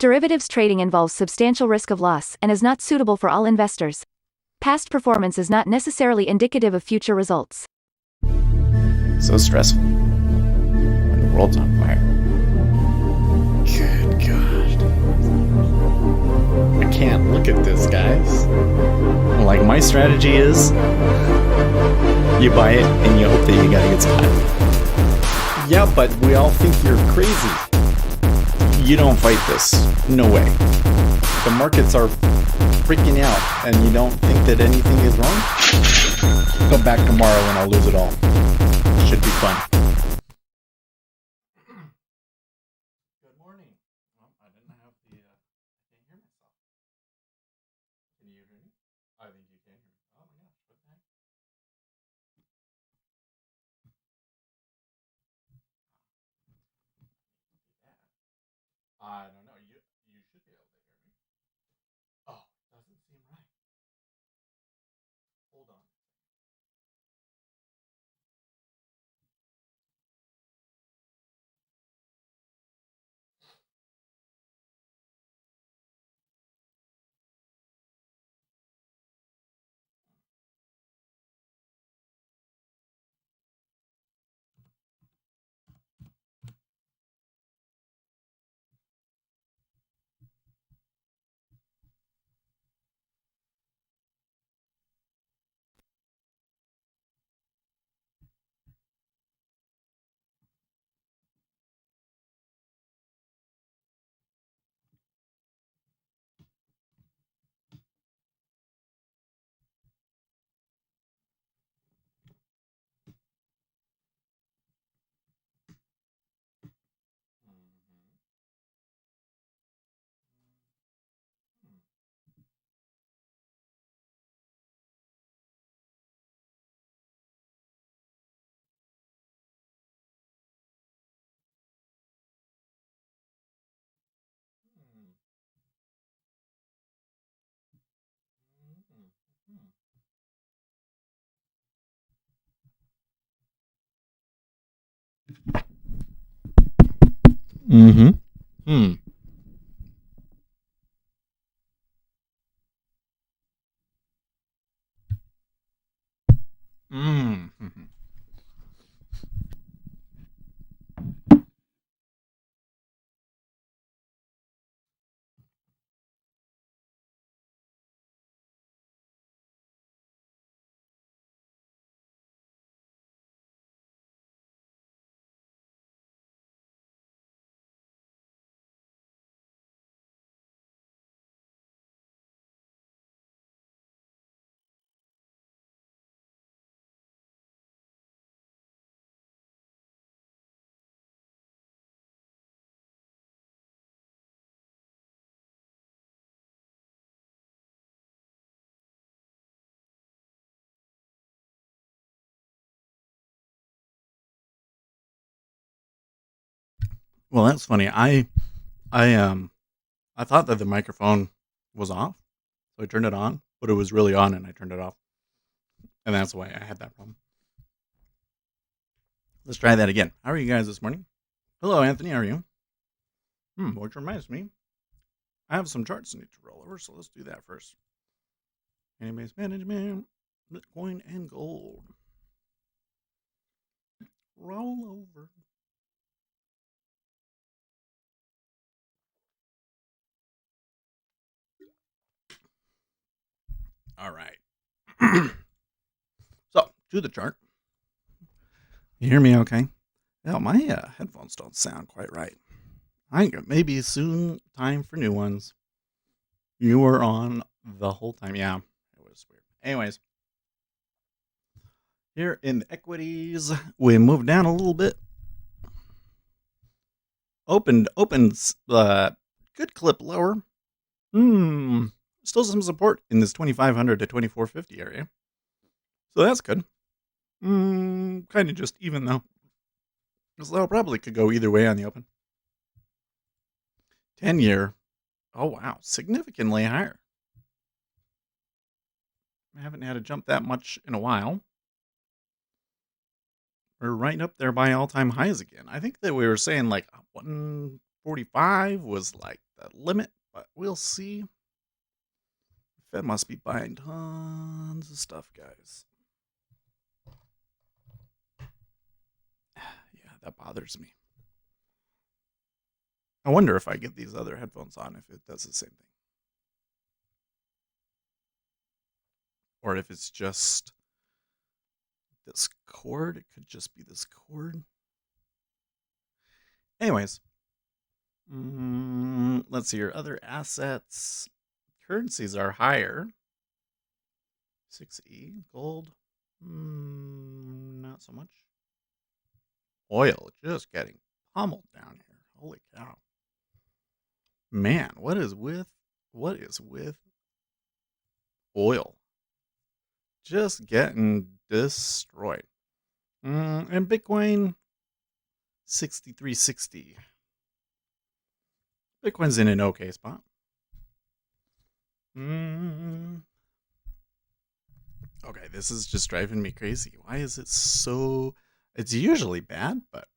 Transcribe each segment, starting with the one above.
Derivatives trading involves substantial risk of loss and is not suitable for all investors. Past performance is not necessarily indicative of future results. So stressful. When the world's on fire. Good God. I can't look at this, guys. Like, my strategy is you buy it and you hope that you got a good spot. Yeah, but we all think you're crazy. You don't fight this. No way. The markets are freaking out and you don't think that anything is wrong? Come back tomorrow and I'll lose it all. Should be fun. Good morning. Well, I didn't have the, I can't hear myself. Can you hear me? I think you can hear me. Oh my gosh, what the heck? I don't know. You should be able to hear me. Oh, doesn't seem right. Hold on. Mm-hmm. Hmm. Mm-hmm. Well, that's funny. I thought that the microphone was off, so I turned it on, but it was really on and I turned it off. And that's why I had that problem. Let's try that again. How are you guys this morning? Hello, Anthony. How are you? Which reminds me, I have some charts I need to roll over, so let's do that first. Anyways, management, Bitcoin, and gold. Roll over. All right. So, to the chart. You hear me okay? Yeah, my headphones don't sound quite right. I think maybe soon time for new ones. You were on the whole time. Yeah, it was weird. Anyways, here in the equities, we moved down a little bit. Opens good clip lower. Still some support in this 2500 to 2450 area. So that's good. Kind of just even though. So probably could go either way on the open. 10-year. Oh, wow. Significantly higher. I haven't had a jump that much in a while. We're right up there by all-time highs again. I think that we were saying like 45 was like the limit, but we'll see. The Fed must be buying tons of stuff, guys. Yeah, that bothers me. I wonder if I get these other headphones on if it does the same thing. Or if it's just this cord. It could just be this cord. Anyways, let's see your other assets. Currencies are higher. 6E, gold, not so much. Oil just getting pummeled down here. Holy cow. Man, what is with oil? Just getting destroyed. And Bitcoin 6360. Bitcoin's in an okay spot. Okay, this is just driving me crazy. Why is it so... It's usually bad, but...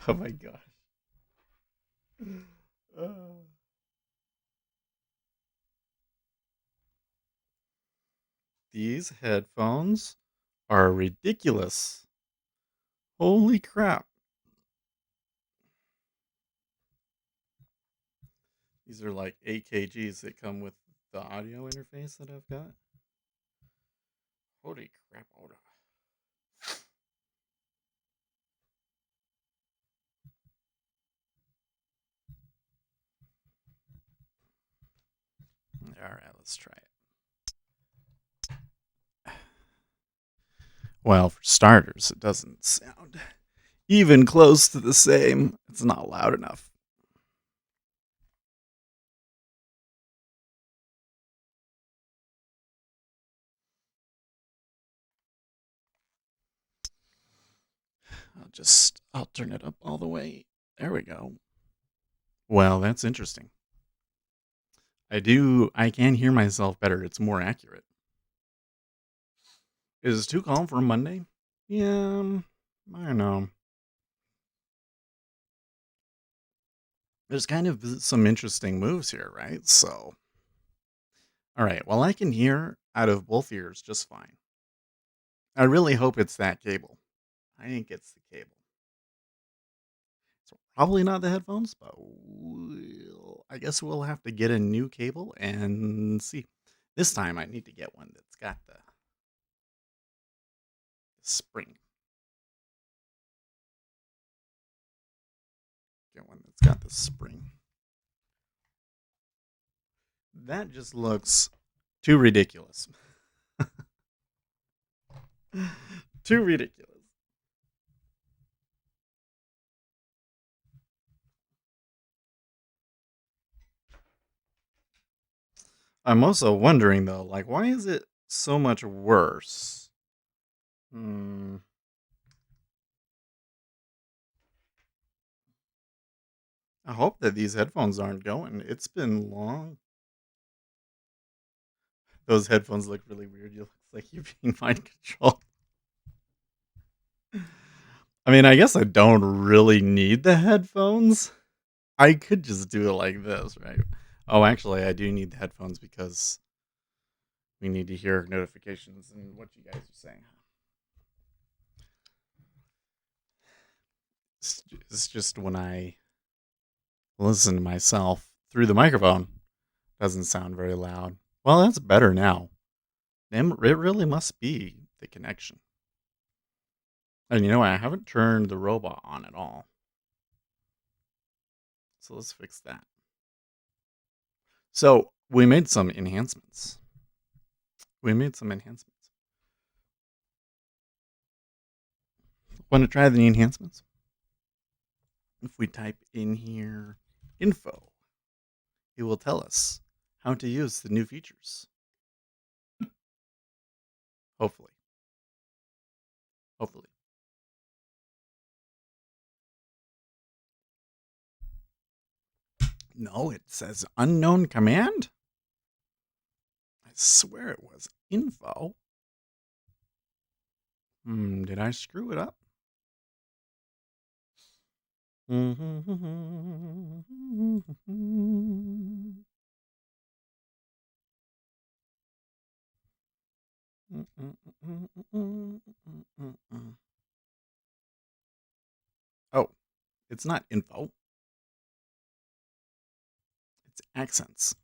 Oh my gosh. These headphones are ridiculous. Holy crap. These are like AKGs that come with the audio interface that I've got. Holy crap. Hold on. All right, let's try it. Well, for starters, it doesn't sound even close to the same. It's not loud enough. I'll turn it up all the way. There we go. Well, that's interesting. I can hear myself better. It's more accurate. Is it too calm for a Monday? Yeah, I don't know. There's kind of some interesting moves here, right? So, all right. Well, I can hear out of both ears just fine. I really hope it's that cable. I think it's the cable. It's probably not the headphones, but I guess we'll have to get a new cable and see. This time I need to get one that's got the spring. Get one that's got the spring. That just looks too ridiculous. Too ridiculous. I'm also wondering though, like, why is it so much worse? I hope that these headphones aren't going. It's been long. Those headphones look really weird. You look like you're being mind controlled. I mean, I guess I don't really need the headphones. I could just do it like this, right? Oh, actually, I do need the headphones because we need to hear notifications and what you guys are saying. It's just when I listen to myself through the microphone, doesn't sound very loud. Well, that's better now. It really must be the connection. And you know, I haven't turned the robot on at all. So let's fix that. So we made some enhancements. Want to try the enhancements? If we type in here info, it will tell us how to use the new features. Hopefully. No, it says unknown command. I swear it was info. Did I screw it up? Oh, it's not info. It's accents.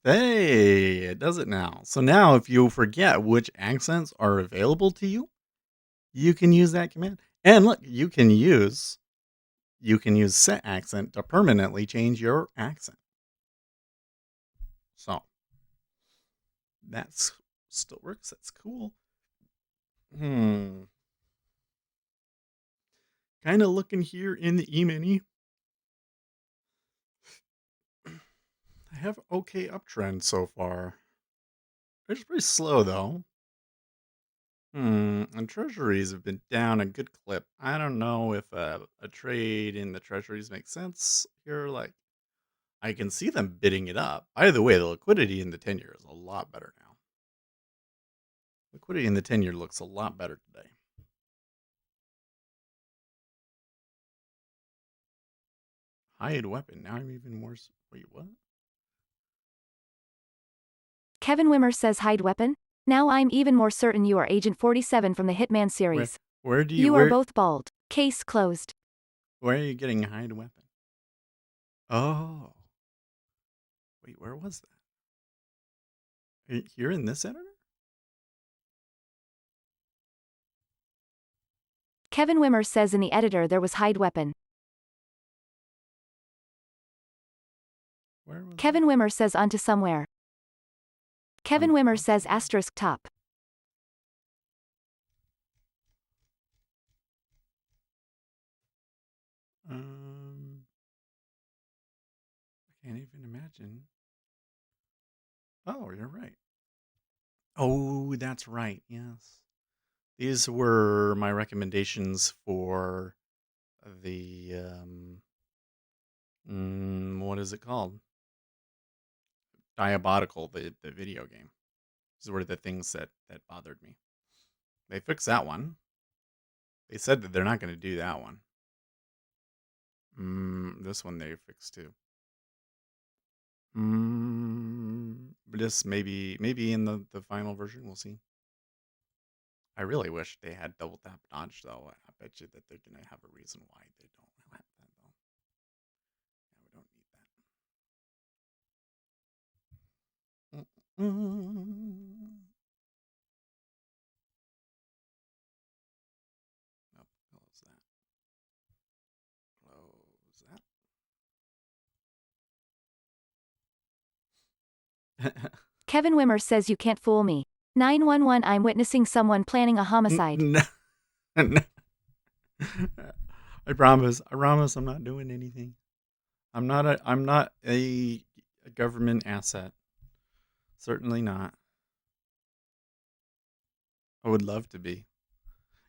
Hey, it does it now. So now if you forget which accents are available to you, you can use that command. And look, you can use set accent to permanently change your accent. So that's still works. That's cool. Kind of looking here in the e-mini. I have okay uptrend so far. It's pretty slow though. And treasuries have been down a good clip. I don't know if a trade in the treasuries makes sense here. Like, I can see them bidding it up. By the way, the liquidity in the 10-year is a lot better now. Liquidity in the 10-year looks a lot better today. Hide weapon. Now I'm even more. Wait, what? Kevin Wimmer says hide weapon? Now I'm even more certain you are Agent 47 from the Hitman series. Where do you? You are both bald. Case closed. Where are you getting hide weapon? Oh. Wait, where was that? Here in this editor? Kevin Wimmer says in the editor there was hide weapon. Where was Kevin Wimmer says onto somewhere. Kevin Wimmer says asterisk top. I can't even imagine. Oh, you're right. Oh, that's right. Yes. These were my recommendations for the what is it called? Diabolical, the video game. These were the things that bothered me. They fixed that one. They said that they're not going to do that one. This one they fixed too. This maybe in the final version, we'll see. I really wish they had double tap dodge though. I bet you that they're gonna have a reason why they don't have that though. Yeah, we don't need that. Nope, close that. Close that. Kevin Wimmer says you can't fool me. 911 I'm witnessing someone planning a homicide. No. I promise I'm not doing anything. I'm not a government asset. Certainly not. I would love to be.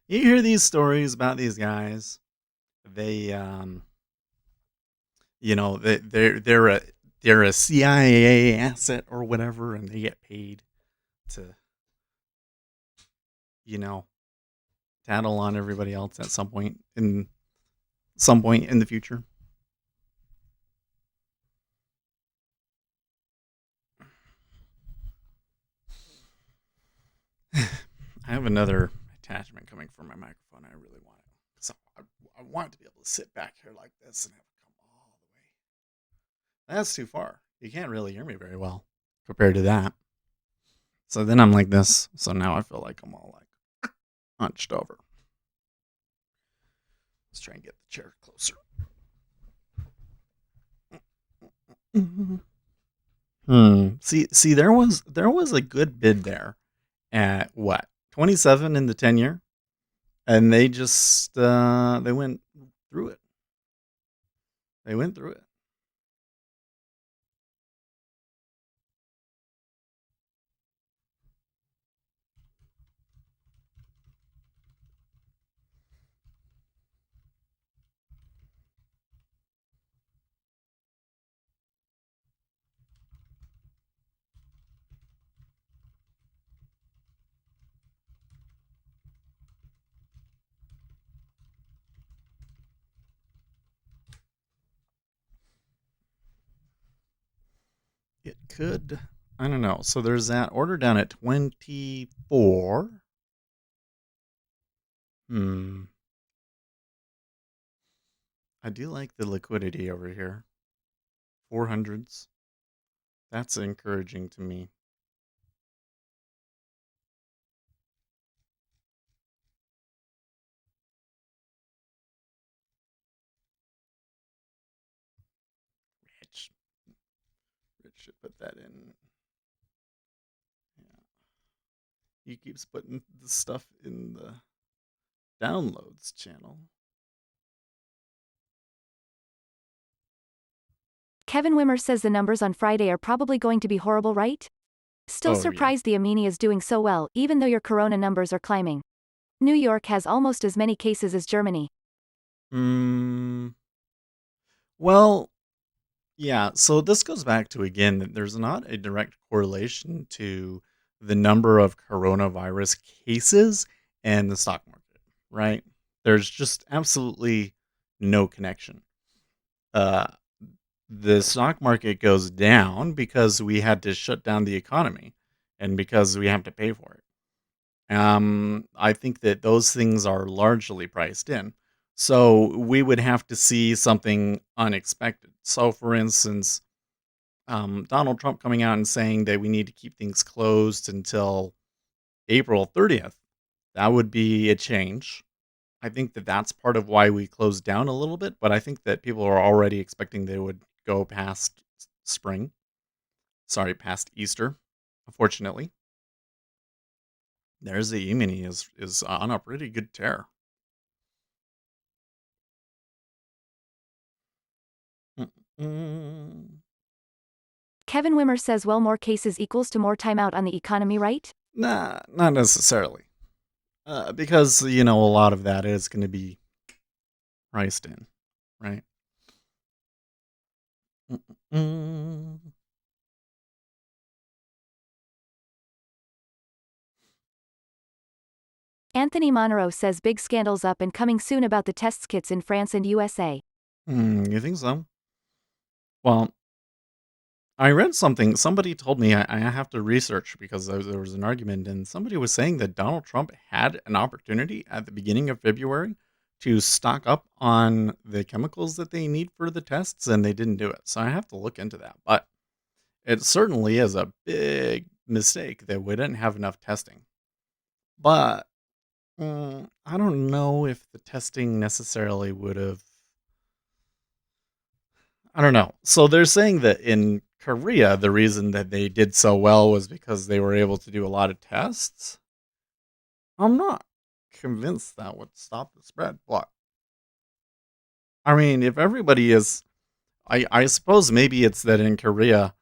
You hear these stories about these guys. They they're a CIA asset or whatever, and they get paid to tattle on everybody else at some point in the future. I have another attachment coming from my microphone. I really want it. So I want to be able to sit back here like this and have it come all the way. That's too far. You can't really hear me very well compared to that. So then I'm like this. So now I feel like I'm all like hunched over. Let's try and get the chair closer. See, there was a good bid there at what 27 in the 10 year, and they just they went through it. They went through it. It could. I don't know. So there's that order down at 24. Hmm. I do like the liquidity over here. 400s. That's encouraging to me. Rich. Rich should put that in. Yeah. He keeps putting the stuff in the downloads channel. Kevin Wimmer says the numbers on Friday are probably going to be horrible, right? Still Oh, yeah. surprised the Amini is doing so well, even though your corona numbers are climbing. New York has almost as many cases as Germany. Hmm. Well, yeah. So this goes back to again that there's not a direct correlation to the number of coronavirus cases and the stock market, right? There's just absolutely no connection. Uh, the stock market goes down because we had to shut down the economy and because we have to pay for it. I think that those things are largely priced in. So we would have to see something unexpected. So, for instance, Donald Trump coming out and saying that we need to keep things closed until April 30th, that would be a change. I think that that's part of why we closed down a little bit, but I think that people are already expecting they would go past spring. Sorry, past Easter. Unfortunately, there's the E-mini is on a pretty good tear. Mm, Kevin Wimmer says well more cases equals to more time out on the economy, right? nah, not necessarily. Because a lot of that is going to be priced in, right? Mm. Anthony Monroe says big scandals up and coming soon about the test kits in France and USA. You think so? Well, I read something. Somebody told me I have to research because there was an argument, and somebody was saying that Donald Trump had an opportunity at the beginning of February to stock up on the chemicals that they need for the tests, and they didn't do it. So I have to look into that. But it certainly is a big mistake that we didn't have enough testing. But I don't know if the testing necessarily would have. I don't know. So they're saying that in Korea, the reason that they did so well was because they were able to do a lot of tests. I'm not convinced that would stop the spread. But I mean, if everybody is, I suppose maybe it's that in Korea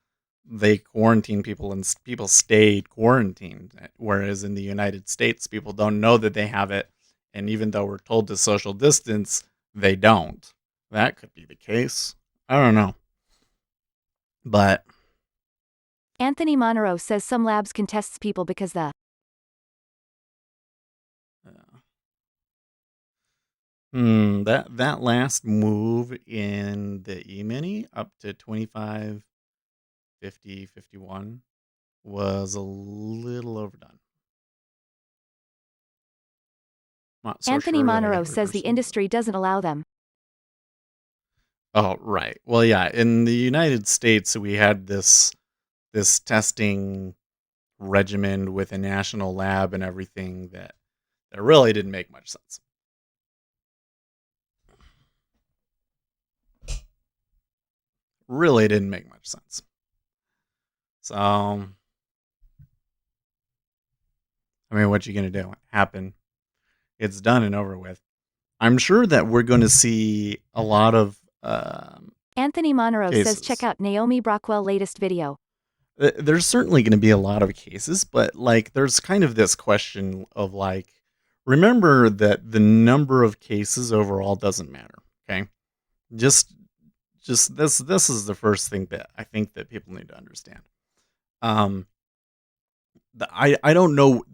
they quarantine people and people stayed quarantined, whereas in the United States people don't know that they have it, and even though we're told to social distance, they don't. That could be the case. I don't know, but Anthony Monroe says some labs can test people because the uh, that last move in the E-mini up to 25, 50, 51 was a little overdone. Not so Anthony sure that I Monroe get says the reversal, but industry doesn't allow them. oh, right. Well, yeah, in the United States we had this testing regimen with a national lab and everything that really didn't make much sense. Really didn't make much sense. So, I mean, what you gonna do? It happened. It's done and over with. I'm sure that we're going to see a lot of Anthony Monroe says check cases. out Naomi Brockwell latest video. There's certainly going to be a lot of cases, but like, there's kind of this question of like, remember that the number of cases overall doesn't matter. Okay, just this is the first thing that I think that people need to understand. Um, I don't know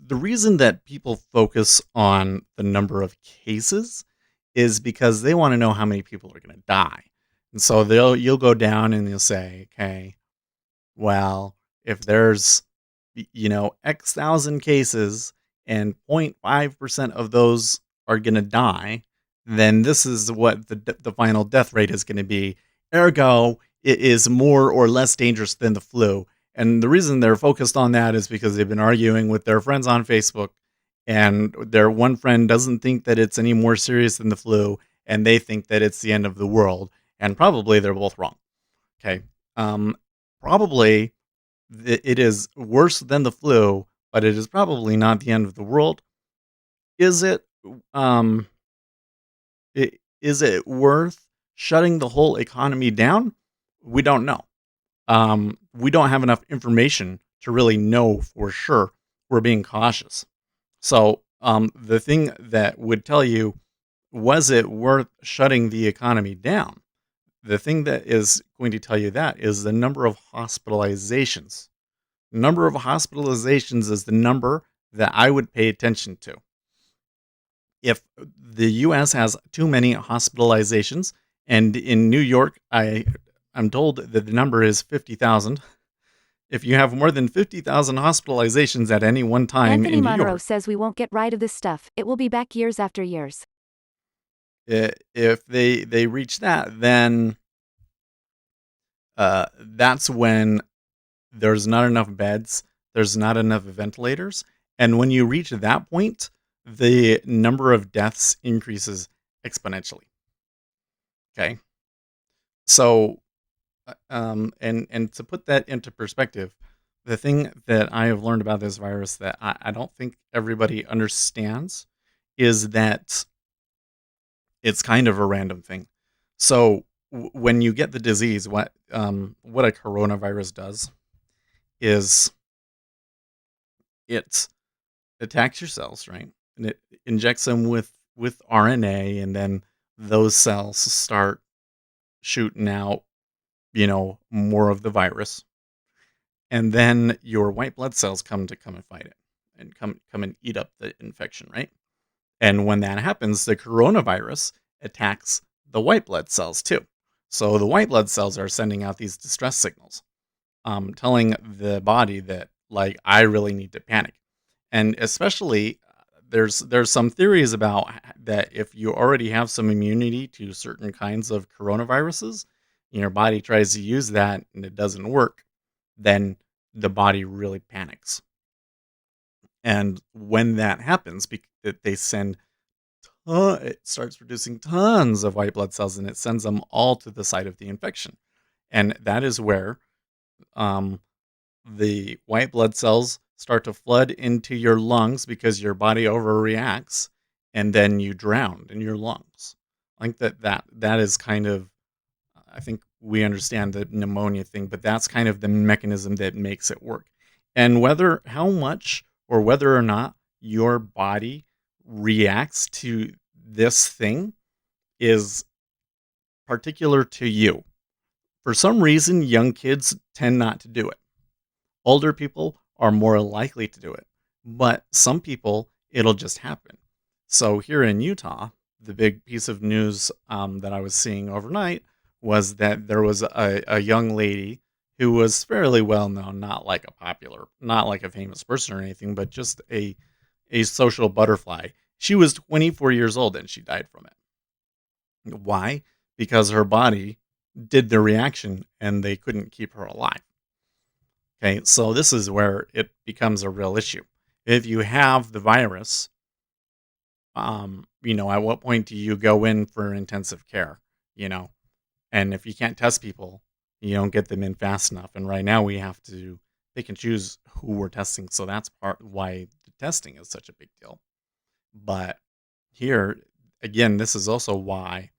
the reason that people focus on the number of cases is because they want to know how many people are going to die. And so you'll go down and you'll say, okay, well, if there's X thousand cases and 0.5% of those are going to die, then this is what the final death rate is going to be. Ergo, it is more or less dangerous than the flu. And the reason they're focused on that is because they've been arguing with their friends on Facebook, and their one friend doesn't think that it's any more serious than the flu, and they think that it's the end of the world. And probably they're both wrong. Okay. Probably it is worse than the flu, but it is probably not the end of the world. Is it? Um, is it worth shutting the whole economy down? We don't know. We don't have enough information to really know for sure. We're being cautious. So, the thing that would tell you, was it worth shutting the economy down? The thing that is going to tell you that is the number of hospitalizations. Number of hospitalizations is the number that I would pay attention to. If the US has too many hospitalizations, and in New York, I'm told that the number is 50,000. If you have more than 50,000 hospitalizations at any one time Anthony in New Monroe York, says we won't get rid of this stuff. It will be back years after years. if they reach that, then that's when there's not enough beds, there's not enough ventilators, and when you reach that point, the number of deaths increases exponentially. Okay, so and to put that into perspective, the thing that I have learned about this virus that I don't think everybody understands is that it's kind of a random thing. So when you get the disease, what a coronavirus does is it attacks your cells, right? And it injects them with RNA, and then those cells start shooting out, more of the virus. And then your white blood cells come and fight it and come and eat up the infection, right? And when that happens, the coronavirus attacks the white blood cells too. So the white blood cells are sending out these distress signals, telling the body that, like, I really need to panic. And especially, there's some theories about that if you already have some immunity to certain kinds of coronaviruses, and your body tries to use that and it doesn't work, then the body really panics. And when that happens, they send it starts producing tons of white blood cells, and it sends them all to the site of the infection. And that is where um, the white blood cells start to flood into your lungs because your body overreacts, and then you drown in your lungs. I think that is kind of, I think we understand the pneumonia thing, but that's kind of the mechanism that makes it work. And how much or whether or not your body reacts to this thing is particular to you. For some reason, young kids tend not to do it. Older people are more likely to do it, but some people, it'll just happen. So here in Utah, the big piece of news that I was seeing overnight was that there was a young lady who was fairly well known, not like a famous person or anything, but just a social butterfly. She was 24 years old and she died from it. Why? Because her body did the reaction and they couldn't keep her alive. Okay, so this is where it becomes a real issue. If you have the virus, at what point do you go in for intensive care? You know, and if you can't test people, You don't get them in fast enough. And right now we have to pick and choose who we're testing. So that's part why the testing is such a big deal. But here, again, this is also why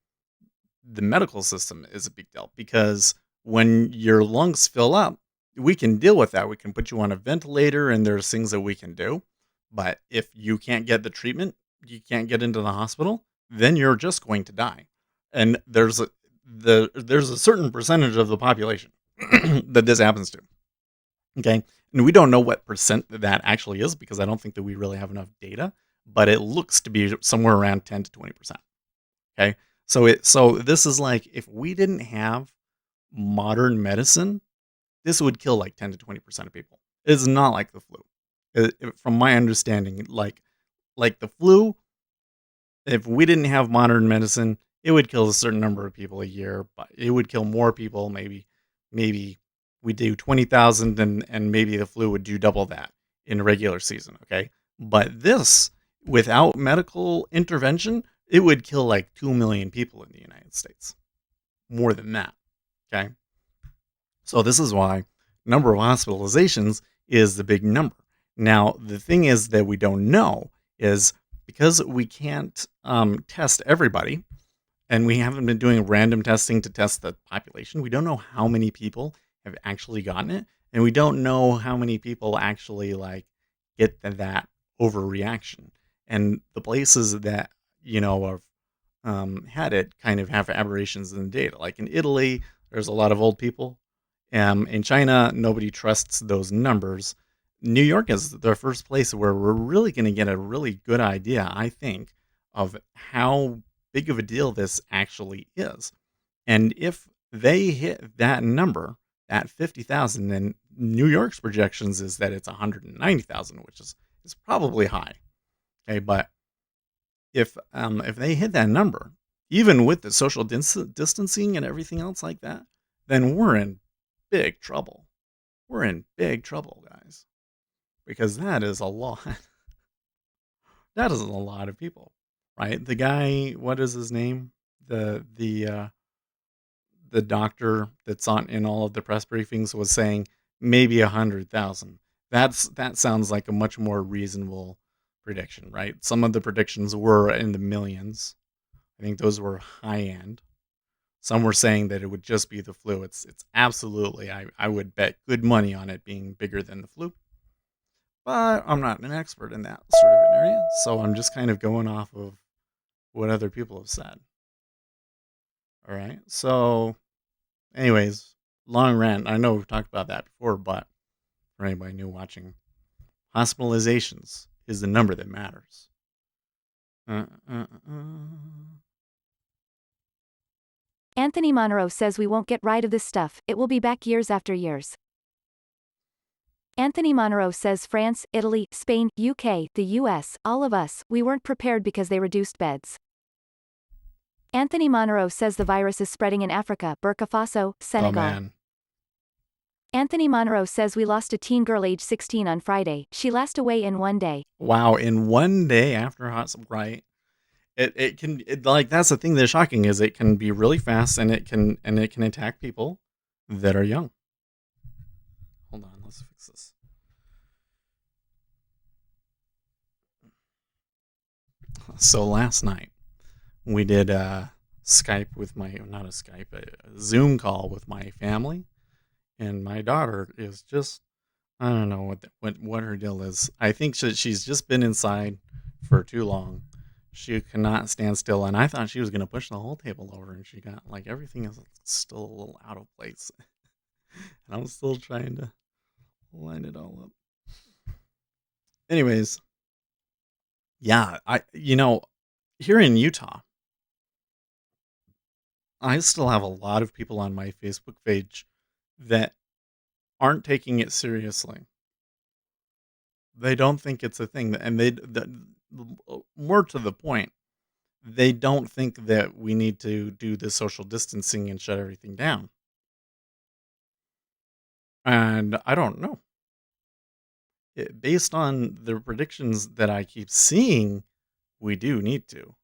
the medical system is a big deal, because when your lungs fill up, we can deal with that. We can put you on a ventilator and there's things that we can do. But if you can't get the treatment, you can't get into the hospital, then you're just going to die. And there's a certain percentage of the population that this happens to. Okay. And we don't know what percent that actually is, because I don't think that we really have enough data, but it looks to be somewhere around 10 to 20%. Okay. So this is like, if we didn't have modern medicine, this would kill like 10 to 20% of people. It's not like the flu. From my understanding, like the flu, if we didn't have modern medicine, it would kill a certain number of people a year, but it would kill more people. Maybe we do 20,000, and maybe the flu would do double that in a regular season. Okay. But this, without medical intervention, it would kill like 2 million people in the United States. More than that. Okay. So this is why number of hospitalizations is the big number. Now, the thing is that we don't know is, because we can't test everybody, and we haven't been doing random testing to test the population, we don't know how many people have actually gotten it, and we don't know how many people actually like get that overreaction. And the places that have had it kind of have aberrations in the data. Like in Italy, there's a lot of old people. In China, nobody trusts those numbers. New York is the first place where we're really going to get a really good idea, I think, of how big of a deal this actually is. And if they hit that number, that 50,000, then New York's projections is that it's 190,000, which is probably high. Okay, but if they hit that number, even with the social distancing and everything else like that, then we're in big trouble. We're in big trouble, guys, because that is a lot. That is a lot of people, right? The guy, what is his name? The doctor that's on in all of the press briefings was saying maybe 100,000. That sounds like a much more reasonable prediction, right? Some of the predictions were in the millions. I think those were high end. Some were saying that it would just be the flu. It's absolutely, I would bet good money on it being bigger than the flu. But I'm not an expert in that sort of an area, so I'm just kind of going off of what other people have said. All right. So, anyways, long rant. I know we've talked about that before, but for anybody new watching, hospitalizations is the number that matters. Anthony Monroe says we won't get rid of this stuff, it will be back years after years. Anthony Monroe says France, Italy, Spain, UK, the US, all of us, we weren't prepared because they reduced beds. Anthony Monroe says the virus is spreading in Africa, Burkina Faso, Senegal. Oh, man. Anthony Monroe says we lost a teen girl age 16 on Friday. She passed away in one day. Wow, in one day after right? It can like, that's the thing that's shocking, is it can be really fast, and it can attack people that are young. Hold on, let's fix this. So last night we did a Skype with not a Skype, a Zoom call with my family, and my daughter is just, I don't know what her deal is. I think she's just been inside for too long. She cannot stand still, and I thought she was going to push the whole table over, and she got, like, everything is still a little out of place. And I'm still trying to line it all up. Anyways, yeah, here in Utah, I still have a lot of people on my Facebook page that aren't taking it seriously. They don't think it's a thing, and more to the point, they don't think that we need to do the social distancing and shut everything down. And I don't know. Based on the predictions that I keep seeing, we do need to.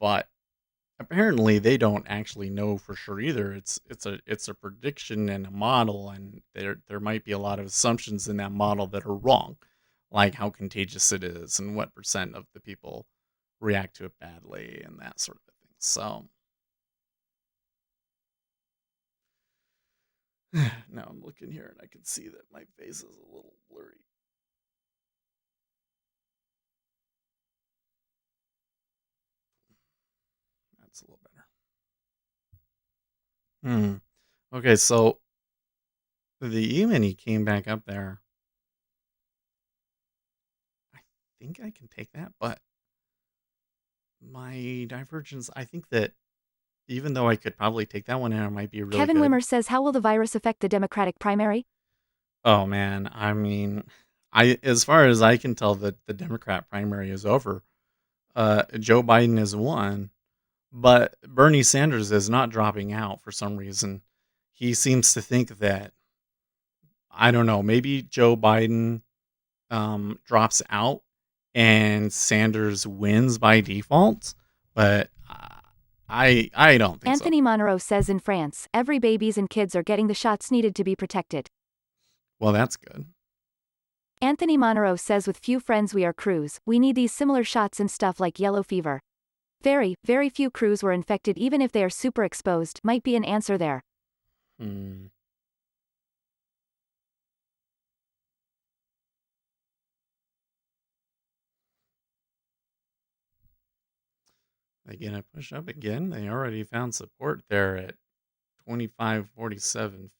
But apparently they don't actually know for sure either. It's a prediction and a model, and there might be a lot of assumptions in that model that are wrong, like how contagious it is and what percent of the people react to it badly and that sort of thing. So now I'm looking here and I can see that my face is a little blurry. That's a little better. Okay, so the E-mini came back up there. I think I can take that, but my divergence, I think that even though I could probably take that one and it might be really Kevin good. Wimmer says, how will the virus affect the Democratic primary? Oh man, I mean, I as far as I can tell, the Democrat primary is over. Joe Biden has won, but Bernie Sanders is not dropping out for some reason. He seems to think that, I don't know, maybe Joe Biden drops out and Sanders wins by default, but I don't think so. Anthony Monroe says in France, every babies and kids are getting the shots needed to be protected. Well, that's good. Anthony Monroe says with few friends we are crews, we need these similar shots and stuff like yellow fever. Very, very few crews were infected even if they are super exposed, might be an answer there. Hmm. They gonna push up again? They already found support there at 25.4750.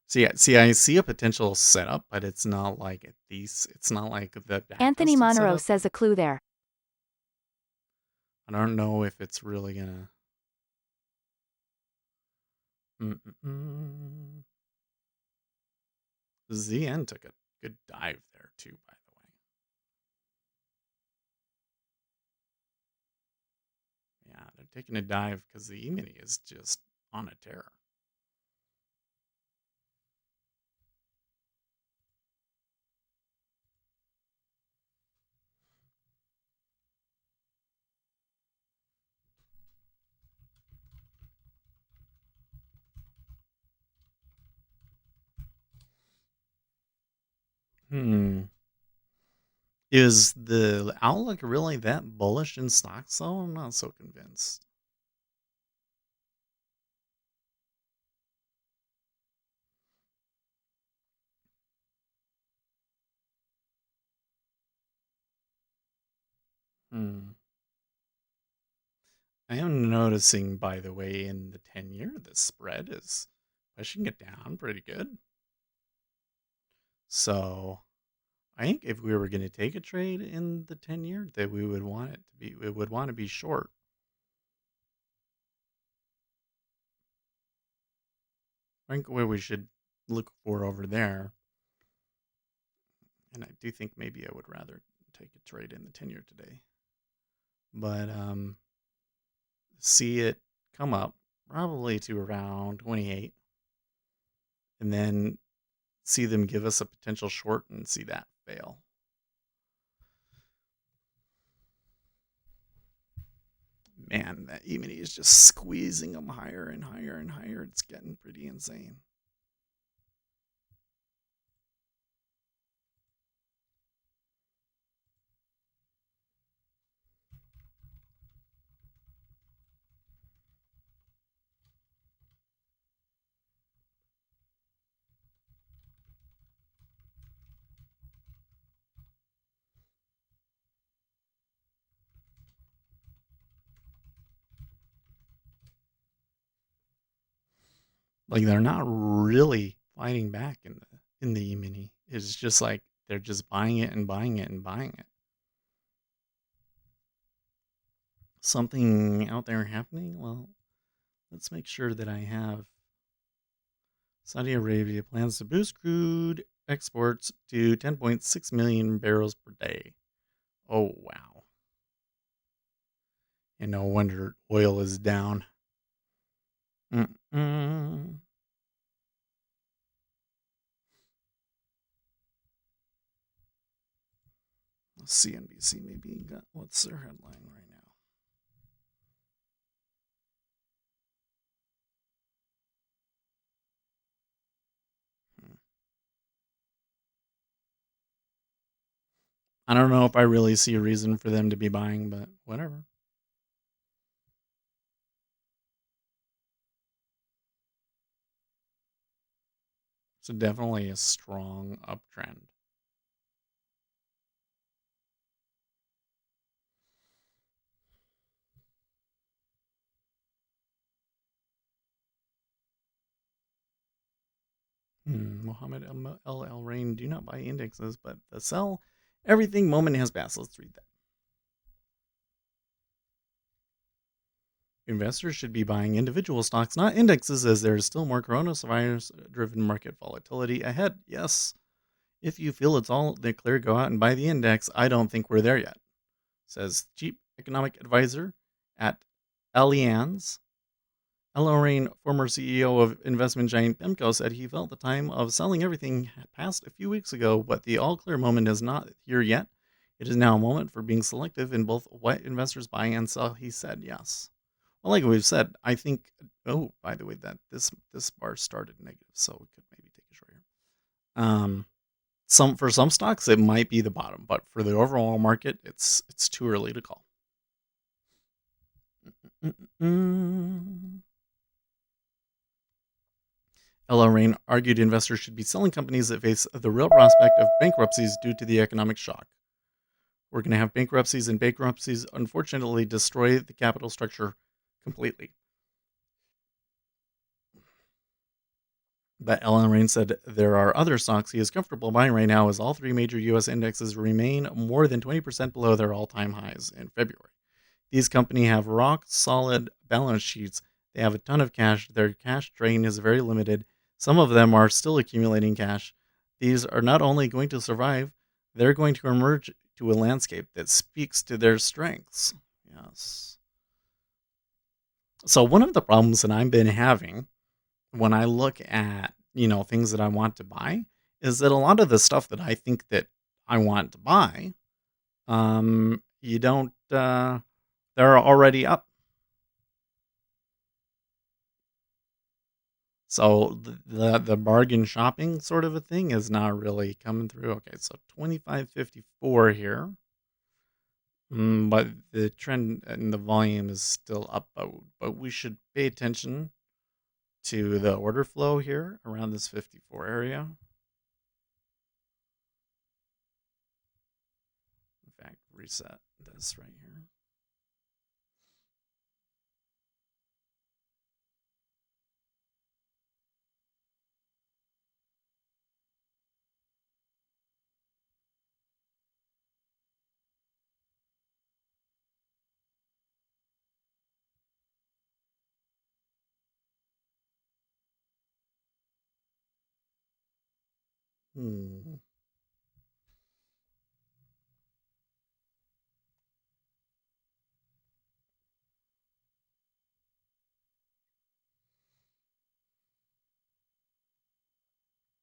See, I see a potential setup, but it's not like it's not like the Anthony backtested Monroe setup. says a clue there. I don't know if it's really gonna. ZN took a good dive there too, by the way. Yeah, they're taking a dive because the E-mini is just on a tear. Is the outlook really that bullish in stocks though? I'm not so convinced. Hmm. I am noticing, by the way, in the 10-year, the spread is pushing it down pretty good. So I think if we were going to take a trade in the 10-year, that we would want it to be, we would want to be short. I think what we should look for over there, and I do think maybe I would rather take a trade in the 10-year today, but see it come up probably to around 28, and then see them give us a potential short and see that fail. Man, that E-mini is just squeezing them higher and higher and higher. It's getting pretty insane. Like they're not really fighting back in the E-mini. It's just like they're just buying it and buying it and buying it. Something out there happening? Well, let's make sure that I have Saudi Arabia plans to boost crude exports to 10.6 million barrels per day. Oh, wow. And no wonder oil is down. Mm-mm. CNBC maybe got what's their headline right now? I don't know if I really see a reason for them to be buying, but whatever. So definitely a strong uptrend. Mohammed El Rain, do not buy indexes, but the sell everything moment has passed. Let's read that. Investors should be buying individual stocks, not indexes, as there is still more coronavirus driven market volatility ahead. Yes, if you feel it's all clear, go out and buy the index. I don't think we're there yet, says Chief Economic Advisor at Allianz. Rain, former CEO of investment giant PIMCO, said he felt the time of selling everything had passed a few weeks ago, but the all-clear moment is not here yet. It is now a moment for being selective in both what investors buy and sell, he said. Yes. Well, like we've said, I think, oh, by the way, that this bar started negative, so we could maybe take a short here. For some stocks, it might be the bottom, but for the overall market, it's too early to call. Ella Rain argued investors should be selling companies that face the real prospect of bankruptcies due to the economic shock. We're going to have bankruptcies, and bankruptcies, unfortunately, destroy the capital structure completely. But Ellen Rain said there are other stocks he is comfortable buying right now, as all three major U.S. indexes remain more than 20% below their all-time highs in February. These companies have rock-solid balance sheets. They have a ton of cash. Their cash drain is very limited. Some of them are still accumulating cash. These are not only going to survive, they're going to emerge to a landscape that speaks to their strengths. Yes. So one of the problems that I've been having when I look at, things that I want to buy is that a lot of the stuff that I think that I want to buy, you don't, they're already up. So the bargain shopping sort of a thing is not really coming through. Okay, so 25.54 here. But the trend and the volume is still up, but we should pay attention to the order flow here around this 54 area. In fact, reset this right here.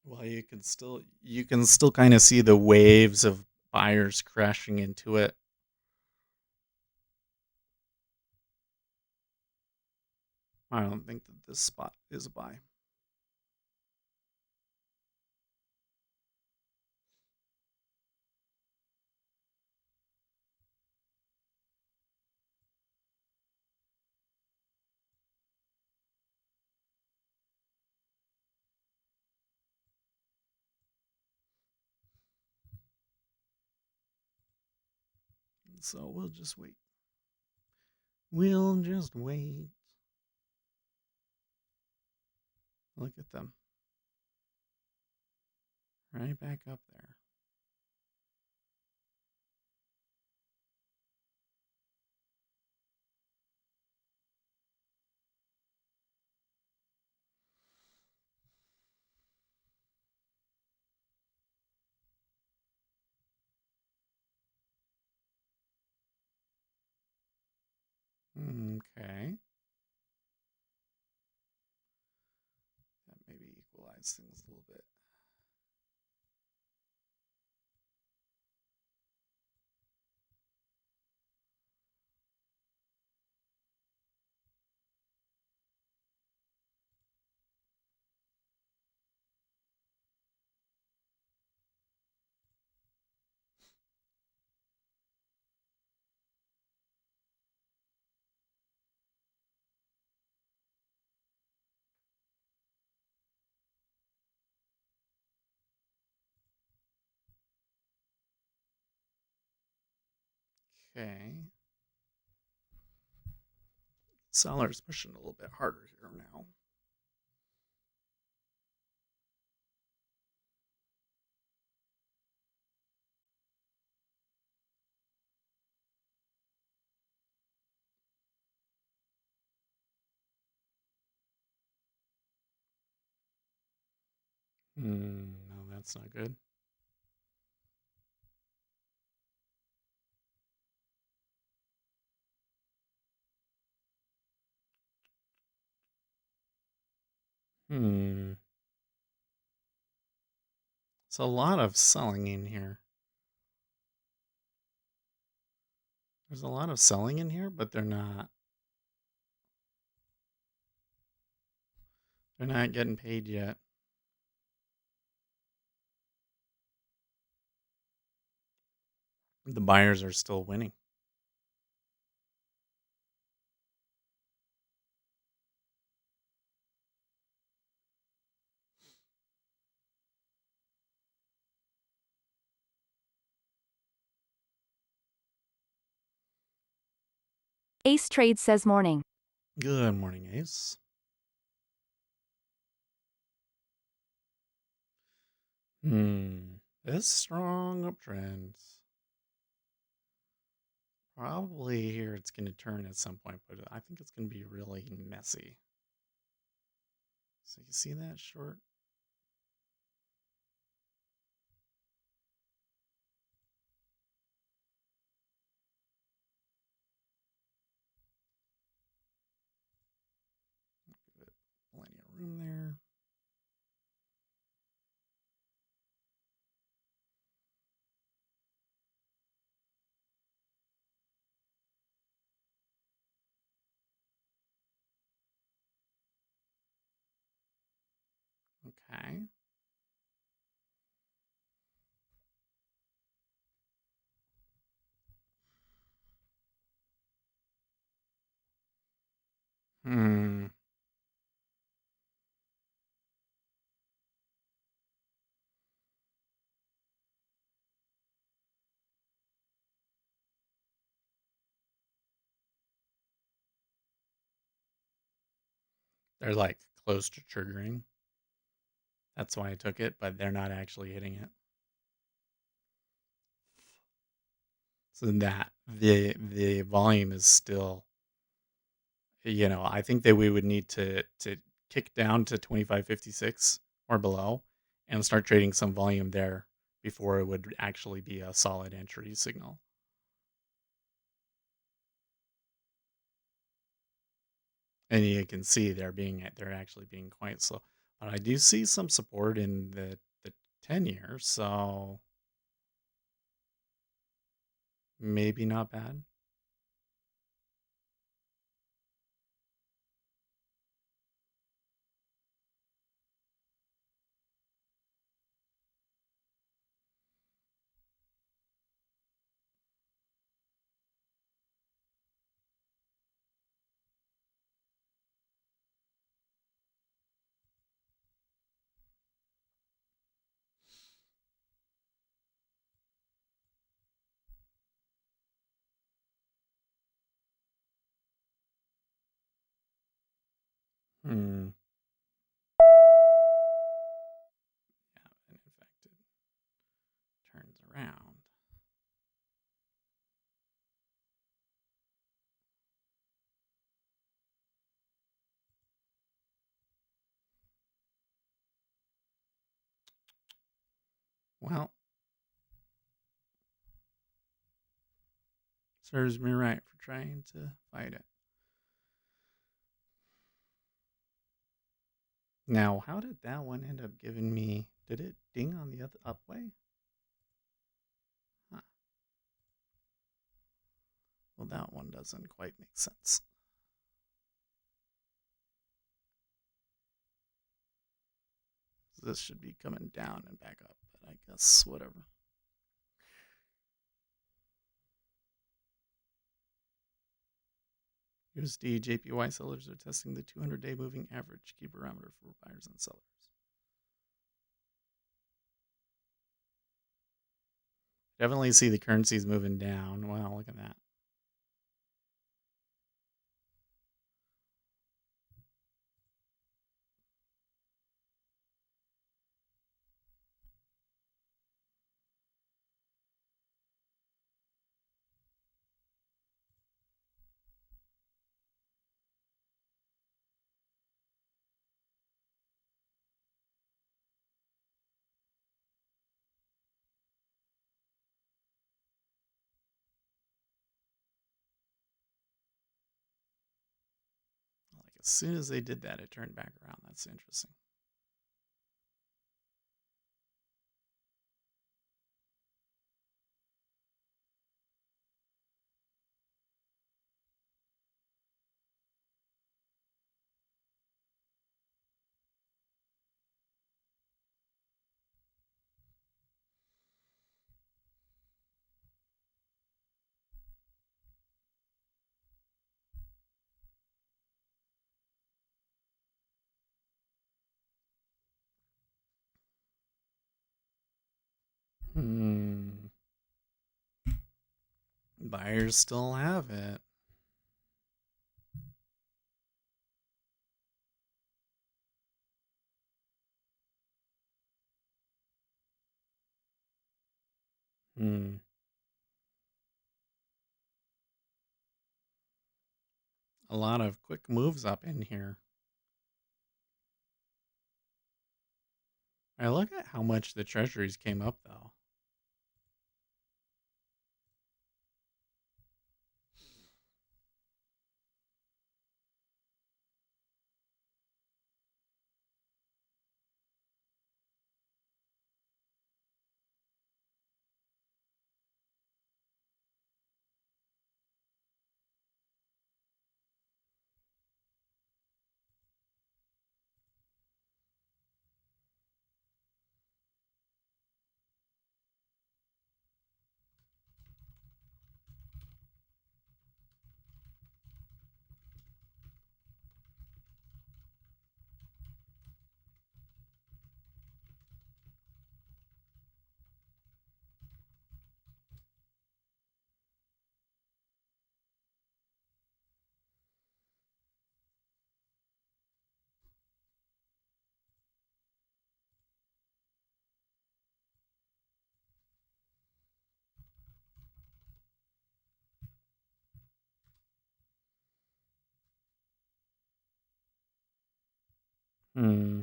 Well, you can still kind of see the waves of buyers crashing into it. I don't think that this spot is a buy. So we'll just wait. We'll just wait. Look at them. Right back up there. Okay. That maybe equalize things a little bit. Okay. Seller's pushing a little bit harder here now. No, that's not good. It's a lot of selling in here. There's a lot of selling in here, but they're not getting paid yet. The buyers are still winning. Ace Trade says morning. Good morning, Ace. This strong uptrend. Probably here it's going to turn at some point, but I think it's going to be really messy. So you see that short? Give it plenty of room there. Okay. They're like close to triggering. That's why I took it, but they're not actually hitting it. So that the volume is still, I think that we would need to kick down to 2556 or below and start trading some volume there before it would actually be a solid entry signal. And you can see they're actually being quite slow. But I do see some support in the 10-year, so maybe not bad. Yeah, been infected. Turns around. Well, serves me right for trying to fight it. Now, how did that one end up giving me? Did it ding on the other upway? Huh. Well, that one doesn't quite make sense. This should be coming down and back up, but I guess whatever. USD JPY sellers are testing the 200-day moving average, key parameter for buyers and sellers. Definitely see the currencies moving down. Wow, look at that. as soon as they did that, it turned back around. That's interesting. Buyers still have it. A lot of quick moves up in here. I look at how much the treasuries came up, though. Hmm.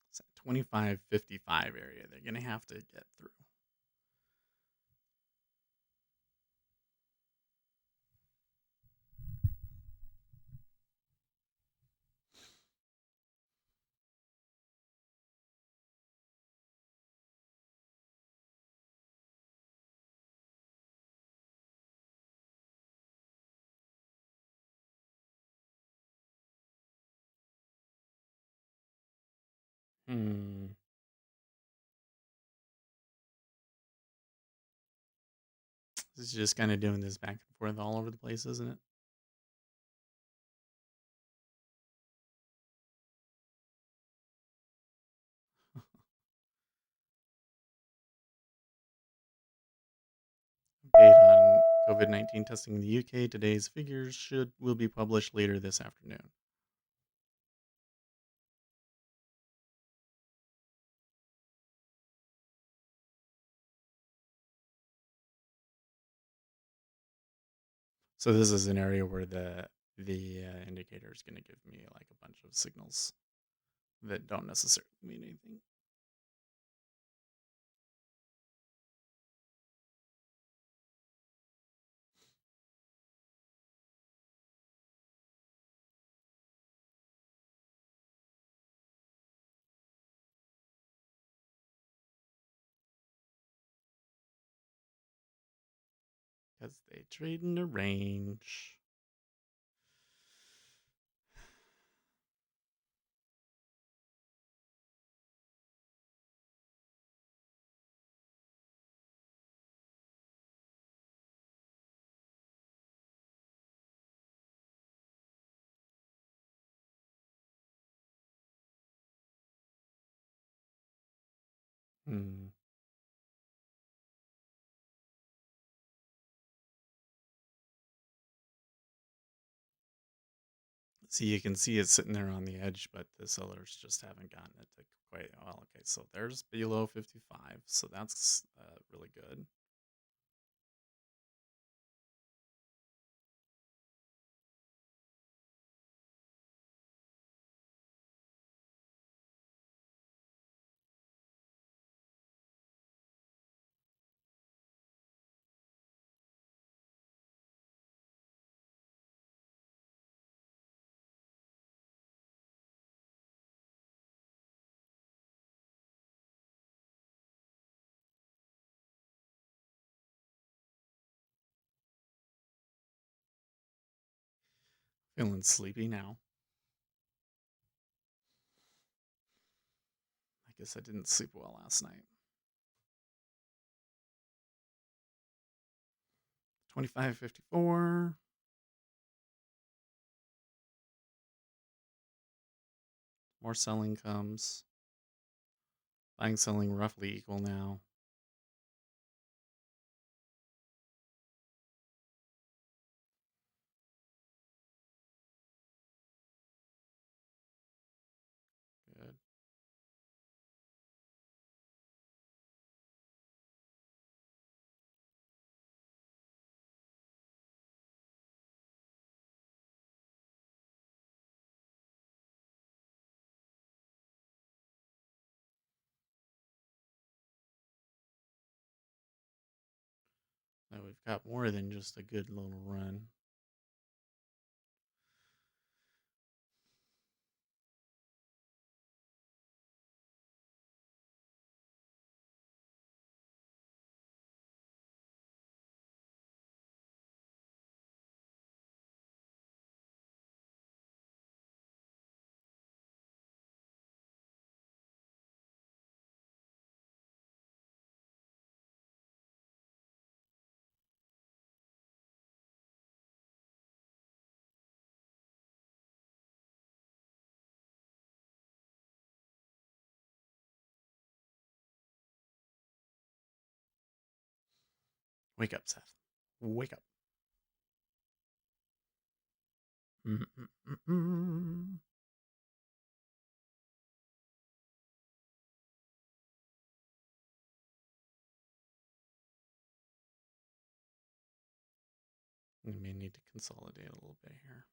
It's at 25.55 area. They're going to have to get through. Hmm. This is just kind of doing this back and forth all over the place, isn't it? Update on COVID-19 testing in the UK. Today's figures will be published later this afternoon. So this is an area where the indicator is going to give me like a bunch of signals that don't necessarily mean anything. Because they trade in a range. Hmm. See, you can see it sitting there on the edge, but the sellers just haven't gotten it to quite well. Okay, so there's below 55, so that's really good. Feeling sleepy now. I guess I didn't sleep well last night. 25.54. More selling comes. Buying, selling roughly equal now. Good. Now we've got more than just a good little run. Wake up, Seth. Wake up. Mm-mm-mm-mm. We may need to consolidate a little bit here.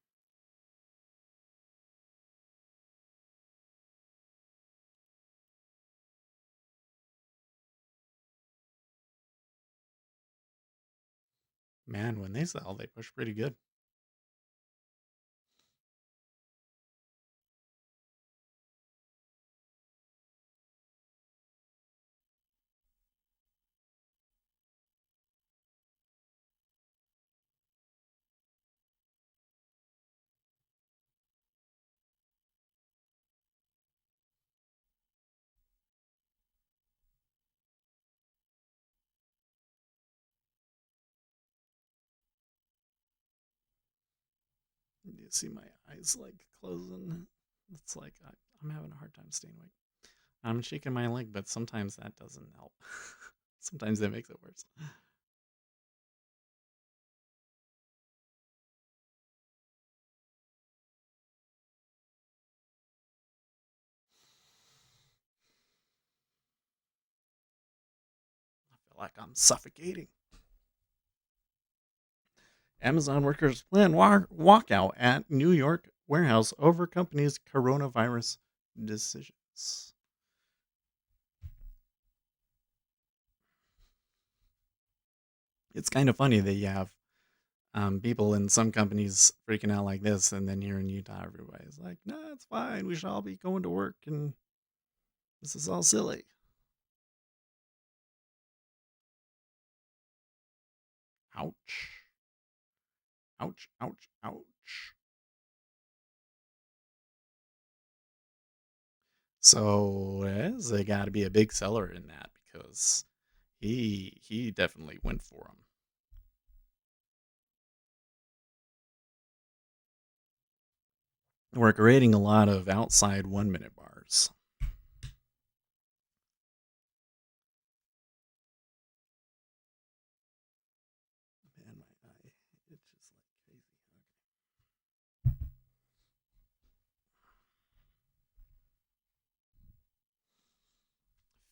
Man, when they sell, they push pretty good. You see my eyes like closing. It's like I'm having a hard time staying awake. I'm shaking my leg, but sometimes that doesn't help. Sometimes that makes it worse. I feel like I'm suffocating. Amazon workers plan walkout at New York warehouse over company's coronavirus decisions. It's kind of funny that you have people in some companies freaking out like this, and then here in Utah, everybody's like, "Nah, it's fine. We should all be going to work, and this is all silly." Ouch! Ouch! Ouch! Ouch! So there's got to be a big seller in that because he definitely went for him. We're creating a lot of outside 1 minute bars. Man, my eye itches like crazy. Okay.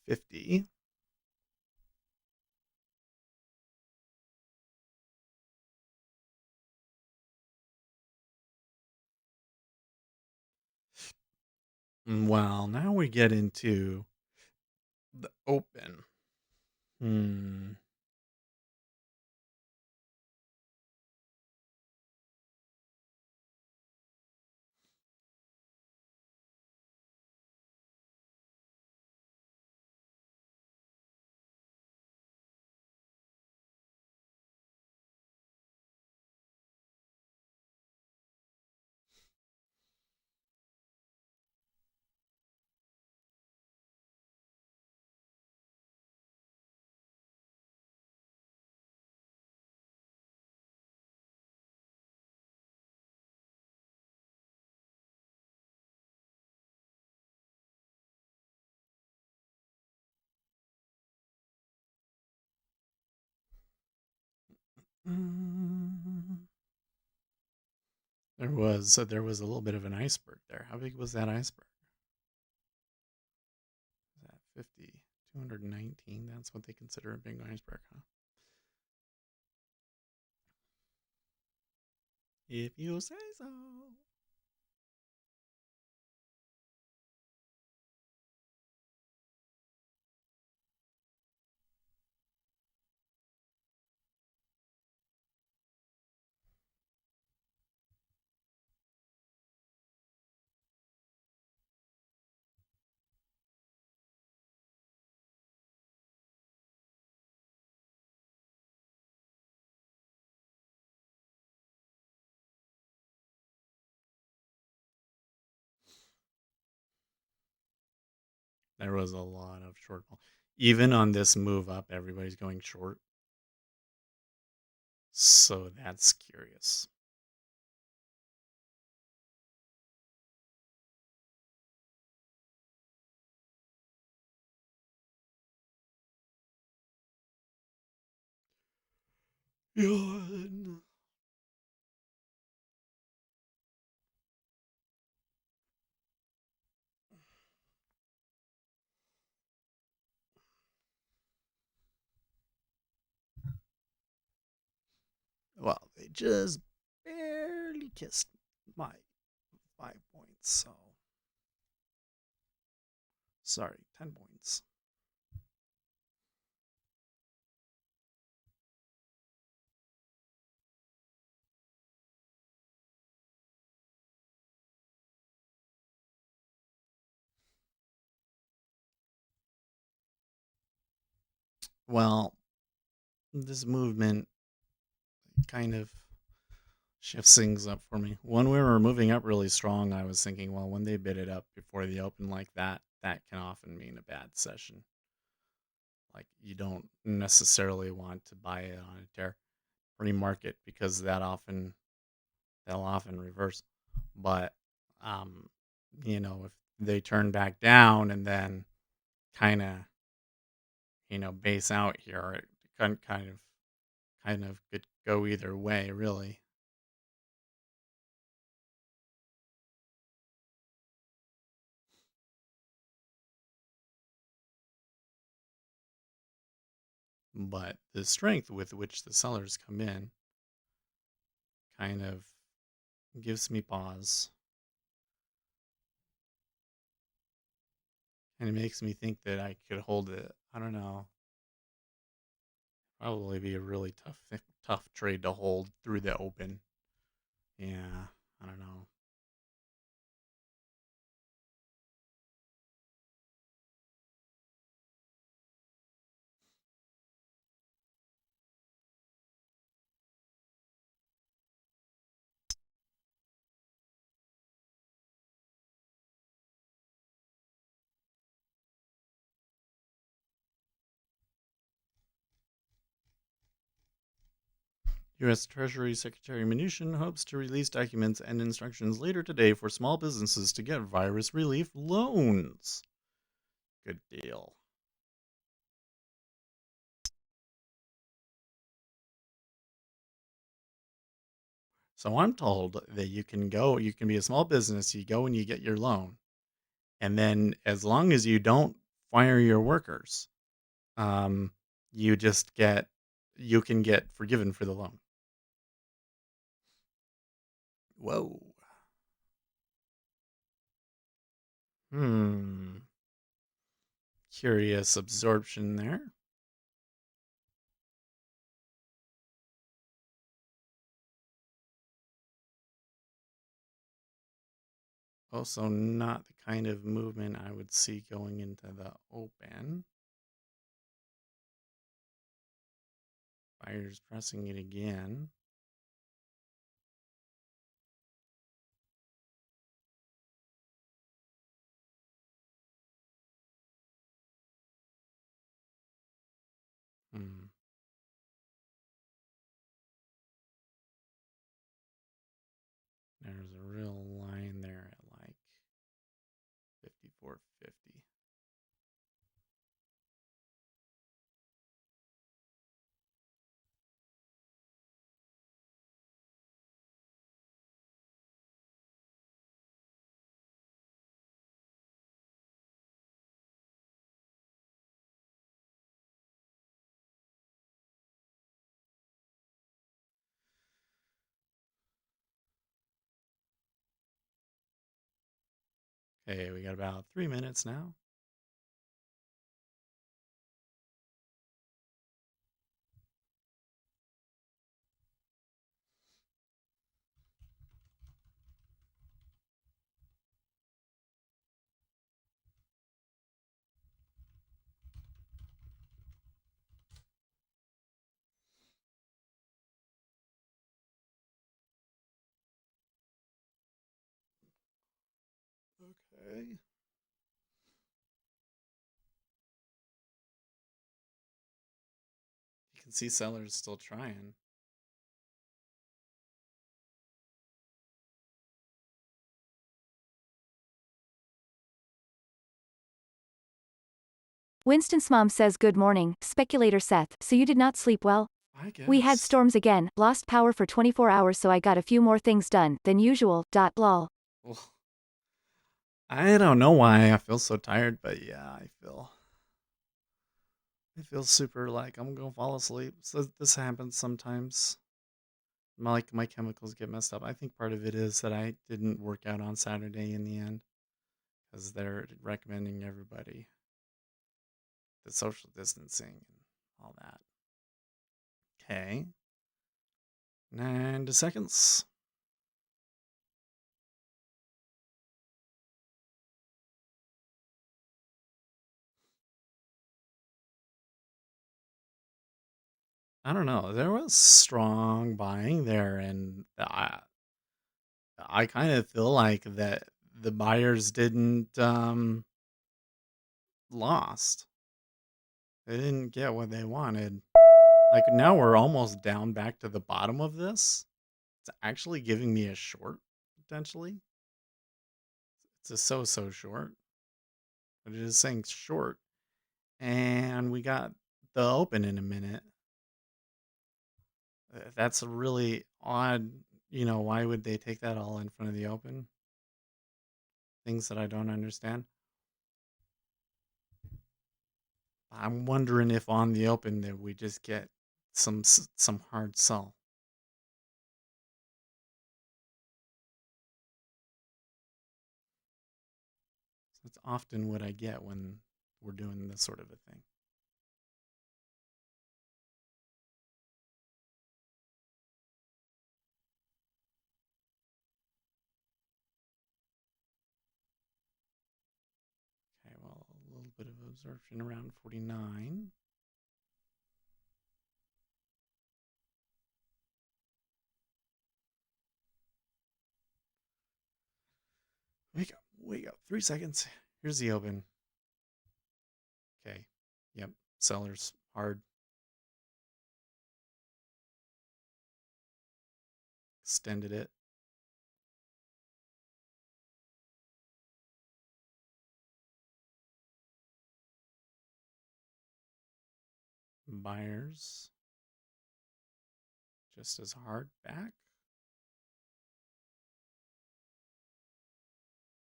50. Well, now we get into the open. Hmm. Mm. There was a little bit of an iceberg there. How big was that iceberg? Was that 50? 219? That's what they consider a big iceberg, huh? If you say so. There was a lot of short. Even on this move up, everybody's going short. So that's curious. God. Well, they just barely kissed my 5 points, so sorry, 10 points. Well, this movement kind of shifts things up for me. When we were moving up really strong, I was thinking, well, when they bid it up before the open like that, that can often mean a bad session. Like you don't necessarily want to buy it on a tear pre-market because they'll often reverse. But um, if they turn back down and then kind of base out here, it kind of could go either way, really. But the strength with which the sellers come in kind of gives me pause. And it makes me think that I could hold it. I don't know. Probably be a really tough trade to hold through the open. Yeah, I don't know. U.S. Treasury Secretary Mnuchin hopes to release documents and instructions later today for small businesses to get virus relief loans. Good deal. So I'm told that you can be a small business, you go and you get your loan. And then as long as you don't fire your workers. You can get forgiven for the loan. Whoa. Curious absorption there. Also not the kind of movement I would see going into the open. Buyer's pressing it again. There's a real line there at like 54.50. Okay, we got about 3 minutes now. Okay. You can see sellers still trying. Winston's mom says good morning, speculator Seth, so you did not sleep well? I guess. We had storms again, lost power for 24 hours so I got a few more things done than usual, lol. Well, I don't know why I feel so tired, but yeah, I feel super like I'm gonna fall asleep. So this happens sometimes. My chemicals get messed up. I think part of it is that I didn't work out on Saturday in the end, because they're recommending everybody the social distancing and all that. Okay. 90 seconds. I don't know. There was strong buying there, and I kind of feel like that the buyers didn't lost. They didn't get what they wanted. Like now we're almost down back to the bottom of this. It's actually giving me a short potentially. It's a so short, but it is saying short, and we got the open in a minute. That's a really odd. Why would they take that all in front of the open? Things that I don't understand. I'm wondering if on the open that we just get some hard sell. That's often what I get when we're doing this sort of a thing. Okay, well, a little bit of absorption around 49. Wake up. 3 seconds. Here's the open. Okay. Yep. Sellers hard. Extended it. Buyers just as hard back.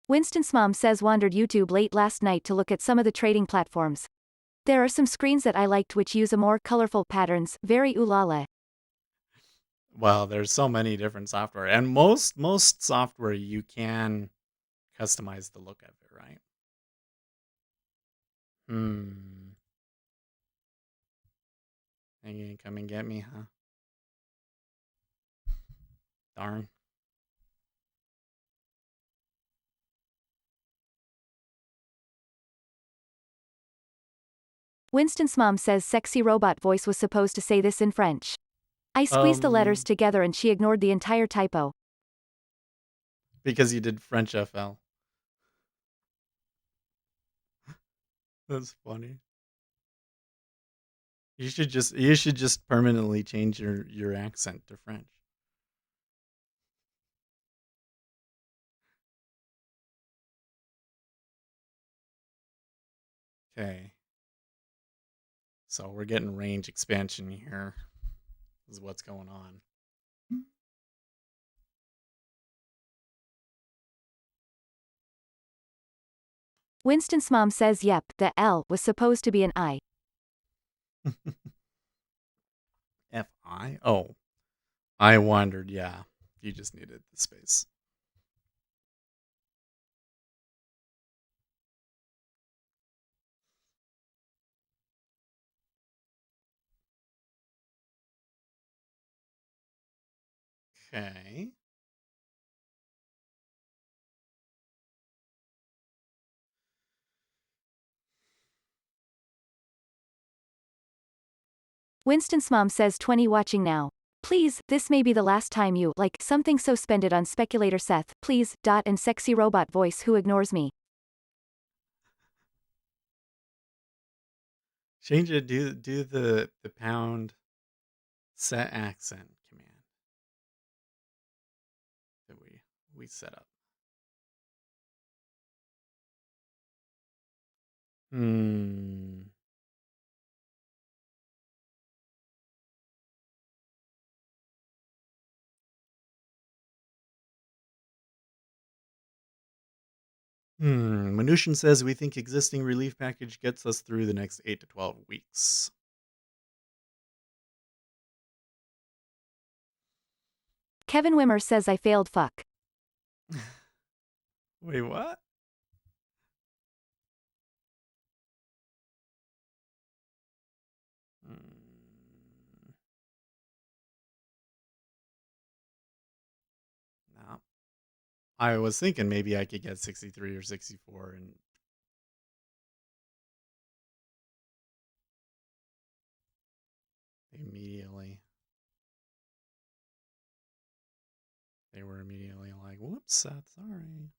Winston's mom says wandered YouTube late last night to look at some of the trading platforms. There are some screens that I liked which use a more colorful patterns, very ooh la la. Well, there's so many different software, and most software you can customize the look of it, right? Hmm. And you come and get me, huh? Darn. Winston's mom says sexy robot voice was supposed to say this in French. I squeezed the letters together and she ignored the entire typo. Because you did French FL. That's funny. You should just permanently change your accent to French. Okay. So we're getting range expansion here. This is what's going on. Winston's mom says yep, the L was supposed to be an I. FI? Oh. I wondered, yeah. You just needed the space. Okay. Winston's mom says 20 watching now. Please, this may be the last time you like something so spended on speculator Seth, please, dot and sexy robot voice who ignores me. Change it, do the pound set accent command that we set up. Hmm. Manushin says we think existing relief package gets us through the next 8 to 12 weeks. Kevin Wimmer says I failed fuck. Wait, what? No. I was thinking maybe I could get 63 or 64 and immediately they were immediately like, whoops, Seth, sorry.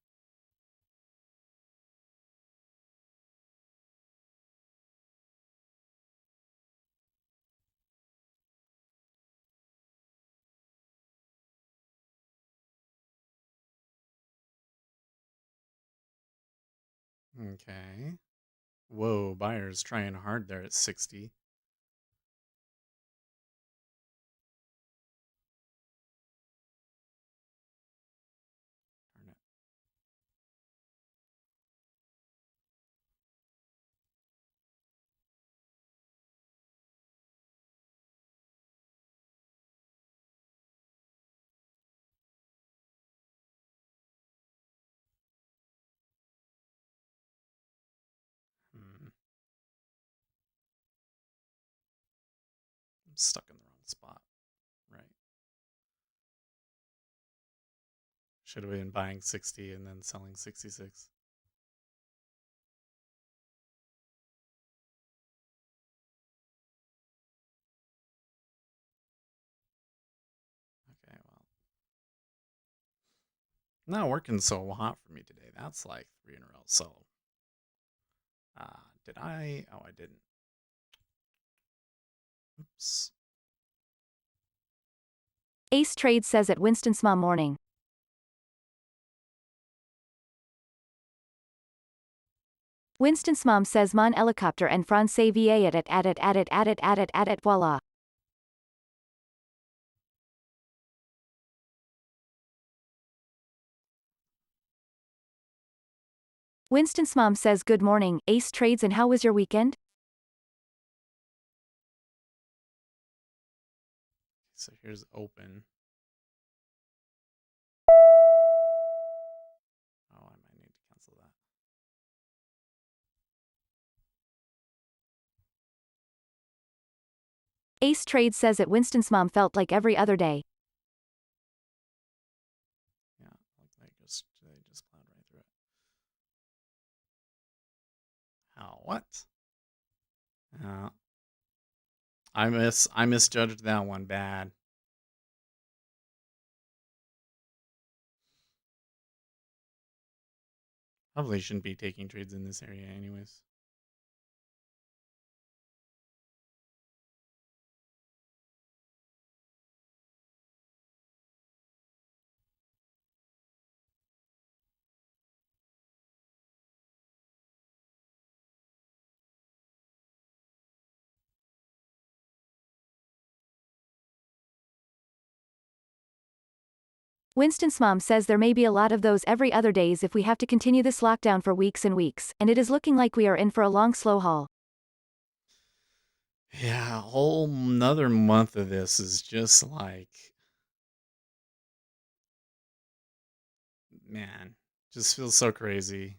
Okay. Whoa, buyer's trying hard there at 60. Darn it. I'm stuck in the wrong spot. Right. Should have been buying 60 and then selling 66. Okay, well. Not working so hot for me today. That's like 3 in a row. So, did I? Oh, I didn't. Oops. Ace Trade says at Winston's mom morning. Winston's mom says mon helicopter and français va at voila. Winston's mom says good morning, Ace Trades, and how was your weekend? So here's open. Oh, I might need to cancel that. Ace Trades says that Winston's mom felt like every other day. Yeah, like they just plowed right through it. Oh, what? I misjudged that one bad. Probably shouldn't be taking trades in this area anyways. Winston's mom says there may be a lot of those every other days if we have to continue this lockdown for weeks and weeks, and it is looking like we are in for a long slow haul. Yeah, a whole another month of this is just like, man, just feels so crazy.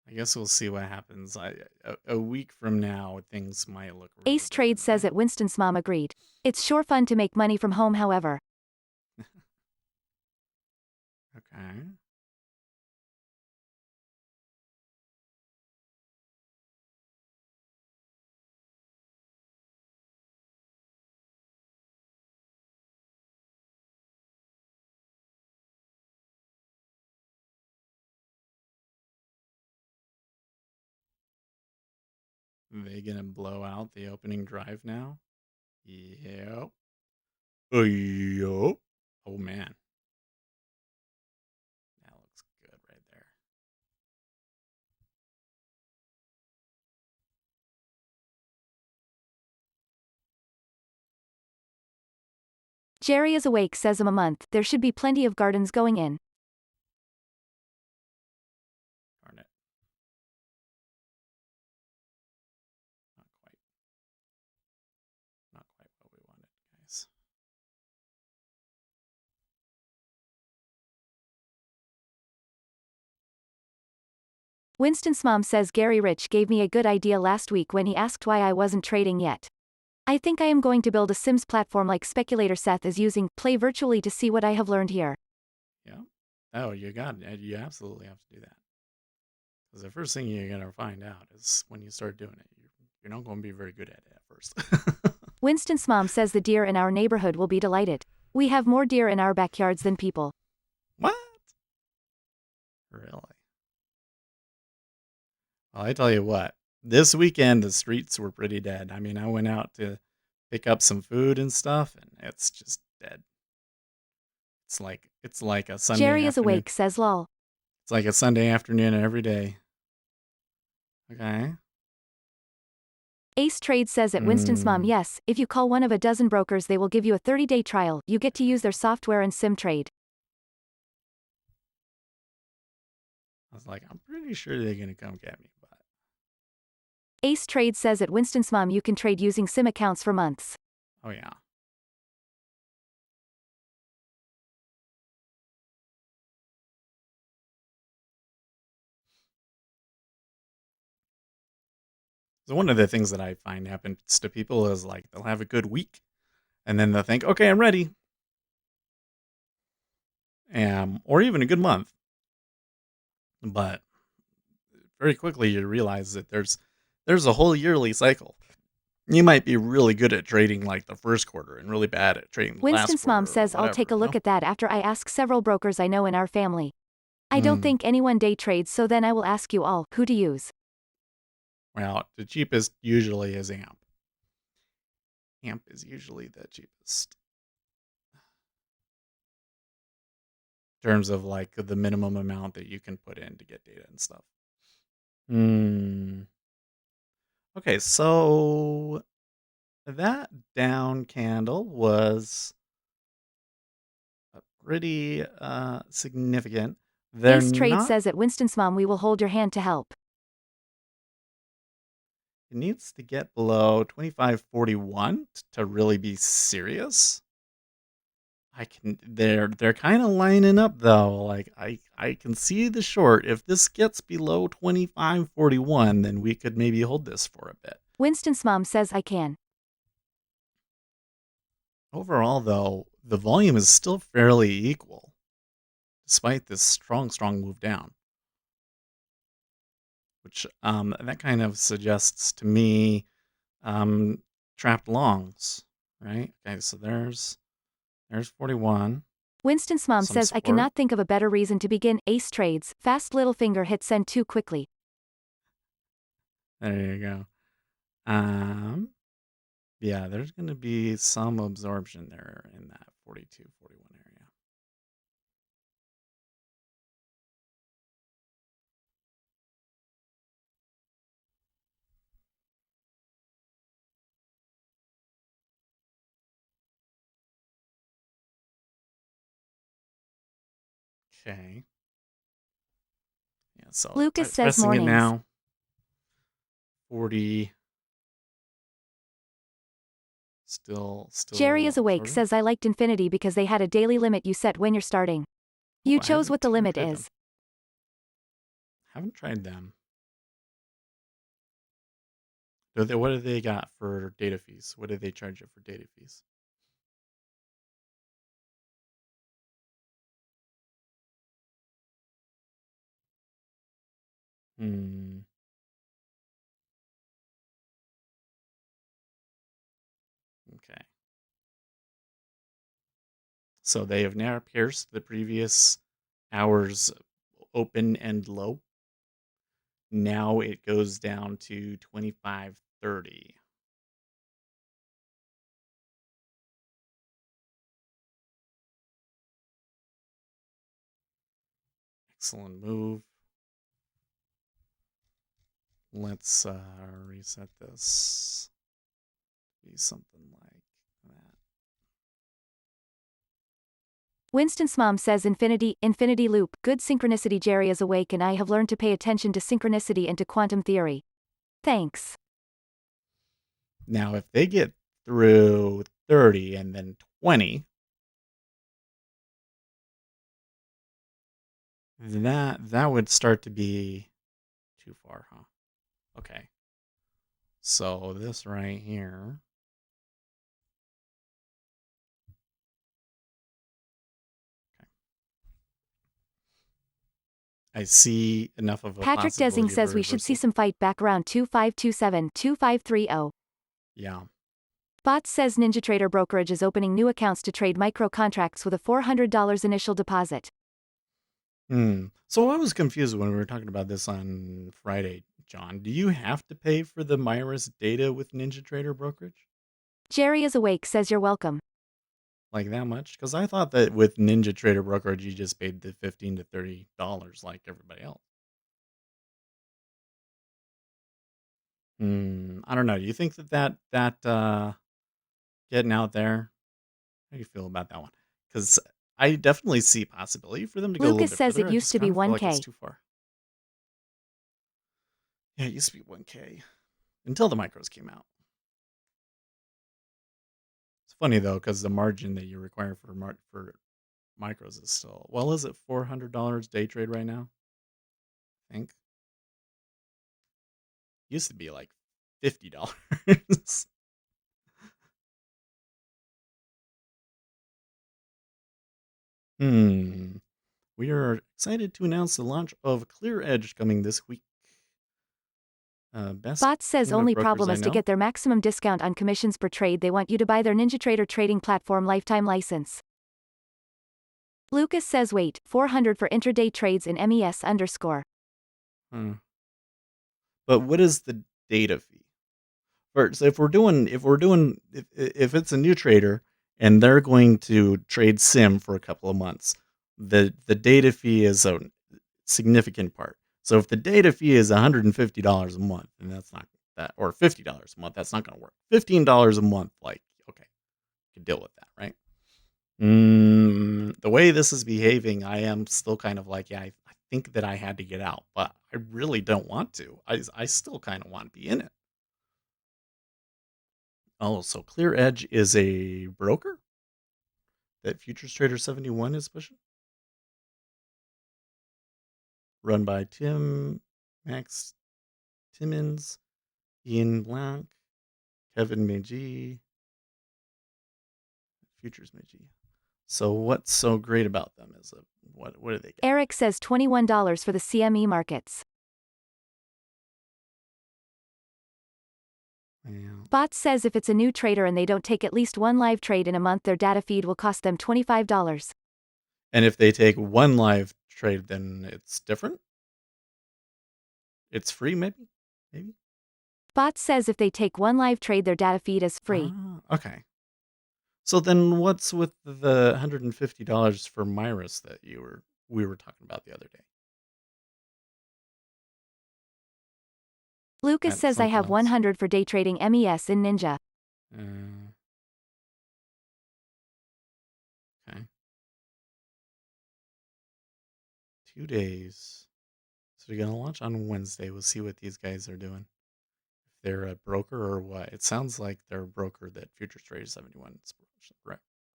I guess we'll see what happens. A week from now, things might look really Ace Trades says that Winston's mom agreed. It's sure fun to make money from home, however. Okay. They gonna blow out the opening drive now? Yep. Yup. Oh man. That looks good right there. Jerry is awake, says a month. There should be plenty of gardens going in. Darn it. Not quite. Not quite what we wanted, guys. Winston's mom says Gary Rich gave me a good idea last week when he asked why I wasn't trading yet. I think I am going to build a Sims platform like Speculator Seth is using, play virtually to see what I have learned here. Yeah. Oh, you absolutely have to do that. Because the first thing you're going to find out is when you start doing it, you're not going to be very good at it at first. Winston's mom says the deer in our neighborhood will be delighted. We have more deer in our backyards than people. What? Really? Well, I tell you what, this weekend the streets were pretty dead. I mean, I went out to pick up some food and stuff, and it's just dead. It's like a Sunday Jerry is afternoon. awake, says lol. It's like a Sunday afternoon every day. Okay. Ace Trade says at Winston's mom, yes, if you call one of a dozen brokers they will give you a 30-day trial, you get to use their software and sim trade. I was like, I'm pretty sure they're going to come get me, but Ace Trade says at Winston's mom you can trade using sim accounts for months. oh yeah. So one of the things that I find happens to people is like they'll have a good week and then they'll think, okay, I'm ready. Or even a good month. But very quickly you realize that there's a whole yearly cycle. You might be really good at trading like the first quarter and really bad at trading the Winston's last quarter. mom says I'll take a look at that after I ask several brokers I know in our family. I don't think anyone day trades, so then I will ask you all who to use. Well, the cheapest usually is AMP. AMP is usually the cheapest. In terms of like the minimum amount that you can put in to get data and stuff. Okay, so that down candle was a pretty significant. They're Ace Trade not. says at Winston's mom, we will hold your hand to help. It needs to get below 25.41 to really be serious. They're kind of lining up though. Like I can see the short. If this gets below 25.41, then we could maybe hold this for a bit. Winston's mom says I can. Overall though, the volume is still fairly equal despite this strong move down. Which that kind of suggests to me trapped longs, right? Okay, so there's 41. Winston's mom Some says I support. cannot think of a better reason to begin. Ace Trades, fast little finger hit send too quickly. There you go. Yeah, there's going to be some absorption there in that 42, 41 area. Okay. Yeah, so Lucas says pressing mornings. it now. 40. Still. Jerry is awake absorbing. says I liked Infinity because they had a daily limit you set when you're starting. You chose what the limit is. Haven't tried them. What do they got for data fees? What do they charge you for data fees? Okay. So they have now pierced the previous hour's open and low. Now it goes down to 25.30. Excellent move. Let's reset this. Be something like that. Winston's mom says infinity loop, good synchronicity. Jerry is awake and I have learned to pay attention to synchronicity and to quantum theory. Thanks. Now, if they get through 30 and then 20, that would start to be too far, huh? Okay. So this right here. I see enough of a Patrick Desing says we should see some fight back around 2527, 2530. Yeah. Bots says NinjaTrader Brokerage is opening new accounts to trade micro contracts with a $400 initial deposit. So I was confused when we were talking about this on Friday, John. Do you have to pay for the Myris data with NinjaTrader Brokerage? Jerry is awake says you're welcome. Like that much? Because I thought that with NinjaTrader Brokerage, you just paid the $15 to $30 like everybody else. I don't know. Do you think that getting out there? How do you feel about that one? Because I definitely see possibility for them to go a little Lucas bit says further. it used to be 1K. Like it's too far. Yeah, it used to be 1K until the micros came out. It's funny though, because the margin that you require for micros is still, well, is it $400 day trade right now? I think. Used to be like $50. We are excited to announce the launch of Clear Edge coming this week. Bots says only problem is to get their maximum discount on commissions per trade. They want you to buy their NinjaTrader trading platform lifetime license. Lucas says wait, 400 for intraday trades in MES _. But what is the data fee? First, if it's a new trader and they're going to trade sim for a couple of months, the data fee is a significant part. So if the data fee is $150 a month, and that's not that, or $50 a month, that's not going to work. $15 a month, like, okay, you can deal with that, right? The way this is behaving, I am still kind of like, yeah, I think that I had to get out, but I really don't want to. I still kind of want to be in it. Oh, so Clear Edge is a broker that Futures Trader 71 is pushing, run by Max Timmons, Ian Blanc, Kevin Meiji, Futures Meiji. So what's so great about them? What do they get? Eric says $21 for the CME markets. Yeah. Bot says if it's a new trader and they don't take at least one live trade in a month, their data feed will cost them $25. And if they take one live trade, then it's different? It's free, maybe? Maybe? Bot says if they take one live trade, their data feed is free. Okay. So then what's with the $150 for Myris that we were talking about the other day? Lucas That's says I something have else. 100 for day trading MES in Ninja. Okay. 2 days. So we're going to launch on Wednesday. We'll see what these guys are doing. If they're a broker or what. It sounds like they're a broker that Futures Trader 71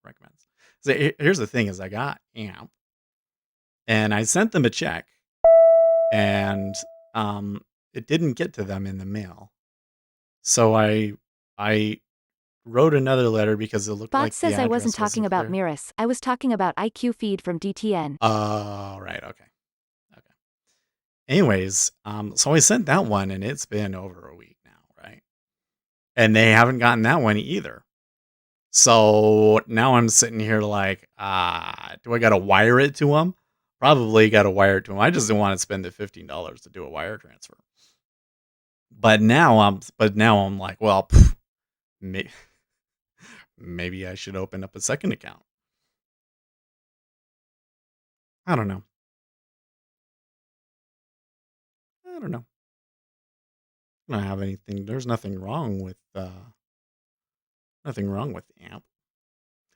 recommends. So here's the thing is I got AMP and I sent them a check and it didn't get to them in the mail. So I wrote another letter because it looked Bot like the says I wasn't address talking wasn't about clear. Miris. I was talking about IQ feed from DTN. Oh, right. Okay. Anyways, so I sent that one and it's been over a week now, right? And they haven't gotten that one either. So now I'm sitting here like, do I got to wire it to them? Probably got to wire it to them. I just didn't want to spend the $15 to do a wire transfer. But now I'm like, well, maybe I should open up a second account. I don't know. I don't have anything. There's nothing wrong with AMP.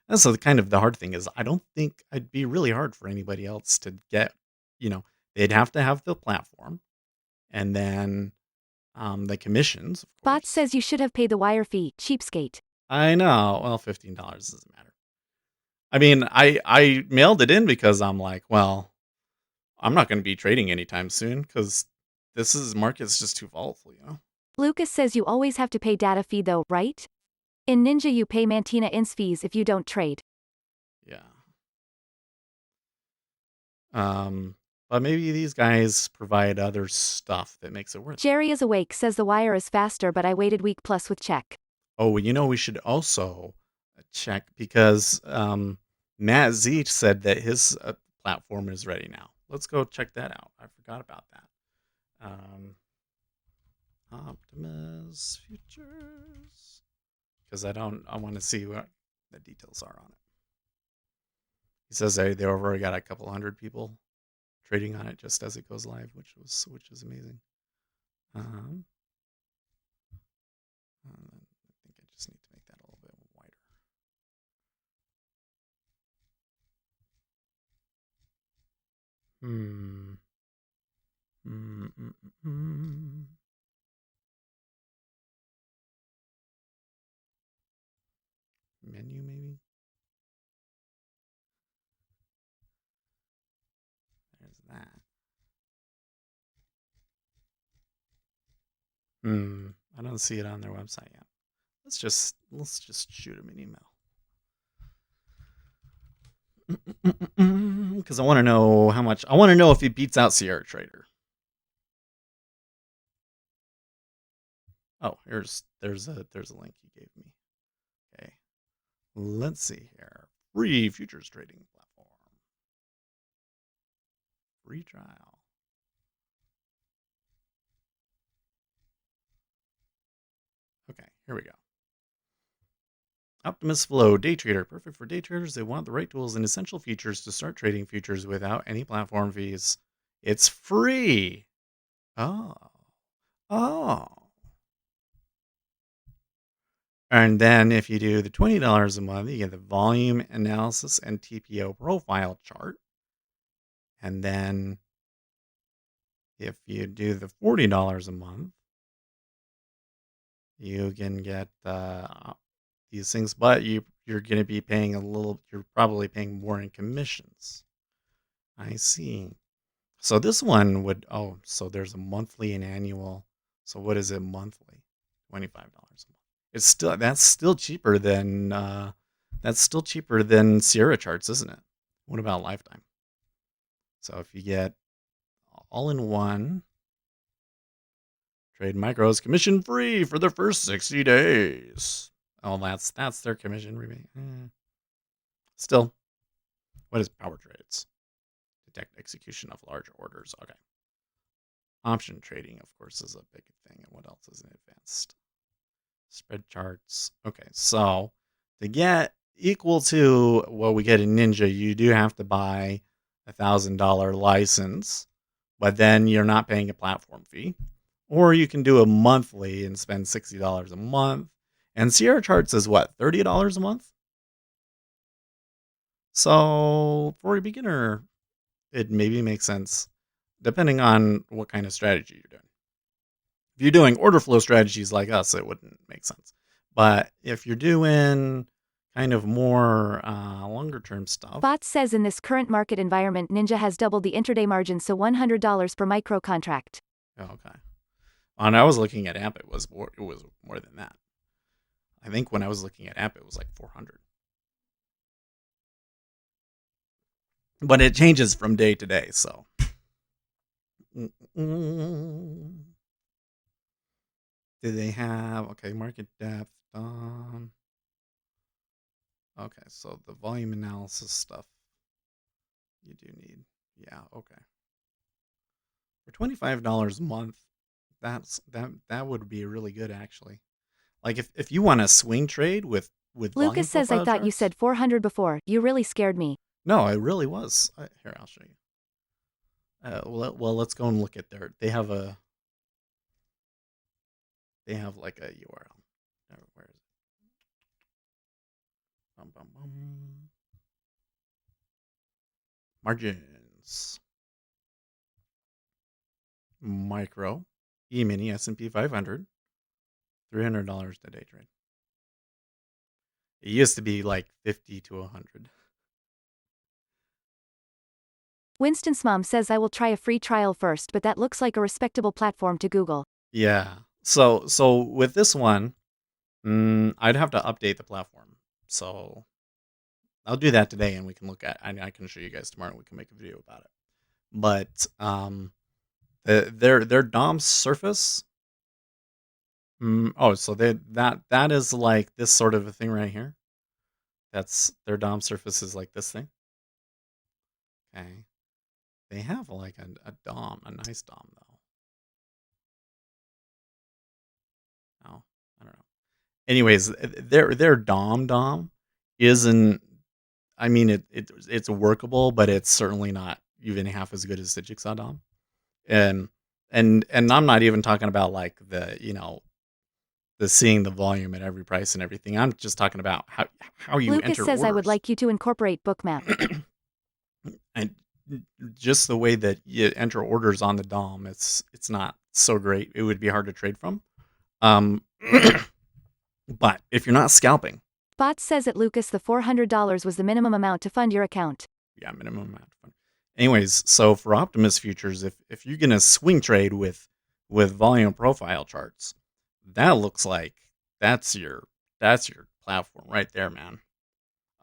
That's the kind of the hard thing is I don't think it'd be really hard for anybody else to get, they'd have to have the platform and then the commissions, of course. Bot says you should have paid the wire fee, cheapskate. I know. Well, $15 doesn't matter. I mean, I mailed it in because I'm like, well, I'm not going to be trading anytime soon because market's just too volatile, Lucas says you always have to pay data fee though, right? In Ninja you pay Mantina In's fees if you don't trade. Yeah. But maybe these guys provide other stuff that makes it worth it. Jerry is awake says the wire is faster but I waited week plus with check. Oh, we should also check because Matt Z said that his platform is ready now. Let's go check that out. I forgot about that. Optimus Futures. Because I want to see what the details are on it. He says they already got a couple hundred people trading on it just as it goes live, which is amazing. I think I just need to make that a little bit wider. Menu maybe. There's that. I don't see it on their website yet. Let's just shoot them an email. Because I want to know how much. I want to know if he beats out Sierra Trader. Oh, there's a link he gave me. Okay, let's see here. Free futures trading platform. Free trial. Okay, here we go. Optimus Flow, day trader. Perfect for day traders. They want the right tools and essential features to start trading futures without any platform fees. It's free. Oh. And then if you do the $20 a month, you get the volume analysis and TPO profile chart. And then if you do the $40 a month, you can get these things, but you're going to be paying you're probably paying more in commissions. I see. So this one so there's a monthly and annual. So what is it monthly? $25 a month. That's still cheaper than Sierra charts, isn't it? What about lifetime? So if you get all in one, trade micros commission free for the first 60 days. Oh, that's their commission rebate. Still, what is power trades? Detect execution of large orders. Okay. Option trading, of course, is a big thing. And what else is in advanced? Spread charts. Okay, so to get equal to what we get in Ninja, you do have to buy $1,000 license, but then you're not paying a platform fee. Or you can do a monthly and spend $60 a month. And Sierra Charts is what, $30 a month? So for a beginner, it maybe makes sense, depending on what kind of strategy you're doing. If you're doing order flow strategies like us, it wouldn't make sense. But if you're doing kind of more longer term stuff. Bots says in this current market environment, Ninja has doubled the intraday margin, so $100 per micro contract. Okay. When I was looking at AMP, it was more than that. I think when I was looking at AMP, it was like 400. But it changes from day to day, so. Do they have, okay, market depth on. Okay, so the volume analysis stuff you do need. Yeah, okay. For $25 a month, that would be really good, actually. Like if you want to swing trade with volume Lucas says I thought you said 400 before. You really scared me. No, it really was. Here, I'll show you. Well, let's go and look at they have like a URL. Where is it? Margins. Micro, E-mini, S&P 500, $300 a day trade. It used to be like 50 to 100. Winston's mom says I will try a free trial first, but that looks like a respectable platform to Google. Yeah. So with this one, I'd have to update the platform. So I'll do that today, and we can look at. I can show you guys tomorrow. We can make a video about it. But their DOM surface. So that is like this sort of a thing right here. That's their DOM surface is like this thing. Okay. They have like a DOM, a nice DOM though. Oh, I don't know. Anyways, their DOM isn't. I mean, it's workable, but it's certainly not even half as good as the Jigsaw DOM. And I'm not even talking about like the seeing the volume at every price and everything. I'm just talking about how you Lucas enter says orders. I would like you to incorporate Bookmap. And just the way that you enter orders on the DOM, it's not so great. It would be hard to trade from. But if you're not scalping. Bots says at Lucas the $400 was the minimum amount to fund your account. Yeah, minimum amount to fund. Anyways, so for Optimus futures, if you're gonna swing trade with volume profile charts, that looks like that's your platform right there, man.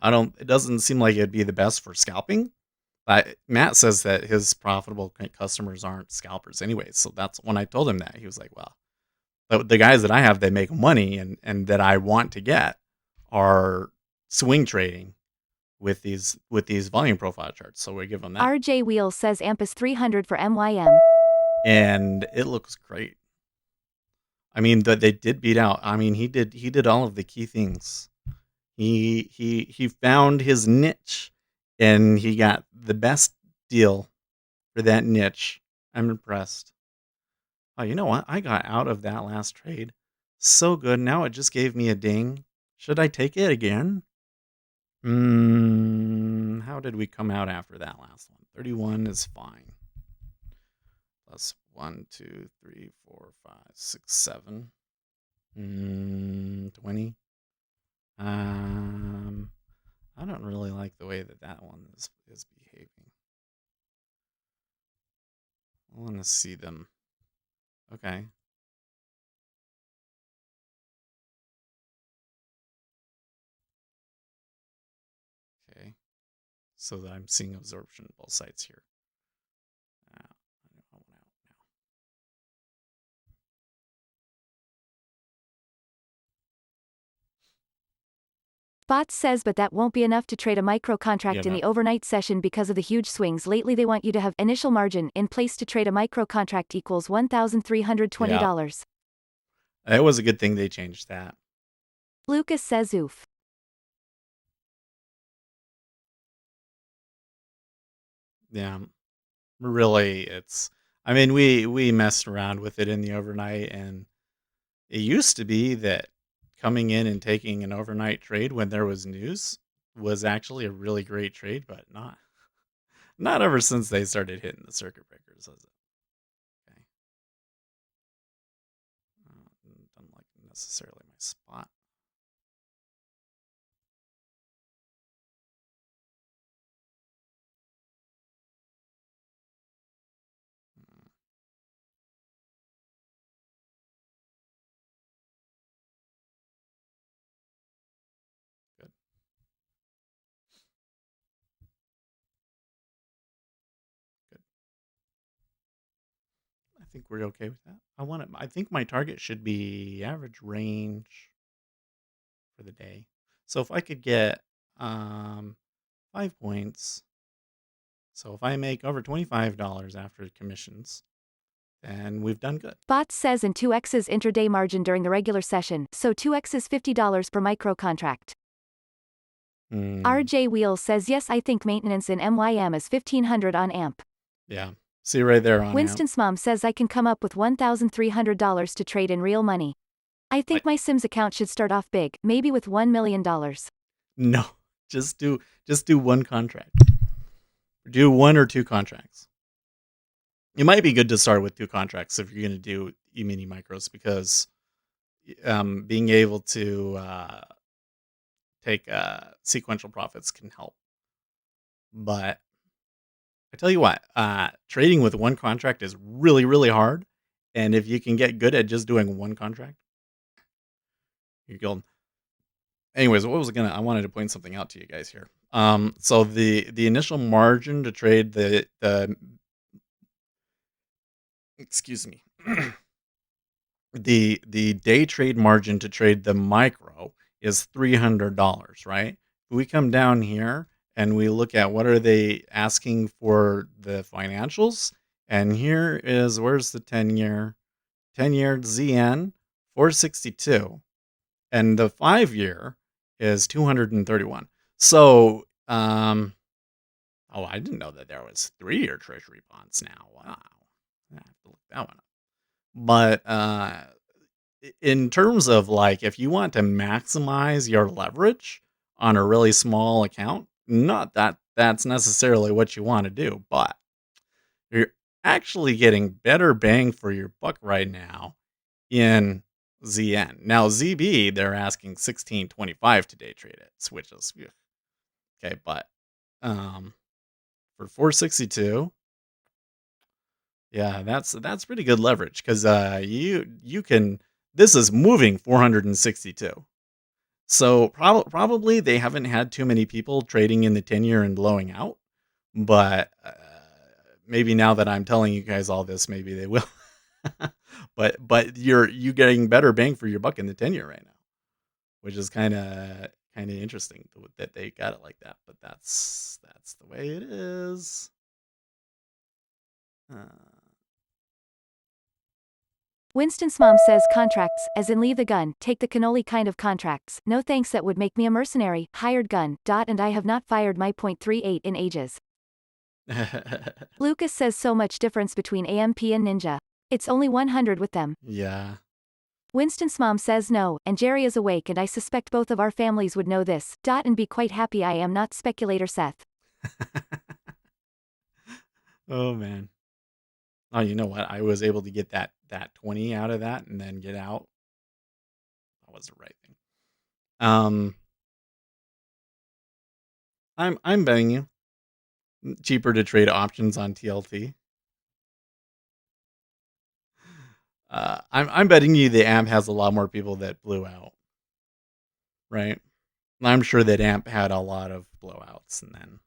It doesn't seem like it'd be the best for scalping. But Matt says that his profitable customers aren't scalpers anyway. So that's when I told him that, he was like, well, the guys that I have that make money and that I want to get are swing trading with these volume profile charts. So we give them that. RJ Wheels says AMP is 300 for MYM. And it looks great. I mean, they did beat out. I mean, he did all of the key things. He found his niche, and he got the best deal for that niche. I'm impressed. Oh, you know what? I got out of that last trade So good. Now it just gave me a ding. Should I take it again? How did we come out after that last one? 31 is fine. Plus 1, 2, 3, 4, 5, 6, 7. 20. I don't really like the way that one is behaving. I want to see them. Okay. Okay. So that I'm seeing absorption both sides here. I want out now. Bots says, but that won't be enough to trade a micro contract Yeah, in no. the overnight session because of the huge swings. Lately they want you to have initial margin in place to trade a micro contract equals $1,320. It was a good thing they changed that. Lucas says oof. Yeah. Really, it's, I mean, we messed around with it in the overnight, and it used to be that coming in and taking an overnight trade when there was news was actually a really great trade, but not ever since they started hitting the circuit breakers, was it? Okay. Doesn't like necessarily my spot. Good. Good. I think we're okay with that. I think my target should be average range for the day. So if I could get 5 points. So if I make over $25 after commissions, then we've done good. Bots says and 2x's intraday margin during the regular session, so 2x's $50 per micro contract. RJ Wheels says yes, I think maintenance in MYM is 1500 on AMP. Yeah. See right there on Winston's mom says I can come up with $1,300 to trade in real money. I think my Sims account should start off big, maybe with $1 million. No, just do one contract. Do 1 or 2 contracts. It might be good to start with 2 contracts if you're going to do e-mini micros, because being able to take sequential profits can help. But I tell you what, trading with 1 contract is really, really hard. And if you can get good at just doing 1 contract, you're golden. Anyways, I wanted to point something out to you guys here. So the initial margin to trade the excuse me, the day trade margin to trade the micro is $300, right? If we come down here and we look at what are they asking for the financials, and here is, where's the 10-year ZN 462, and the 5-year is 231. So I didn't know that there was 3-year treasury bonds now. Wow, I have to look that one up. But in terms of, like, if you want to maximize your leverage on a really small account, not that that's necessarily what you want to do, but you're actually getting better bang for your buck right now in ZN. Now ZB, they're asking 1625 to day trade it, which is okay, but for 462, yeah, that's pretty good leverage, because you can, this is moving 462. So probably they haven't had too many people trading in the 10-year and blowing out, but maybe now that I'm telling you guys all this, maybe they will. but you're getting better bang for your buck in the 10-year right now, which is kind of interesting that they got it like that. But that's the way it is. Winston's mom says contracts, as in leave the gun, take the cannoli kind of contracts. No thanks, that would make me a mercenary, hired gun, and I have not fired my .38 in ages. Lucas says so much difference between AMP and Ninja. It's only 100 with them. Yeah. Winston's mom says no, and Jerry is awake, and I suspect both of our families would know this. And be quite happy I am not speculator Seth. Oh man. Oh, you know what? I was able to get that 20 out of that and then get out. That was the right thing. I'm betting you cheaper to trade options on TLT. I'm betting you the AMP has a lot more people that blew out, right? I'm sure that AMP had a lot of blowouts, and then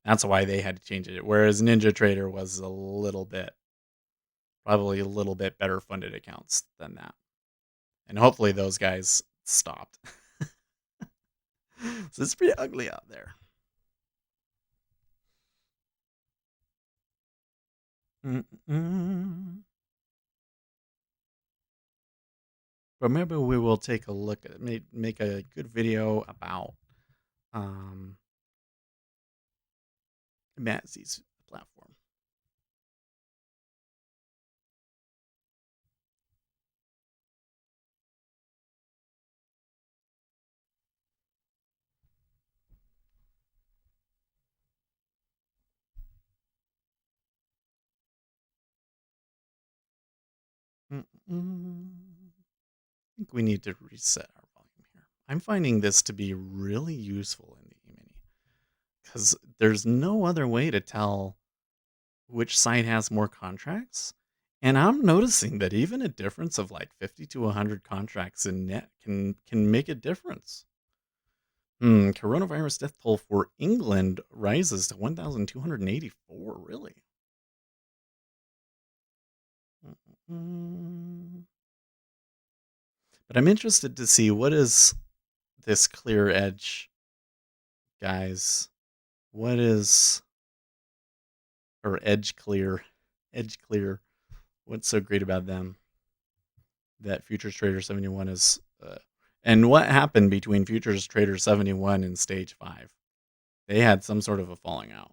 that's why they had to change it. Whereas Ninja Trader was probably a little bit better funded accounts than that, and hopefully those guys stopped. So it's pretty ugly out there. But maybe we will take a look at make a good video about Mazzy's platform. I think we need to reset our volume here. I'm finding this to be really useful in the E-mini because there's no other way to tell which site has more contracts. And I'm noticing that even a difference of like 50 to 100 contracts in net can make a difference. Coronavirus death toll for England rises to 1,284. Really? But I'm interested to see what is this clear edge, guys. What is, or edge clear? What's so great about them that Futures Trader 71 is, and what happened between Futures Trader 71 and Stage 5? They had some sort of a falling out.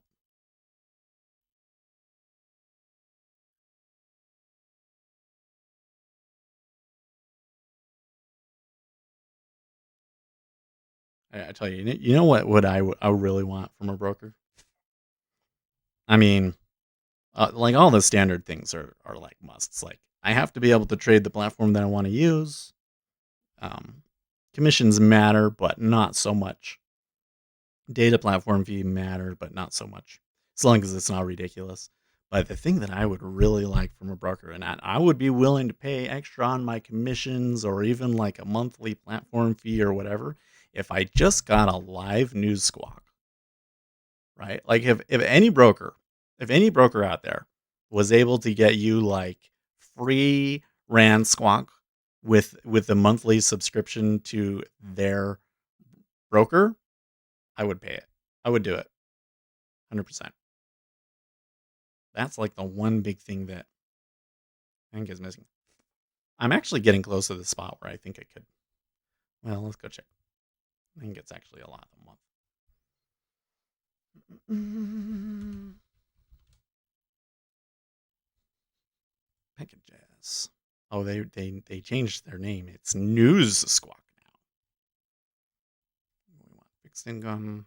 I tell you, you know what I really want from a broker? I mean, like all the standard things are like musts. Like I have to be able to trade the platform that I want to use. Commissions matter, but not so much. Data platform fee matter, but not so much. As long as it's not ridiculous. But the thing that I would really like from a broker, and I would be willing to pay extra on my commissions or even like a monthly platform fee or whatever, if I just got a live news squawk, right? Like if any broker out there was able to get you like free RAN squawk with a monthly subscription to their broker, I would pay it. I would do it. 100%. That's like the one big thing that I think is missing. I'm actually getting close to the spot where I think I could. Well, let's go check. I think it's actually a lot a month. Packages. Oh, they changed their name. It's News Squawk now. We want fixed income.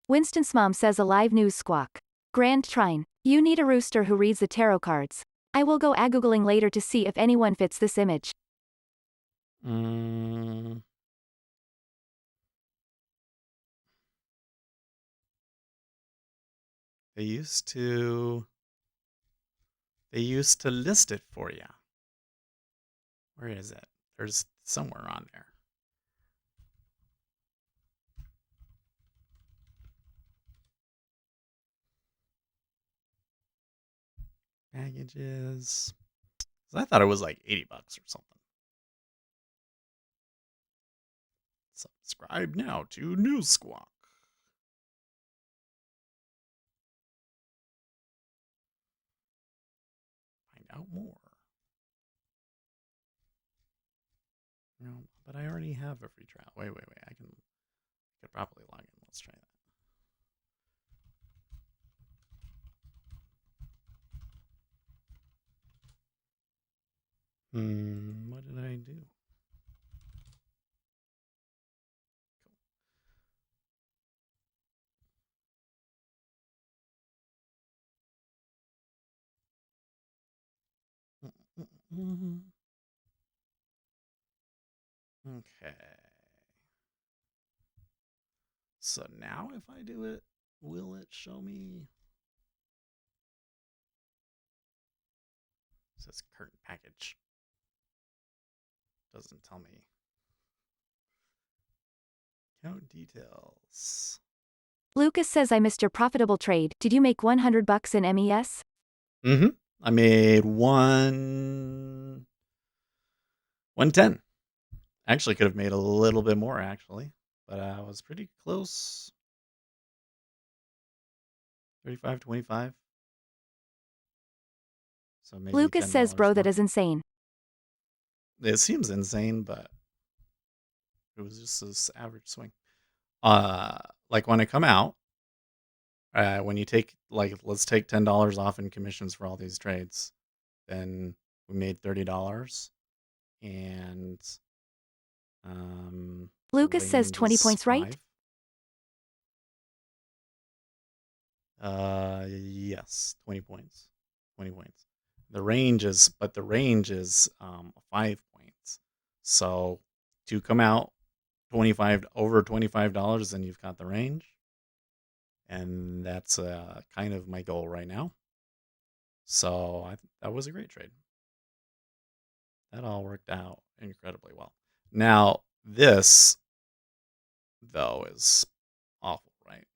Winston's mom says a live news squawk. Grand Trine. You need a rooster who reads the tarot cards. I will go googling later to see if anyone fits this image. They used to list it for you. Where is it? There's somewhere on there. Packages. I thought it was like $80 or something. Subscribe now to News Squawk. Find out more. No, but I already have a free trial. Wait. I could probably log in. Let's try that. What did I do? Okay. So now if I do it, will it show me? It says current package. Doesn't tell me. Count details. Lucas says I missed your profitable trade. Did you make $100 in MES? Mm-hmm. I made 110. Actually could have made a little bit more actually, but I was pretty close. 35.25. So maybe Lucas $10 says bro, that more. is insane. It seems insane, but it was just this average swing. Like when I come out, when you take let's take $10 off in commissions for all these trades, then we made $30, and the Lucas says range 20 is points, right? 5. Yes, 20 points. 20 points. The range is 5 points. So to come out over $25, then you've got the range, and that's kind of my goal right now. So that was a great trade. That all worked out incredibly well. Now this though is awful, right?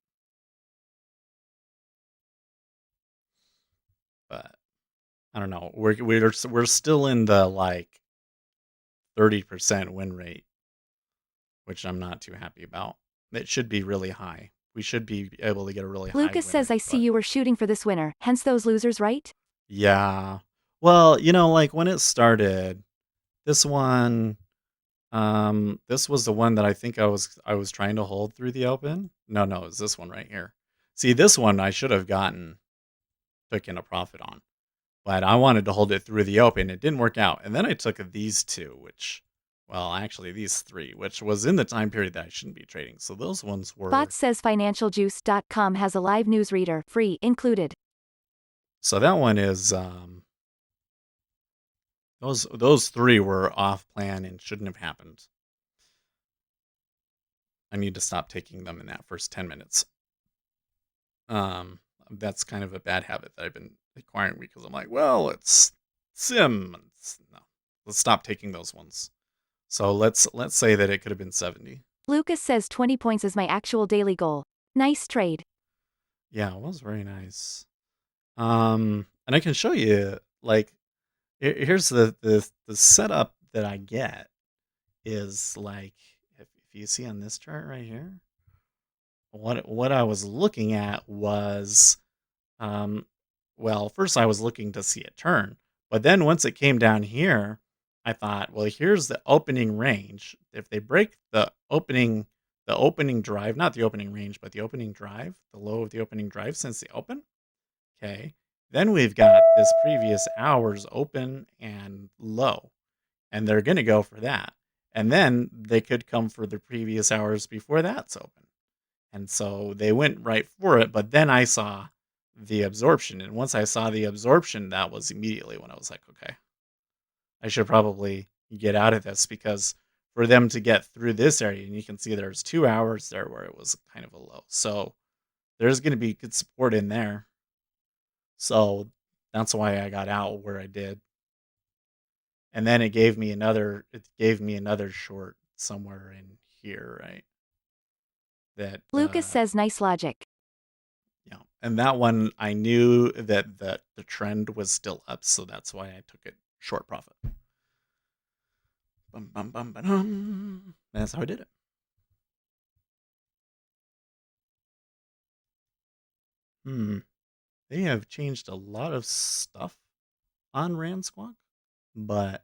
But I don't know. We're still in the like 30% win rate, which I'm not too happy about. It should be really high. We should be able to get a really high Lucas win says rate, I see but you were shooting for this winner, hence those losers, right? yeah. Well, like when it started, this one, this was the one that I think I was trying to hold through the open. No, it's this one right here. See, this one I should have taken a profit on, but I wanted to hold it through the open. It didn't work out. And then I took these two, actually these three, which was in the time period that I shouldn't be trading. So those ones were. Bot says financialjuice.com has a live newsreader, free, included. So that one is, those three were off plan and shouldn't have happened. I need to stop taking them in that first 10 minutes. That's kind of a bad habit that I've been acquiring because I'm like, well, it's sim. No, let's stop taking those ones. So let's say that it could have been 70. Lucas says 20 points is my actual daily goal. Nice trade. Yeah, it was very nice. And I can show you like here's the setup that I get is like if you see on this chart right here, what I was looking at was well, first I was looking to see it turn, but then once it came down here, I thought, well, here's the opening range. If they break the opening drive, not the opening range, but the opening drive, the low of the opening drive since the open, okay, then we've got this previous hours open and low, and they're going to go for that. And then they could come for the previous hours before that's open. And so they went right for it, but then I saw the absorption. And once I saw the absorption, that was immediately when I was like, okay, I should probably get out of this, because for them to get through this area, and you can see there's 2 hours there where it was kind of a low. So there's going to be good support in there. So that's why I got out where I did. And then it gave me another short somewhere in here, right? That Lucas says nice logic. yeah. And that one I knew that the trend was still up, so that's why I took it short profit. Bum, bum, bum, ba-dum. That's how I did it. They have changed a lot of stuff on Rand Squawk, but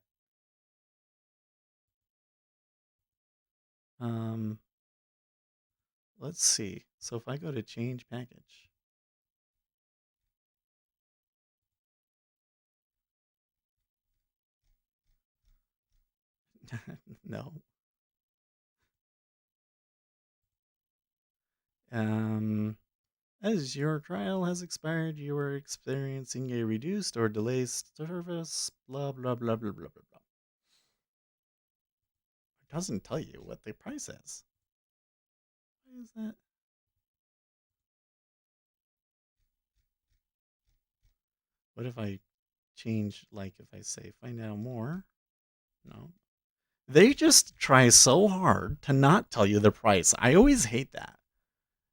let's see. So if I go to change package, No. As your trial has expired, you are experiencing a reduced or delayed service. Blah blah blah blah blah blah blah. It doesn't tell you what the price is. Why is that? What if I change, like, if I say find out more? No. They just try so hard to not tell you the price. I always hate that.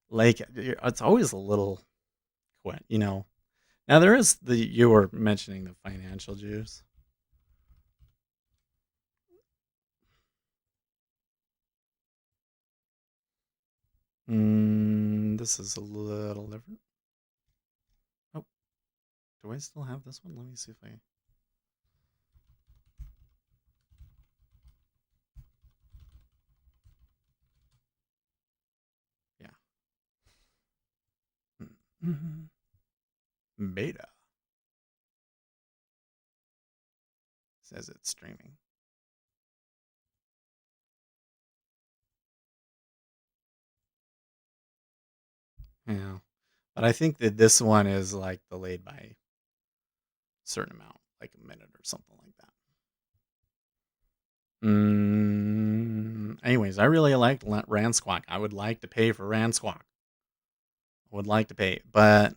Like, it's always a little, you know. Now there is you were mentioning the financial juice. This is a little different. Oh, do I still have this one? Let me see if I. Yeah. Beta says it's streaming. Yeah, but I think that this one is like delayed by a certain amount, like a minute or something like that. Anyways, I really liked Ransquawk. I would like to pay for Ransquawk. I would like to pay, but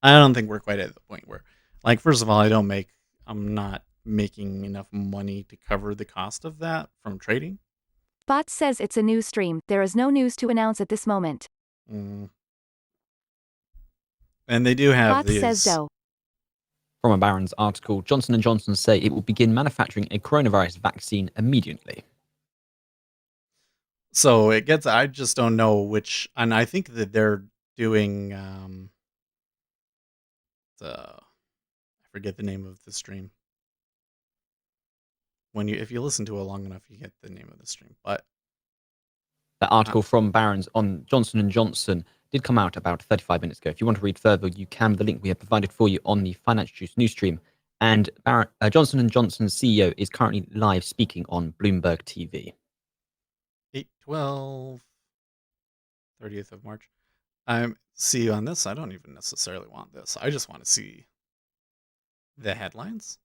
I don't think we're quite at the point where, like, first of all, I'm not making enough money to cover the cost of that from trading. Bot says it's a news stream. There is no news to announce at this moment. And they do have Bot these. says so. From a Barron's article, Johnson & Johnson say it will begin manufacturing a coronavirus vaccine immediately. So I just don't know which, and I think that they're doing, I forget the name of the stream. If you listen to it long enough, you get the name of the stream. But that article from Barron's on Johnson & Johnson did come out about 35 minutes ago. If you want to read further, you can. The link we have provided for you on the Finance Juice news stream. And Johnson & Johnson's CEO is currently live speaking on Bloomberg TV. 8/12, 30th of March. See you on this. I don't even necessarily want this. I just want to see the headlines.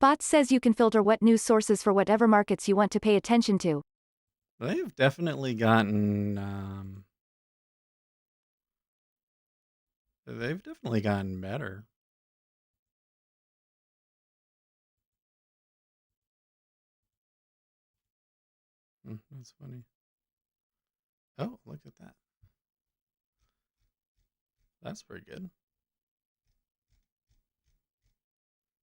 Bot says you can filter what news sources for whatever markets you want to pay attention to. They've definitely gotten better. That's funny. Oh, look at that. That's pretty good.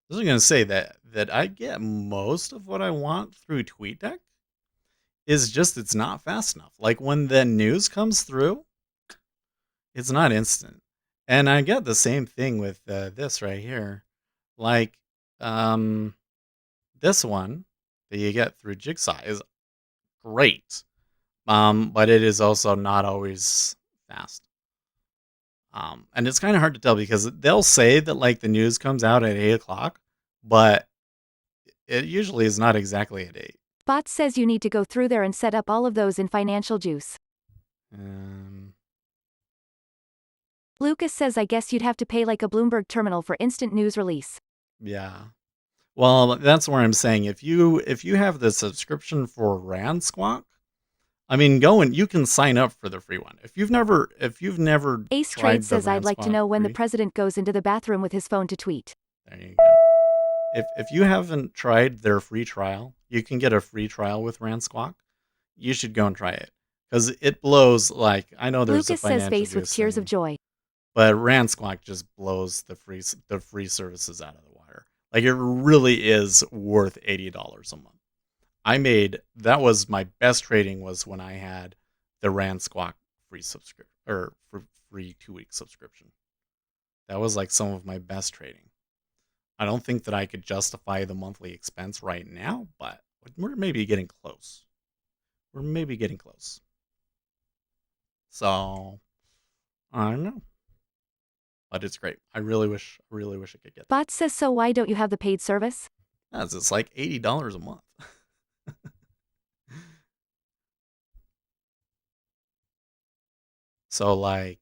I was going to say that I get most of what I want through TweetDeck. Is just it's not fast enough. Like when the news comes through, it's not instant. And I get the same thing with this right here. Like this one that you get through Jigsaw is great. But it is also not always fast. And it's kind of hard to tell because they'll say that like the news comes out at 8:00, but it usually is not exactly at 8. Bot says you need to go through there and set up all of those in Financial Juice. Lucas says I guess you'd have to pay like a Bloomberg terminal for instant news release. Yeah. Well, that's where I'm saying if you have the subscription for Ransquawk, I mean, you can sign up for the free one. If you've never Ace tried Trade the says I'd like to Ransquawk know when the free- president goes into the bathroom with his phone to tweet. There you go. If you haven't tried their free trial, you can get a free trial with Ransquawk. You should go and try it because it blows. Like I know there's Lucas a financial says face with juice tears thing, of joy. but Ransquawk just blows the free services out of the water. Like it really is worth $80 a month. That was my best trading was when I had the Ransquawk free subscription or free 2-week subscription. That was like some of my best trading. I don't think that I could justify the monthly expense right now, but we're maybe getting close. So I don't know. But it's great. I really wish I could get that. Bot says so why don't you have the paid service? It's like $80 a month. So like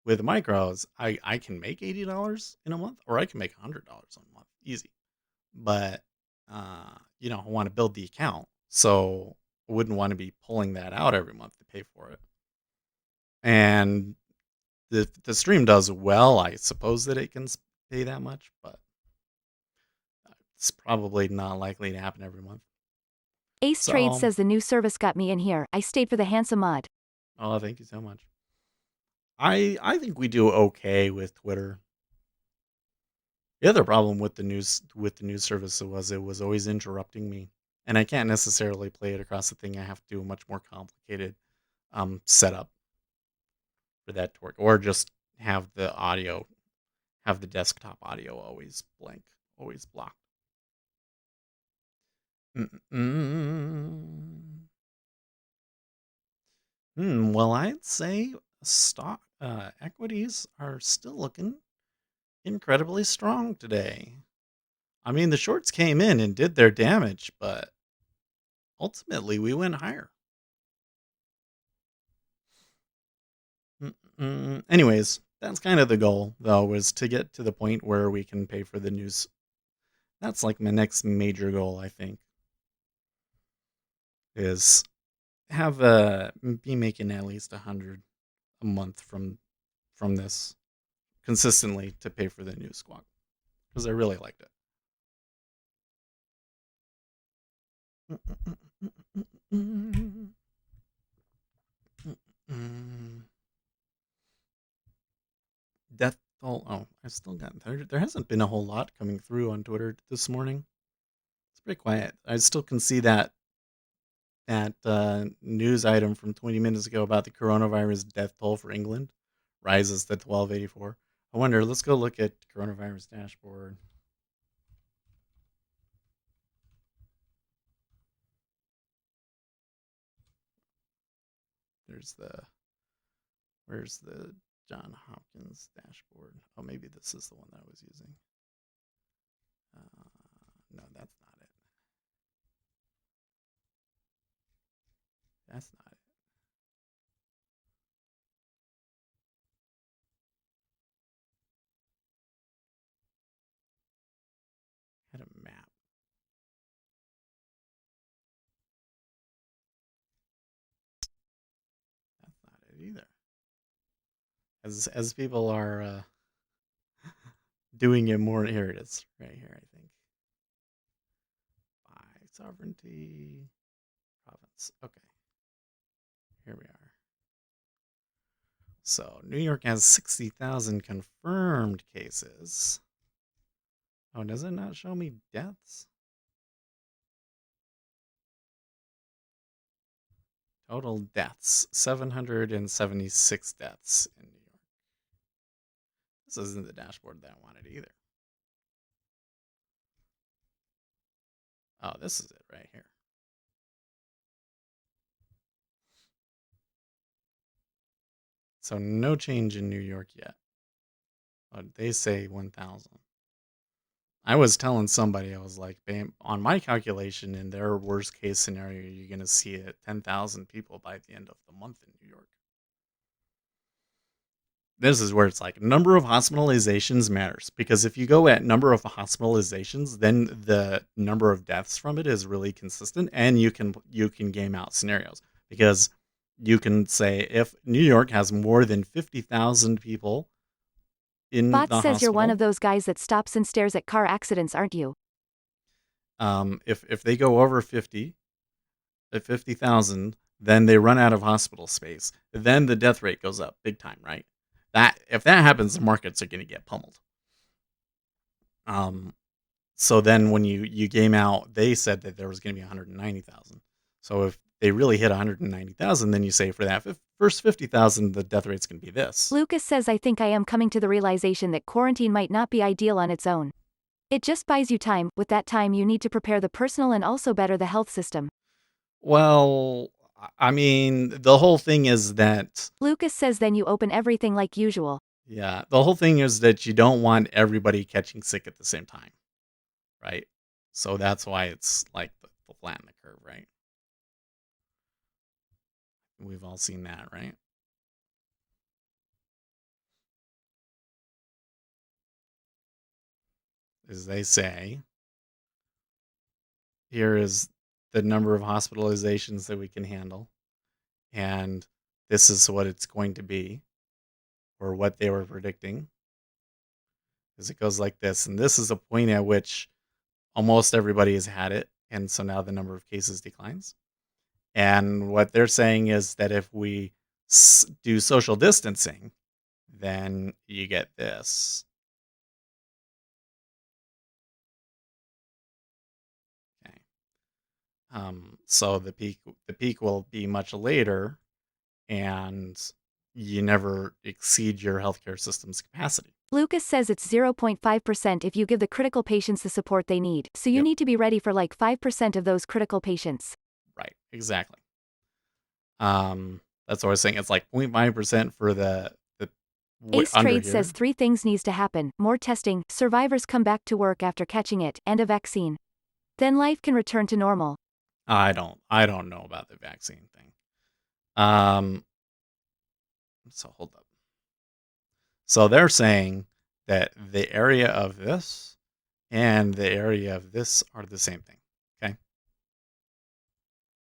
with micros, I can make $80 in a month, or I can make $100 a month, easy. But I want to build the account, so I wouldn't want to be pulling that out every month to pay for it. And the stream does well, I suppose that it can pay that much, but it's probably not likely to happen every month. Ace Trade So, says the new service got me in here. I stayed for the handsome mod. oh, thank you so much. I think we do okay with Twitter. The other problem with the news service was it was always interrupting me, and I can't necessarily play it across the thing. I have to do a much more complicated setup for that to work, or just have the desktop audio always blank, always blocked. Well, I'd say stock equities are still looking incredibly strong today. I mean, the shorts came in and did their damage, but ultimately we went higher. Anyways, that's kind of the goal, though, is to get to the point where we can pay for the news. That's like my next major goal, I think, is be making at least 100 a month from this consistently to pay for the news squawk, because I really liked it. Death toll. Oh, I still got there hasn't been a whole lot coming through on Twitter this morning. It's pretty quiet. I still can see that news item from 20 minutes ago about the coronavirus death toll for England rises to 1284. I wonder, let's go look at coronavirus dashboard. Where's the John Hopkins dashboard? Oh, maybe this is the one that I was using. No, that's not it. That's not it. Had a map. That's not it either. As people are doing it more, here it is, right here, I think. By sovereignty, province. Okay, here we are. So New York has 60,000 confirmed cases. Oh, does it not show me deaths? Total deaths, 776 deaths in New York. This isn't the dashboard that I wanted either. Oh, this is it right here. So no change in New York yet. But they say 1,000. I was telling somebody, I was like, bam, on my calculation, in their worst case scenario, you're going to see it 10,000 people by the end of the month in New York. This is where it's like number of hospitalizations matters, because if you go at number of hospitalizations, then the number of deaths from it is really consistent, and you can game out scenarios, because you can say if New York has more than 50,000 people in Bot the says hospital, you're one of those guys that stops and stares at car accidents, aren't you? If they go over 50,000, then they run out of hospital space. Then the death rate goes up big time, right? If that happens, the markets are going to get pummeled. So then when you game out, they said that there was going to be 190,000. So if they really hit 190,000, then you say for that first 50,000, the death rate's going to be this. Lucas says I think I am coming to the realization that quarantine might not be ideal on its own. It just buys you time. With that time, you need to prepare the personal and also better the health system. Well, I mean, the whole thing is that... Lucas says then you open everything like usual. Yeah, the whole thing is that you don't want everybody catching sick at the same time, right? So that's why it's like the flatten the curve, right? We've all seen that, right? As they say, here is the number of hospitalizations that we can handle, and this is what it's going to be, or what they were predicting. Because it goes like this, and this is a point at which almost everybody has had it, and so now the number of cases declines. And what they're saying is that if we do social distancing, then you get this. Okay. So the peak will be much later, and you never exceed your healthcare system's capacity. Lucas says it's 0.5% if you give the critical patients the support they need, so you Yep. need to be ready for like 5% of those critical patients. Right. Exactly. That's what I was saying. It's like 0.5% for the Ace under Trade here. says 3 things needs to happen: more testing, survivors come back to work after catching it, and a vaccine. Then life can return to normal. I don't know about the vaccine thing. So hold up. So they're saying that the area of this and the area of this are the same thing. Okay.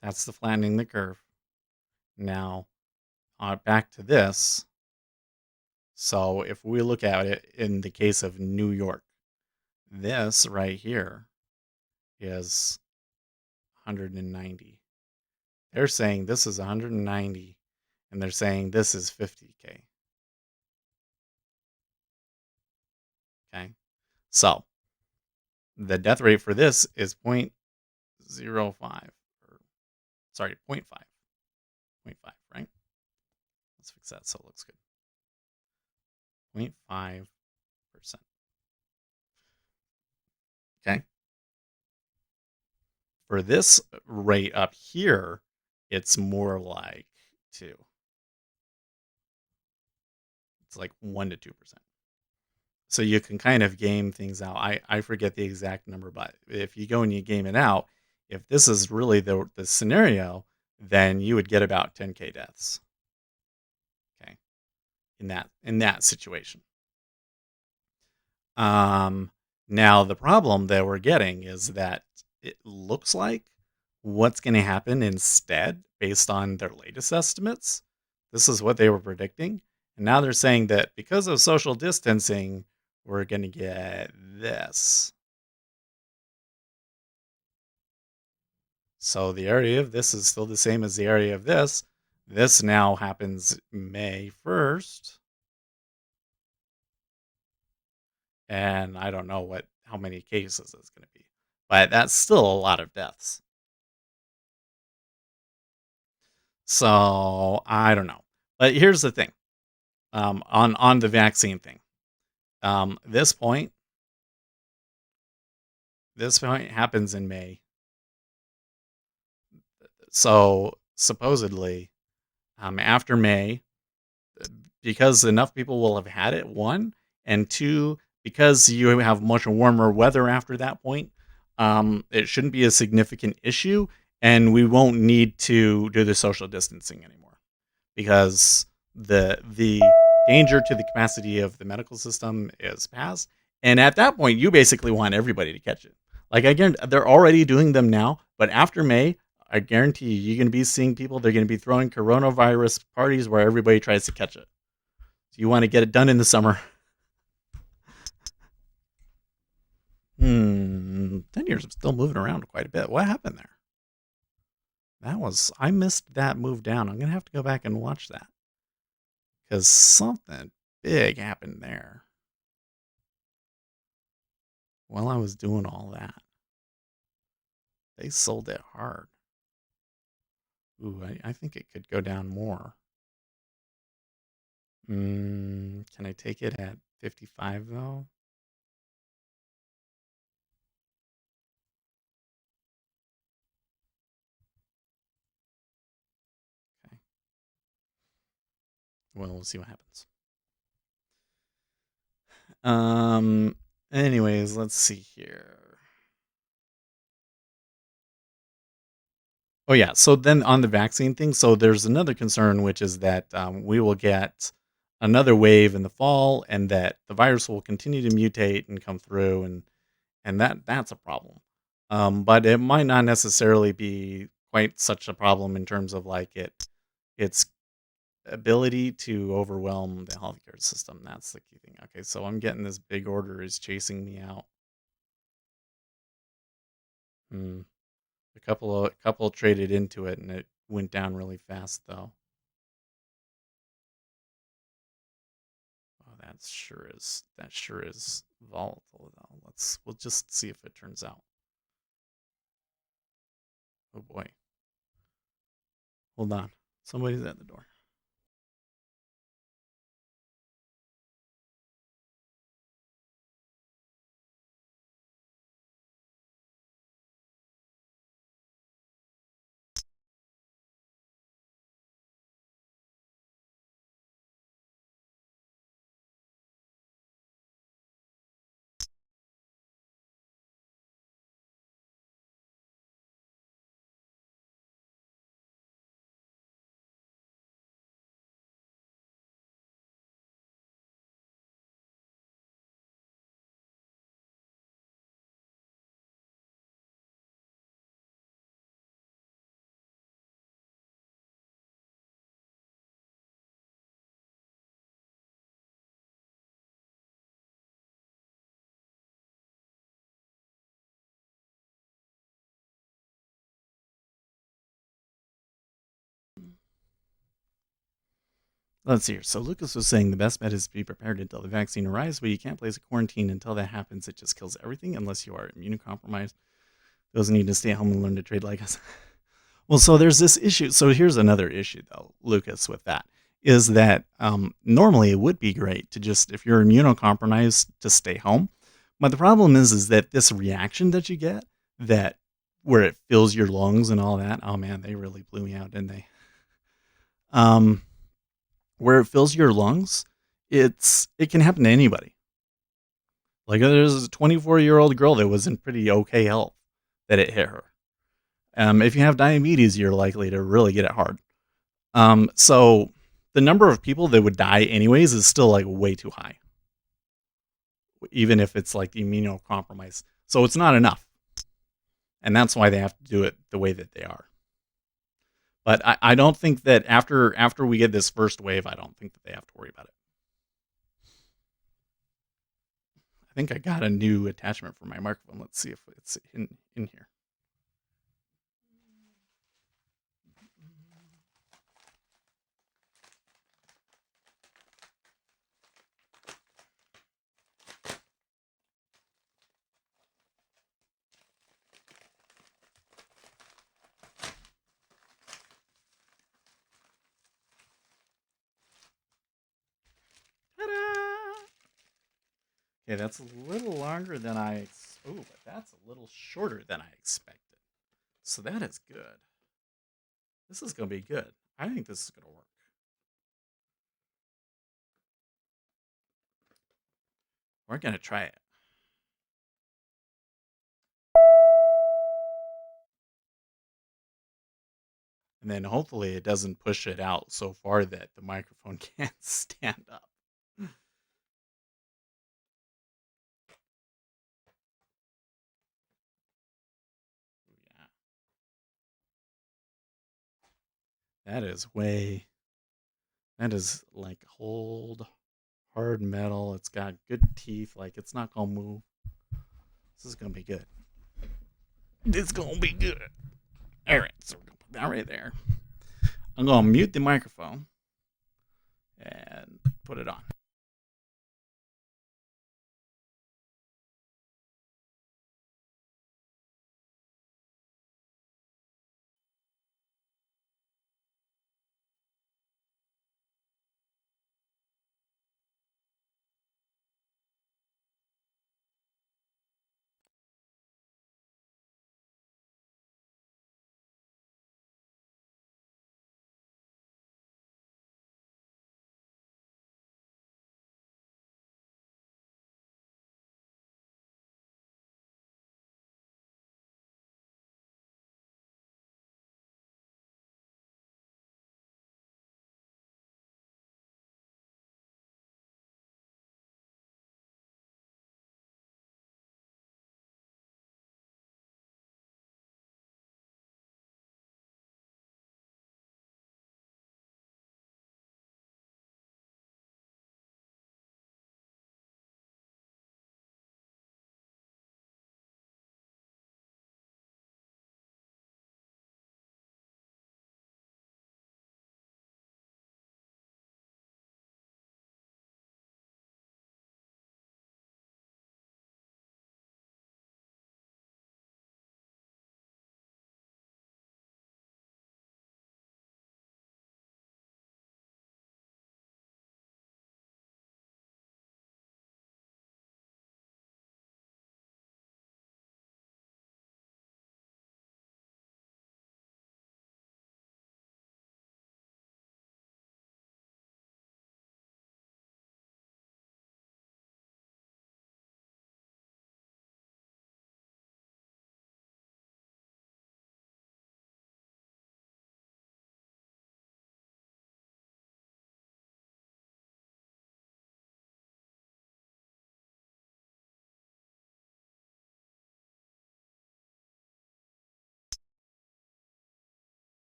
That's the flattening the curve. Now, back to this. So if we look at it in the case of New York, this right here is 190. They're saying this is 190, and they're saying this is 50K. Okay. So the death rate for this is 0.05. Or, sorry, 0.5. 0.5, right? Let's fix that so it looks good. 0.5%. Okay. For this rate up here, it's more like 2. It's like 1 to 2%. So you can kind of game things out. I forget the exact number, but if you go and you game it out, if this is really the scenario, then you would get about 10K deaths. Okay. In that situation. Now the problem that we're getting is that it looks like what's going to happen instead, based on their latest estimates, this is what they were predicting. And now they're saying that because of social distancing, we're going to get this. So the area of this is still the same as the area of this. This now happens May 1st. And I don't know how many cases it's going to be, but that's still a lot of deaths. So I don't know. But here's the thing. On the vaccine thing. This point happens in May. So supposedly, after May, because enough people will have had it, 1, and 2, because you have much warmer weather after that point, it shouldn't be a significant issue, and we won't need to do the social distancing anymore, because the danger to the capacity of the medical system is past. And at that point, you basically want everybody to catch it. Like, again, they're already doing them now, but after May, I guarantee you're going to be seeing people, they're going to be throwing coronavirus parties where everybody tries to catch it. So you want to get it done in the summer. 10 years, I'm still moving around quite a bit. What happened there? I missed that move down. I'm going to have to go back and watch that, because something big happened there while I was doing all that. They sold it hard. Ooh, I think it could go down more. Can I take it at 55 though? Okay. Well, we'll see what happens. Anyways, let's see here. Oh yeah. So then on the vaccine thing, so there's another concern, which is that we will get another wave in the fall, and that the virus will continue to mutate and come through, and that's a problem. But it might not necessarily be quite such a problem in terms of like its ability to overwhelm the healthcare system. That's the key thing. Okay, so I'm getting this big order is chasing me out. Hmm. A couple traded into it, and it went down really fast though. Oh, that sure is volatile though. We'll just see if it turns out. Oh boy. Hold on. Somebody's at the door. Let's see here. So Lucas was saying the best bet is to be prepared until the vaccine arrives, but you can't place a quarantine until that happens. It just kills everything unless you are immunocompromised. Those need to stay home and learn to trade like us. Well, so there's this issue. So here's another issue, though, Lucas, with that is that normally it would be great to just, if you're immunocompromised, to stay home. But the problem is that this reaction that you get, that where it fills your lungs and all that. Oh man, they really blew me out, didn't they? Um, where it fills your lungs, it can happen to anybody. Like there's a 24-year-old girl that was in pretty okay health that it hit her. If you have diabetes, you're likely to really get it hard. So the number of people that would die anyways is still like way too high, even if it's like immunocompromised. So it's not enough, and that's why they have to do it the way that they are. But I don't think that after we get this first wave, I don't think that they have to worry about it. I think I got a new attachment for my microphone. Let's see if it's in here. Ta-da! Okay, that's a little longer than but that's a little shorter than I expected. So that is good. This is going to be good. I think this is going to work. We're going to try it. And then hopefully it doesn't push it out so far that the microphone can't stand up. Yeah. That is like hard metal. It's got good teeth. Like it's not going to move. This is going to be good. It's going to be good. All right. So we're going to put that right there. I'm going to mute the microphone and put it on.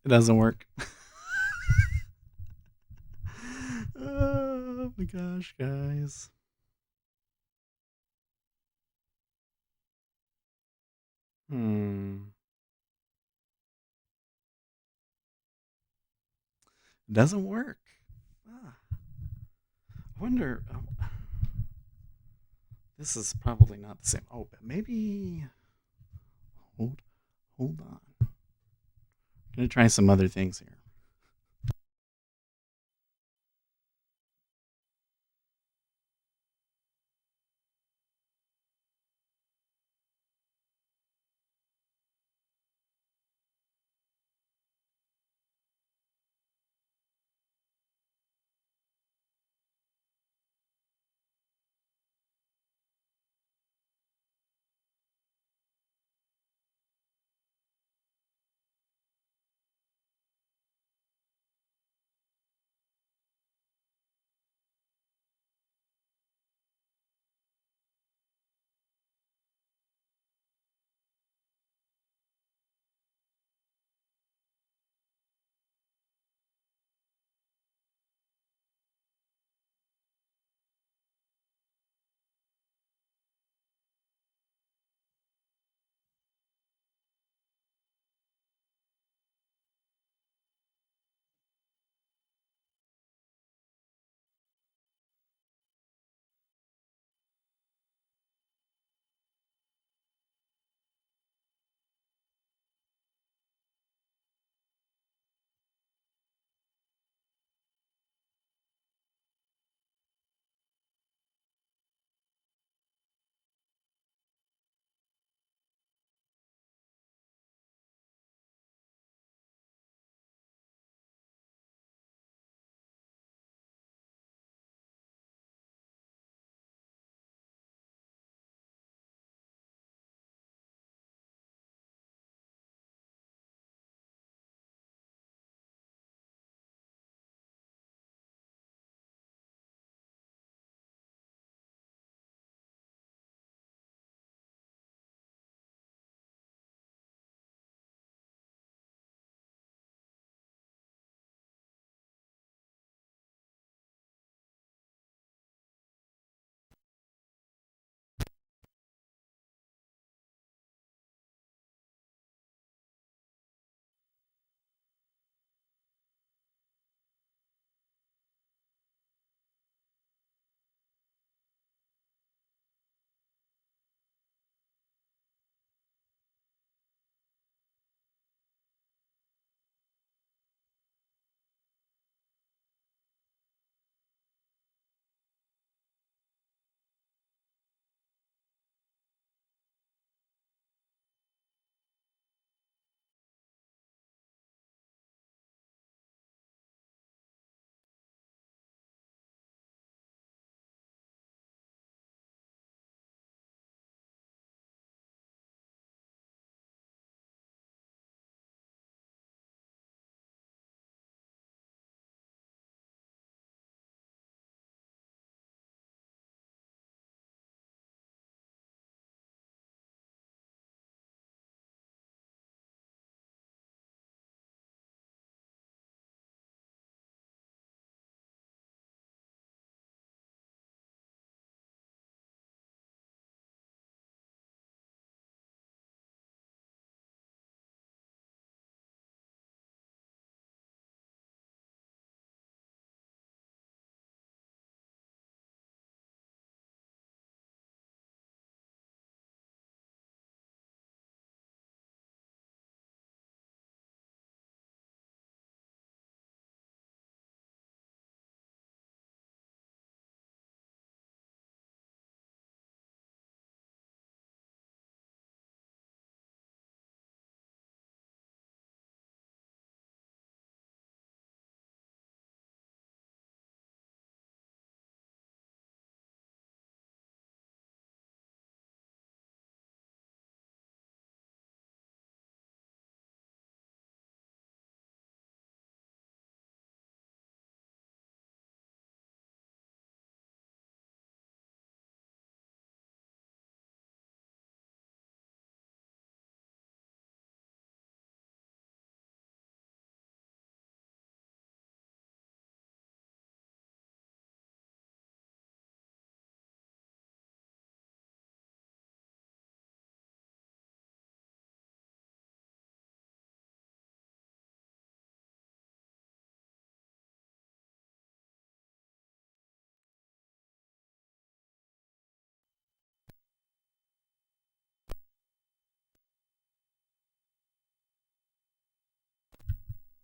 It doesn't work. Oh my gosh, guys. It doesn't work. I wonder. This is probably not the same. Oh, but maybe. Hold on. I'm gonna try some other things here.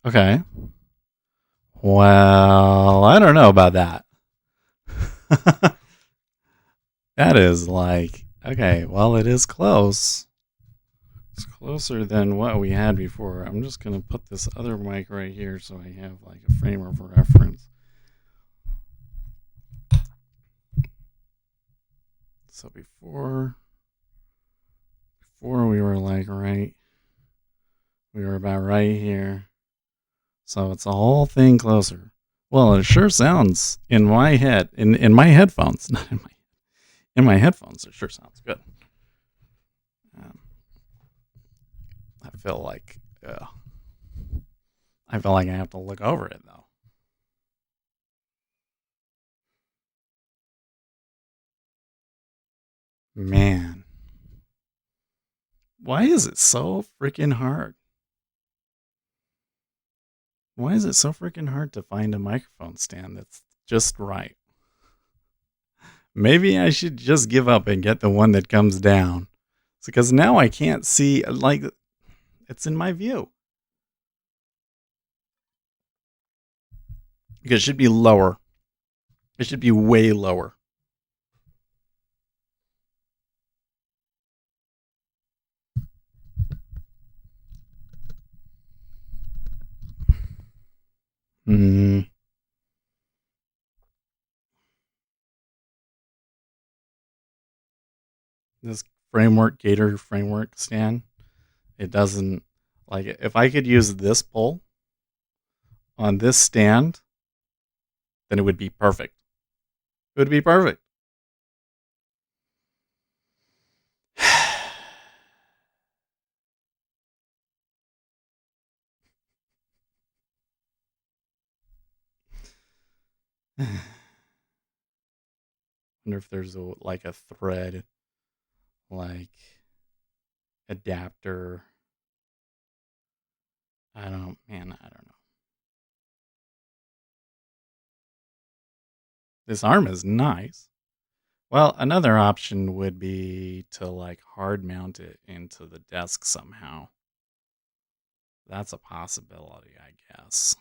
Okay. Well, I don't know about that. That is like, okay, well, it is close. It's closer than what we had before. I'm just going to put this other mic right here so I have like a frame of reference. So before we were like we were about right here. So it's a whole thing closer. Well, it sure sounds in my head, in my headphones, not in my headphones, it sure sounds good. Um, I feel like I have to look over it though. Man, why is it so freaking hard? Why is it so freaking hard to find a microphone stand that's just right? Maybe I should just give up and get the one that comes down. Because now I can't see, like, it's in my view. Because it should be lower. It should be way lower. Hmm. This Gator framework stand, it doesn't, like, if I could use this pole on this stand, then it would be perfect. It would be perfect. Wonder if there's like a thread, like adapter. I don't know. This arm is nice. Well, another option would be to like hard mount it into the desk somehow. That's a possibility, I guess.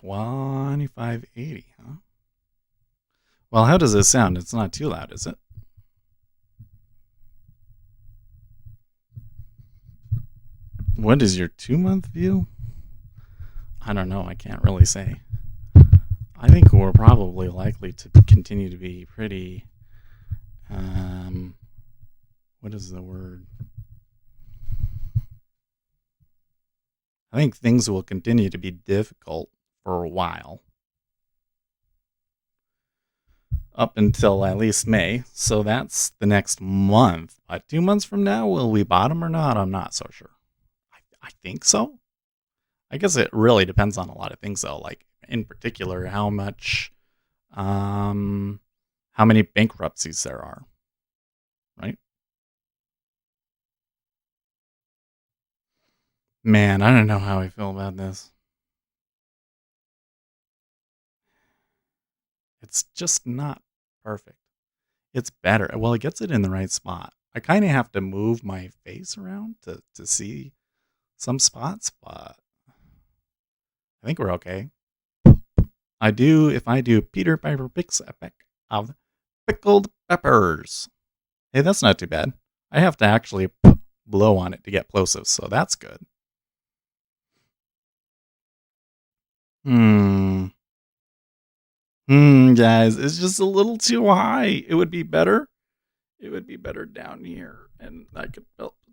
$25.80, huh? Well, how does this sound? It's not too loud, is it? What is your 2-month view? I don't know. I can't really say. I think we're probably likely to continue to be pretty. What is the word? I think things will continue to be difficult for a while. Up until at least May. So that's the next month. But 2 months from now, will we bottom or not? I'm not so sure. I think so. I guess it really depends on a lot of things, though. Like, in particular, how many bankruptcies there are, right? Man, I don't know how I feel about this. It's just not perfect. It's better. Well, it gets it in the right spot. I kind of have to move my face around to see some spots, but I think we're okay. If I do Peter Piper picks a peck of pickled peppers. Hey, that's not too bad. I have to actually blow on it to get plosives, so that's good. Hmm. Guys, it's just a little too high. It would be better. It would be better down here, and I could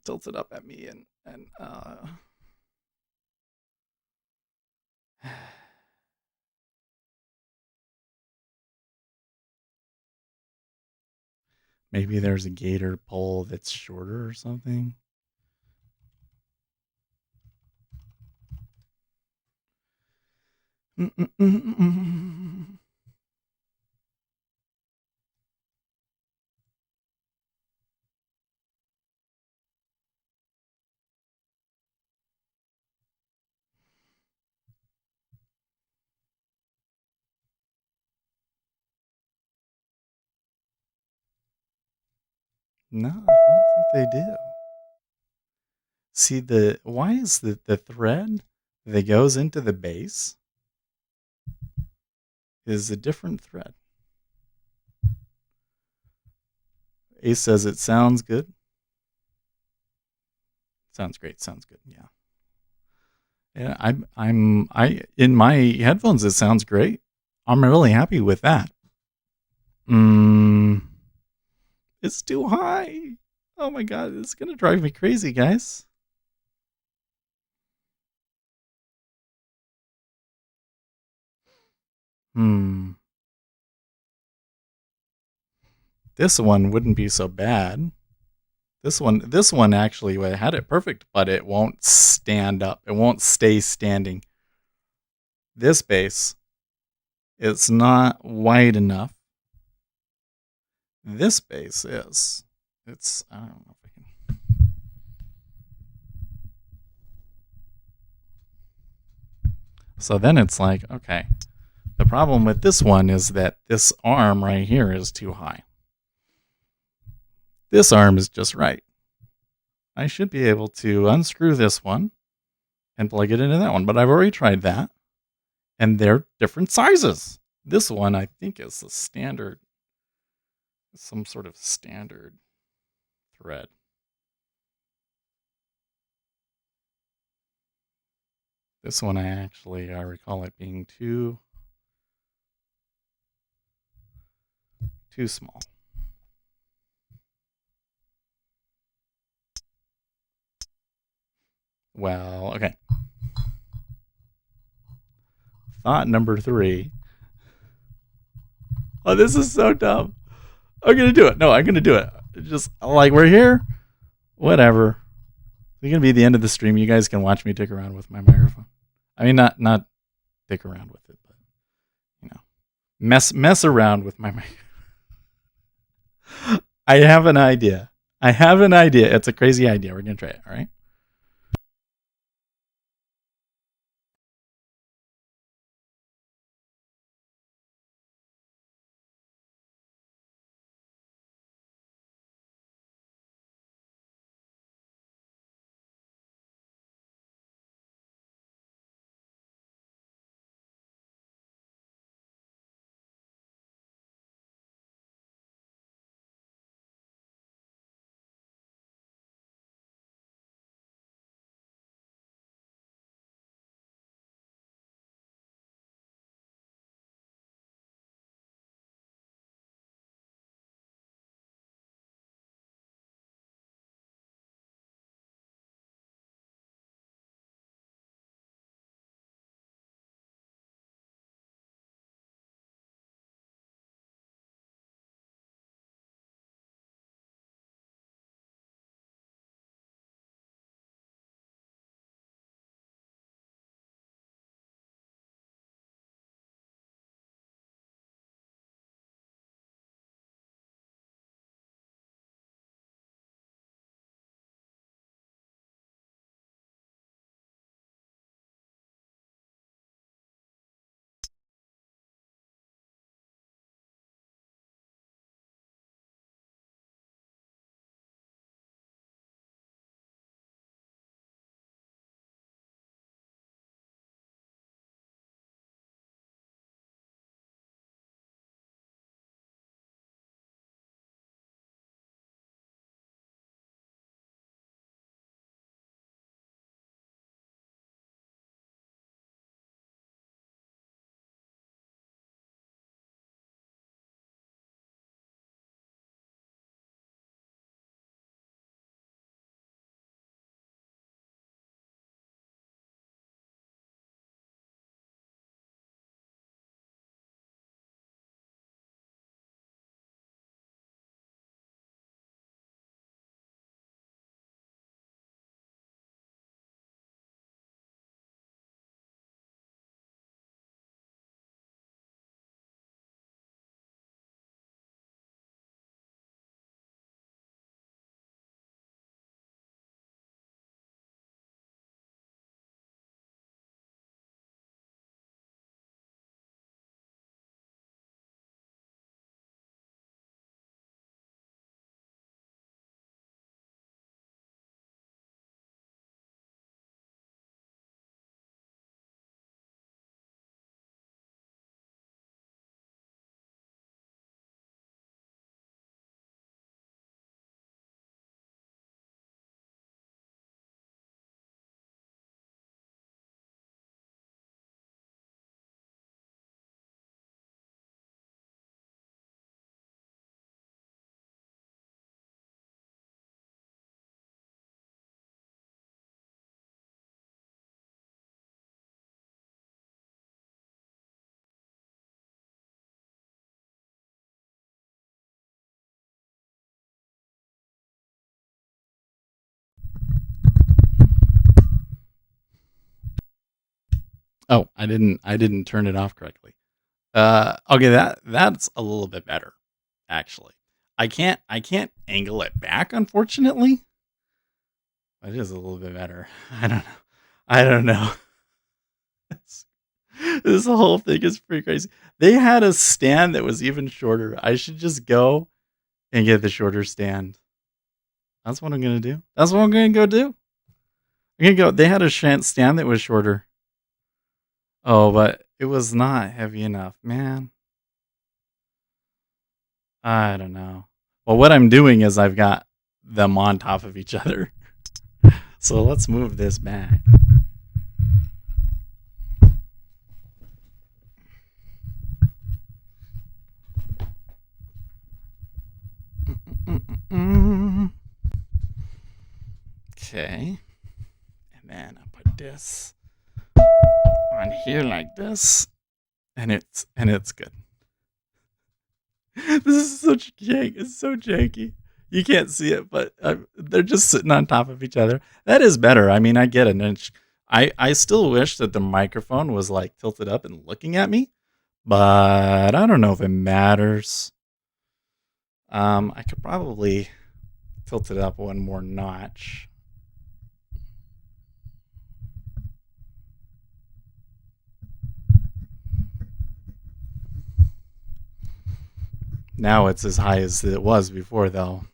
tilt it up at me and maybe there's a gator pole that's shorter or something. No, I don't think they do. See, why is the thread that goes into the base is a different thread. Ace says it sounds good. Sounds great. Sounds good. Yeah. Yeah, I in my headphones it sounds great. I'm really happy with that. It's too high. Oh my god, it's gonna drive me crazy, guys. This one wouldn't be so bad. This one actually had it perfect, but it won't stand up. It won't stay standing. This bass, it's not wide enough. This bass is. It's, I don't know if I can. So then it's like, okay, the problem with this one is that this arm right here is too high. This arm is just right. I should be able to unscrew this one and plug it into that one, but I've already tried that, and they're different sizes. This one, I think, is a standard, some sort of standard thread. This one, I recall it being too small. Well, okay. Thought number 3. Oh, this is so dumb. I'm going to do it. No, I'm going to do it. Just like we're here. Whatever. It's going to be the end of the stream. You guys can watch me dick around with my microphone. I mean, not dick around with it, but, you know, mess around with my microphone. I have an idea. It's a crazy idea. We're going to try it. All right. Oh, I didn't turn it off correctly. Okay, that's a little bit better, actually. I can't angle it back, unfortunately. But it is a little bit better. I don't know. I don't know. This whole thing is pretty crazy. They had a stand that was even shorter. I should just go and get the shorter stand. That's what I'm gonna do. That's what I'm gonna go do. I'm gonna go. They had a stand that was shorter. Oh, but it was not heavy enough, man. I don't know. Well, what I'm doing is I've got them on top of each other. So let's move this back. Okay. And then I put this on here like this. And it's good. This is such jank. It's so janky. You can't see it, but they're just sitting on top of each other. That is better. I mean, I get an inch. I still wish that the microphone was like tilted up and looking at me, but I don't know if it matters. I could probably tilt it up one more notch. Now it's as high as it was before, though.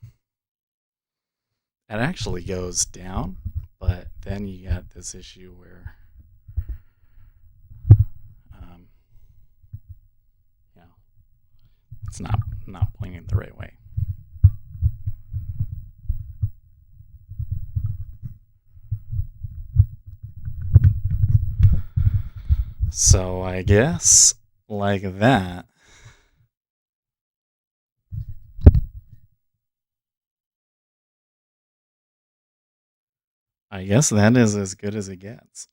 It actually goes down, but then you got this issue where, you know, it's not pointing the right way. So I guess like that. I guess that is as good as it gets.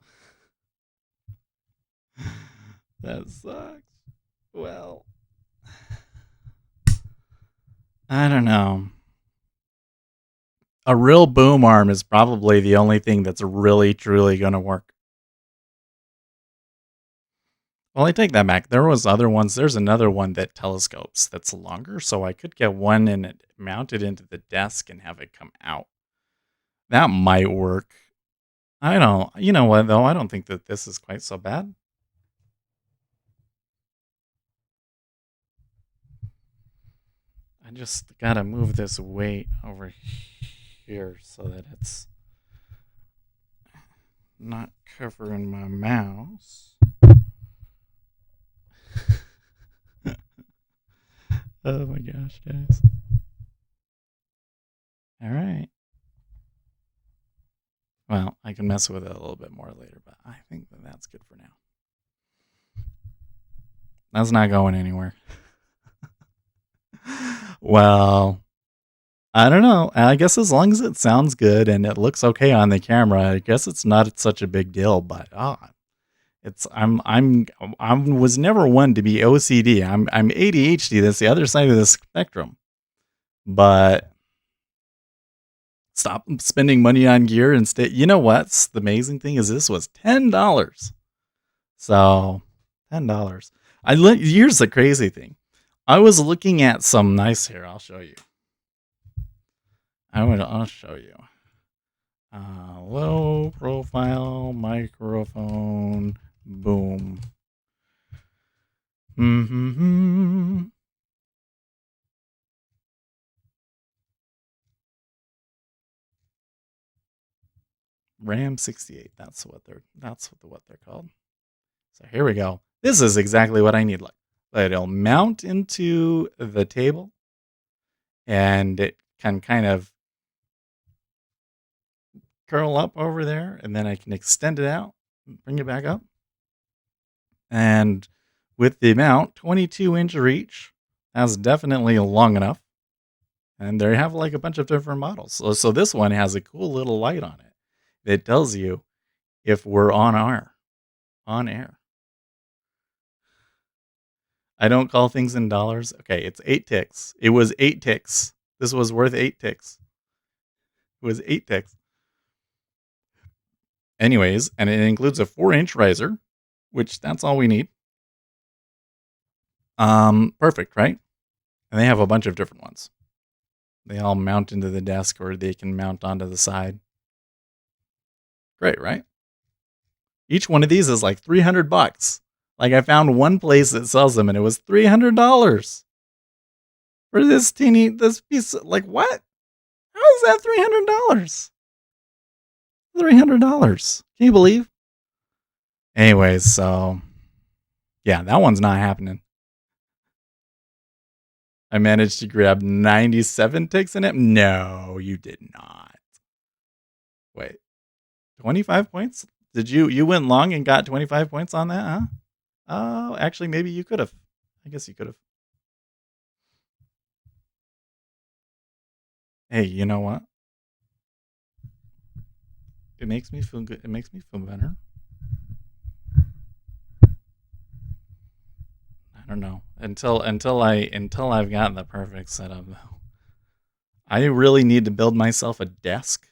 That sucks. Well, I don't know. A real boom arm is probably the only thing that's really, truly going to work. Well, I take that back. There was other ones. There's another one that telescopes that's longer, so I could get one and it mounted into the desk and have it come out. That might work. I don't. You know what though? I don't think that this is quite so bad. I just gotta move this weight over here so that it's not covering my mouse. Oh my gosh, guys. All right. Well, I can mess with it a little bit more later, but I think that that's good for now. That's not going anywhere. Well, I don't know. I guess as long as it sounds good and it looks okay on the camera, I guess it's not such a big deal. But it's I was never one to be OCD. I'm ADHD. That's the other side of the spectrum. But stop spending money on gear and stay. You know what's the amazing thing is this was $10. So $10. Here's the crazy thing. I was looking at some nice here. I'll show you. I'll show you. Low profile microphone. Boom. RAM 68. That's what they're called. So here we go. This is exactly what I need. Look, it'll mount into the table, and it can kind of curl up over there, and then I can extend it out, bring it back up. And with the mount, 22-inch reach, that's definitely long enough. And they have like a bunch of different models. So this one has a cool little light on it that tells you if we're on air. I don't call things in dollars. Okay, it's 8 ticks. It was 8 ticks. This was worth 8 ticks. It was 8 ticks. Anyways, and it includes a 4-inch riser which that's all we need. Perfect, right? And they have a bunch of different ones. They all mount into the desk or they can mount onto the side. Great, right? Each one of these is like $300. Like I found one place that sells them and it was $300 for this piece. Like what? How is that $300? $300. Can you believe? Anyways, so yeah, that one's not happening. I managed to grab 97 ticks in it. No, you did not. Wait, 25 points? Did you went long and got 25 points on that, huh? Oh, actually, maybe you could have. I guess you could have. Hey, you know what? It makes me feel good. It makes me feel better. I don't know. Until I've gotten the perfect setup though. I really need to build myself a desk.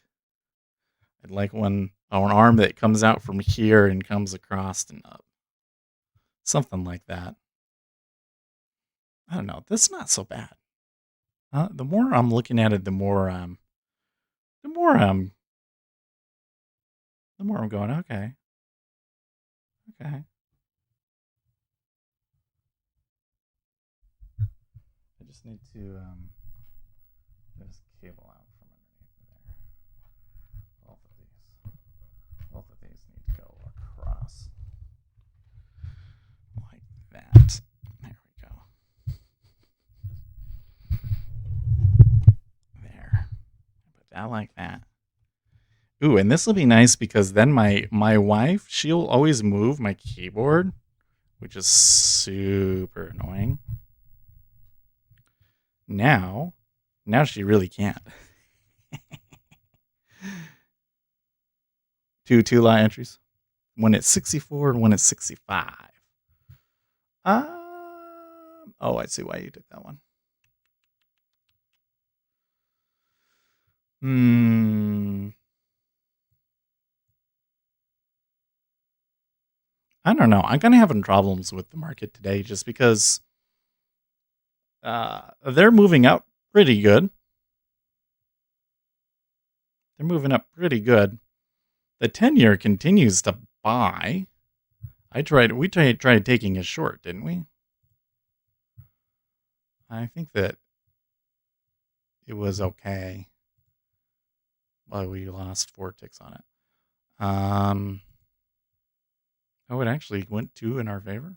I'd like an arm that comes out from here and comes across and up. Something like that. I don't know. That's not so bad. The more I'm looking at it, the more I'm going, okay. Okay. I just need to get this cable out from underneath there. Both of these need to go across like that. There we go. There. Put that like that. Ooh, and this will be nice because then my wife, she'll always move my keyboard, which is super annoying. Now she really can't. two line entries. One at 64 and one at 65. Oh, I see why you took that one. I don't know. I'm kind of having problems with the market today just because they're moving up pretty good. They're moving up pretty good. The 10-year continues to buy. We tried taking a short, didn't we? I think that it was okay. Well, we lost 4 ticks on it. Oh, it actually went 2 in our favor.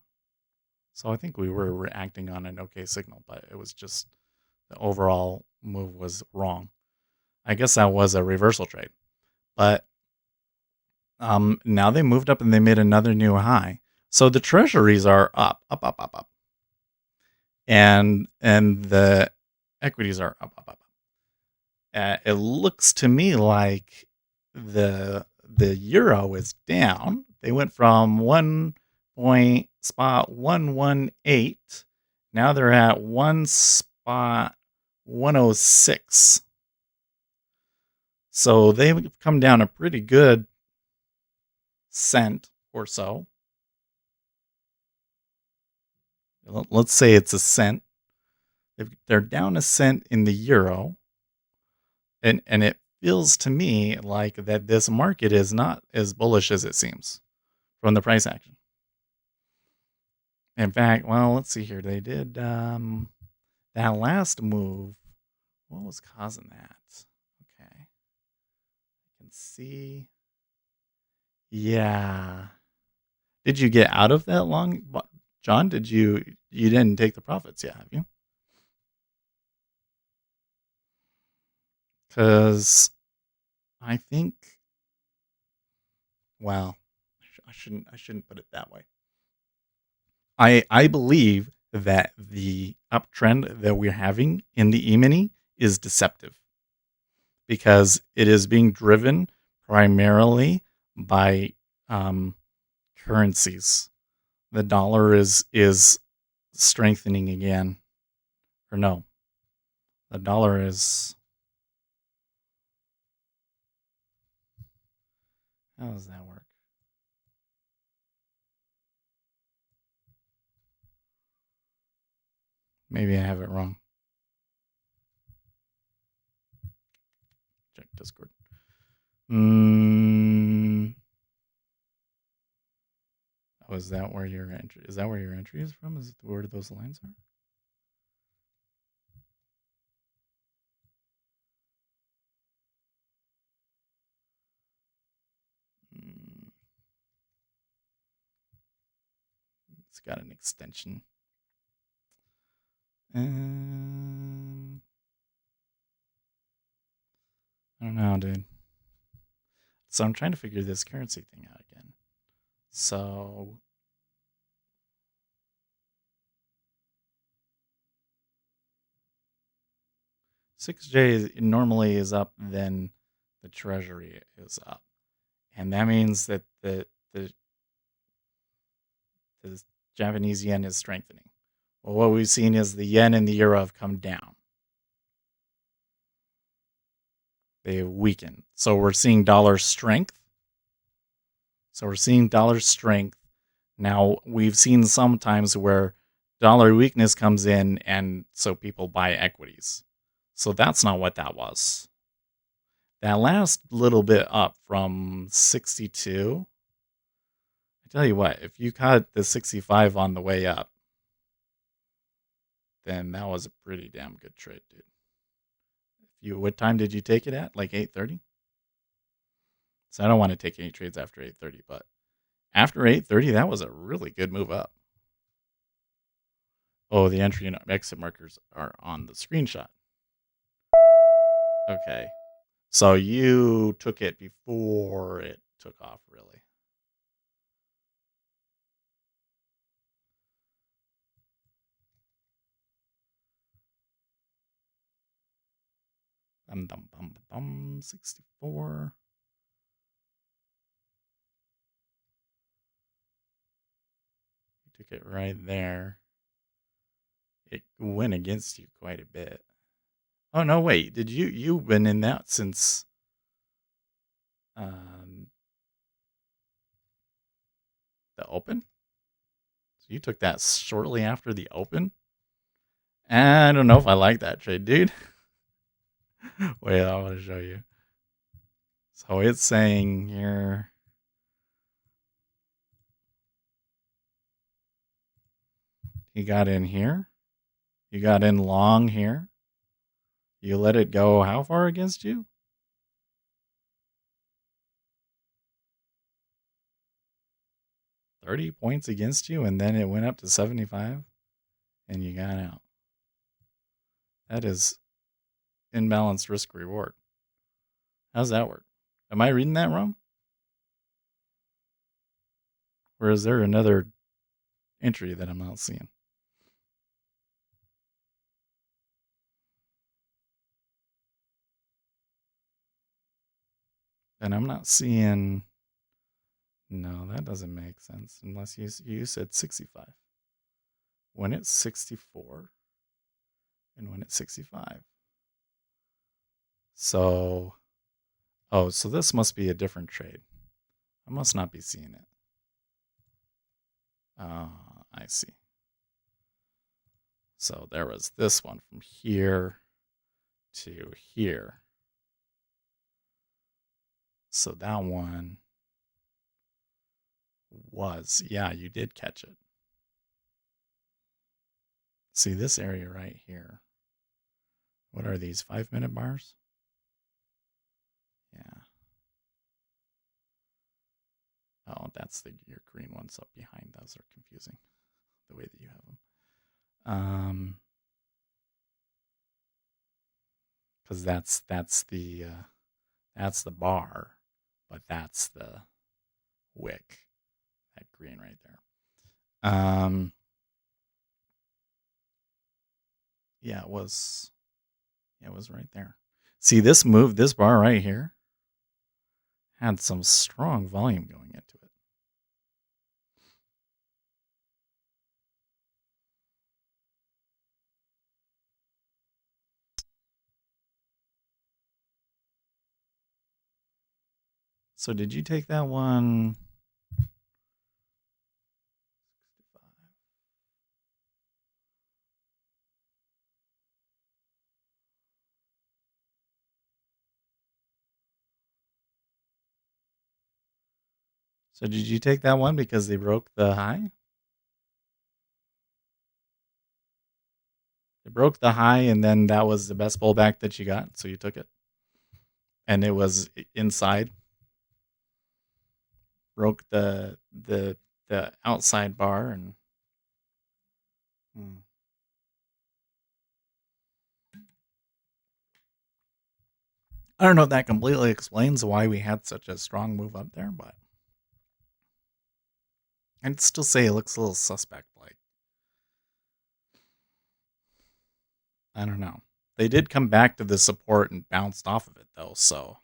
So I think we were reacting on an okay signal, but it was just the overall move was wrong. I guess that was a reversal trade. But now they moved up and they made another new high. So the treasuries are up. And the equities are up. It looks to me like the euro is down. They went from 1.118. Now they're at 1.106. So they've come down a pretty good cent or so. Let's say it's a cent. They're down a cent in the euro. And it feels to me like that this market is not as bullish as it seems from the price action. In fact, well, let's see here. They did that last move. What was causing that? Okay. I can see. Yeah. Did you get out of that long? John, you didn't take the profits yet, have you? Because I think, well, I shouldn't put it that way. I believe that the uptrend that we're having in the E-mini is deceptive because it is being driven primarily by currencies. The dollar is strengthening again. Or no, the dollar is... How does that work? Maybe I have it wrong. Check Discord. Oh, is that where your entry? Is that where your entry is from? Is it where those lines are? It's got an extension. I don't know, dude. So I'm trying to figure this currency thing out again. So $6J normally is up, then the treasury is up. And that means that the Japanese yen is strengthening. Well, what we've seen is the yen and the euro have come down. They have weakened. So we're seeing dollar strength. Now, we've seen sometimes where dollar weakness comes in, and so people buy equities. So that's not what that was. That last little bit up from 62, I tell you what, if you caught the 65 on the way up, then that was a pretty damn good trade, dude. What time did you take it at? Like 8:30? So I don't want to take any trades after 8:30, but after 8:30, that was a really good move up. Oh, the entry and exit markers are on the screenshot. Okay. So you took it before it took off, really. Bum, bum, bum, bum, 64. You took it right there. It went against you quite a bit. Oh, no, wait. Did you've been in that since the open? So you took that shortly after the open? I don't know if I like that trade, dude. Wait, I want to show you. So it's saying here, you got in here. You got in long here. You let it go how far against you? 30 points against you, and then it went up to 75, and you got out. That is imbalanced risk reward. How's that work? Am I reading that wrong? Or is there another entry that I'm not seeing? And I'm not seeing. No, that doesn't make sense unless you said 65. When it's 64 and when it's 65. So, so this must be a different trade. I must not be seeing it. I see. So there was this one from here to here. So that one was, yeah, you did catch it. See this area right here. What are these, 5-minute bars? Yeah. Oh, that's your green ones up behind. Those are confusing, the way that you have them. Because that's the bar, but that's the wick. That green right there. Yeah, it was right there. See this bar right here had some strong volume going into it. So did you take that one? So did you take that one because they broke the high? They broke the high, and then that was the best pullback that you got, so you took it. And it was inside. Broke the outside bar, and I don't know if that completely explains why we had such a strong move up there, but I'd still say it looks a little suspect. Like, I don't know. They did come back to the support and bounced off of it, though, so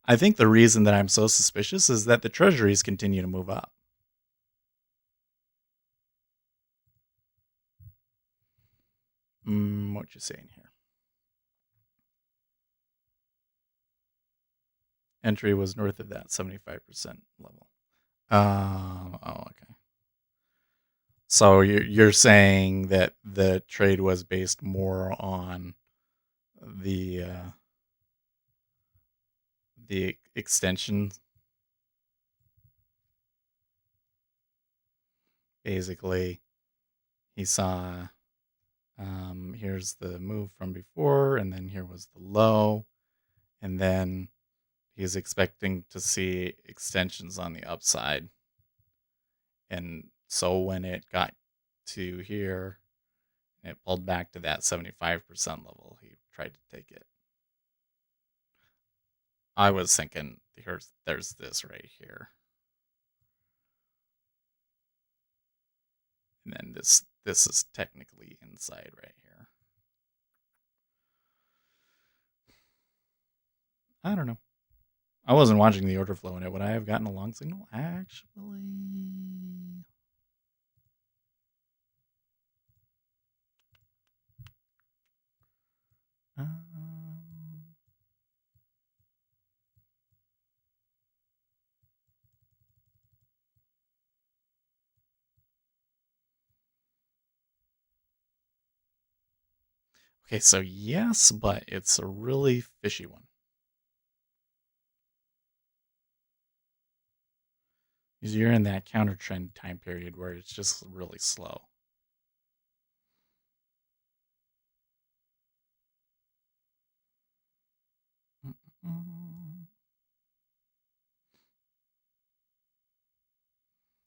I think the reason that I'm so suspicious is that the treasuries continue to move up. What you saying here? Entry was north of that 75% level. Oh, okay. So you're saying that the trade was based more on the extension. Basically, he saw here's the move from before, and then here was the low, and then he's expecting to see extensions on the upside. And so when it got to here, and it pulled back to that 75% level, he tried to take it. I was thinking there's this right here. And then this is technically inside right here. I don't know. I wasn't watching the order flow in it. Would I have gotten a long signal? Actually. Okay, so yes, but it's a really fishy one. Because you're in that counter trend time period where it's just really slow.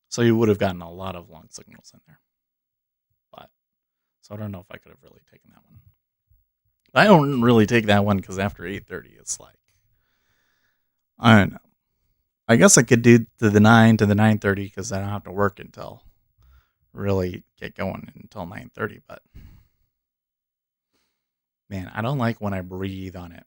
So you would have gotten a lot of long signals in there. But so I don't know if I could have really taken that one. I don't really take that one because after 8:30 it's like, I don't know. I guess I could do to the 9 to the 9:30 because I don't have to work until really get going until 9:30. But man, I don't like when I breathe on it.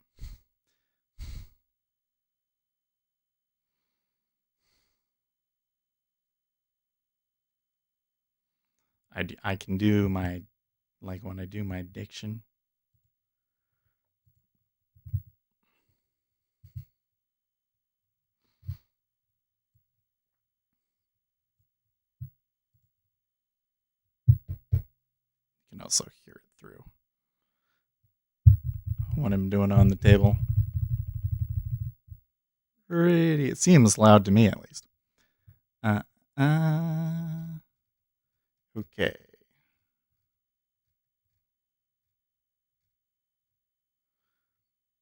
I can do my, like when I do my diction. You can also hear it through what I'm doing on the table. Pretty, it seems loud to me at least. Okay.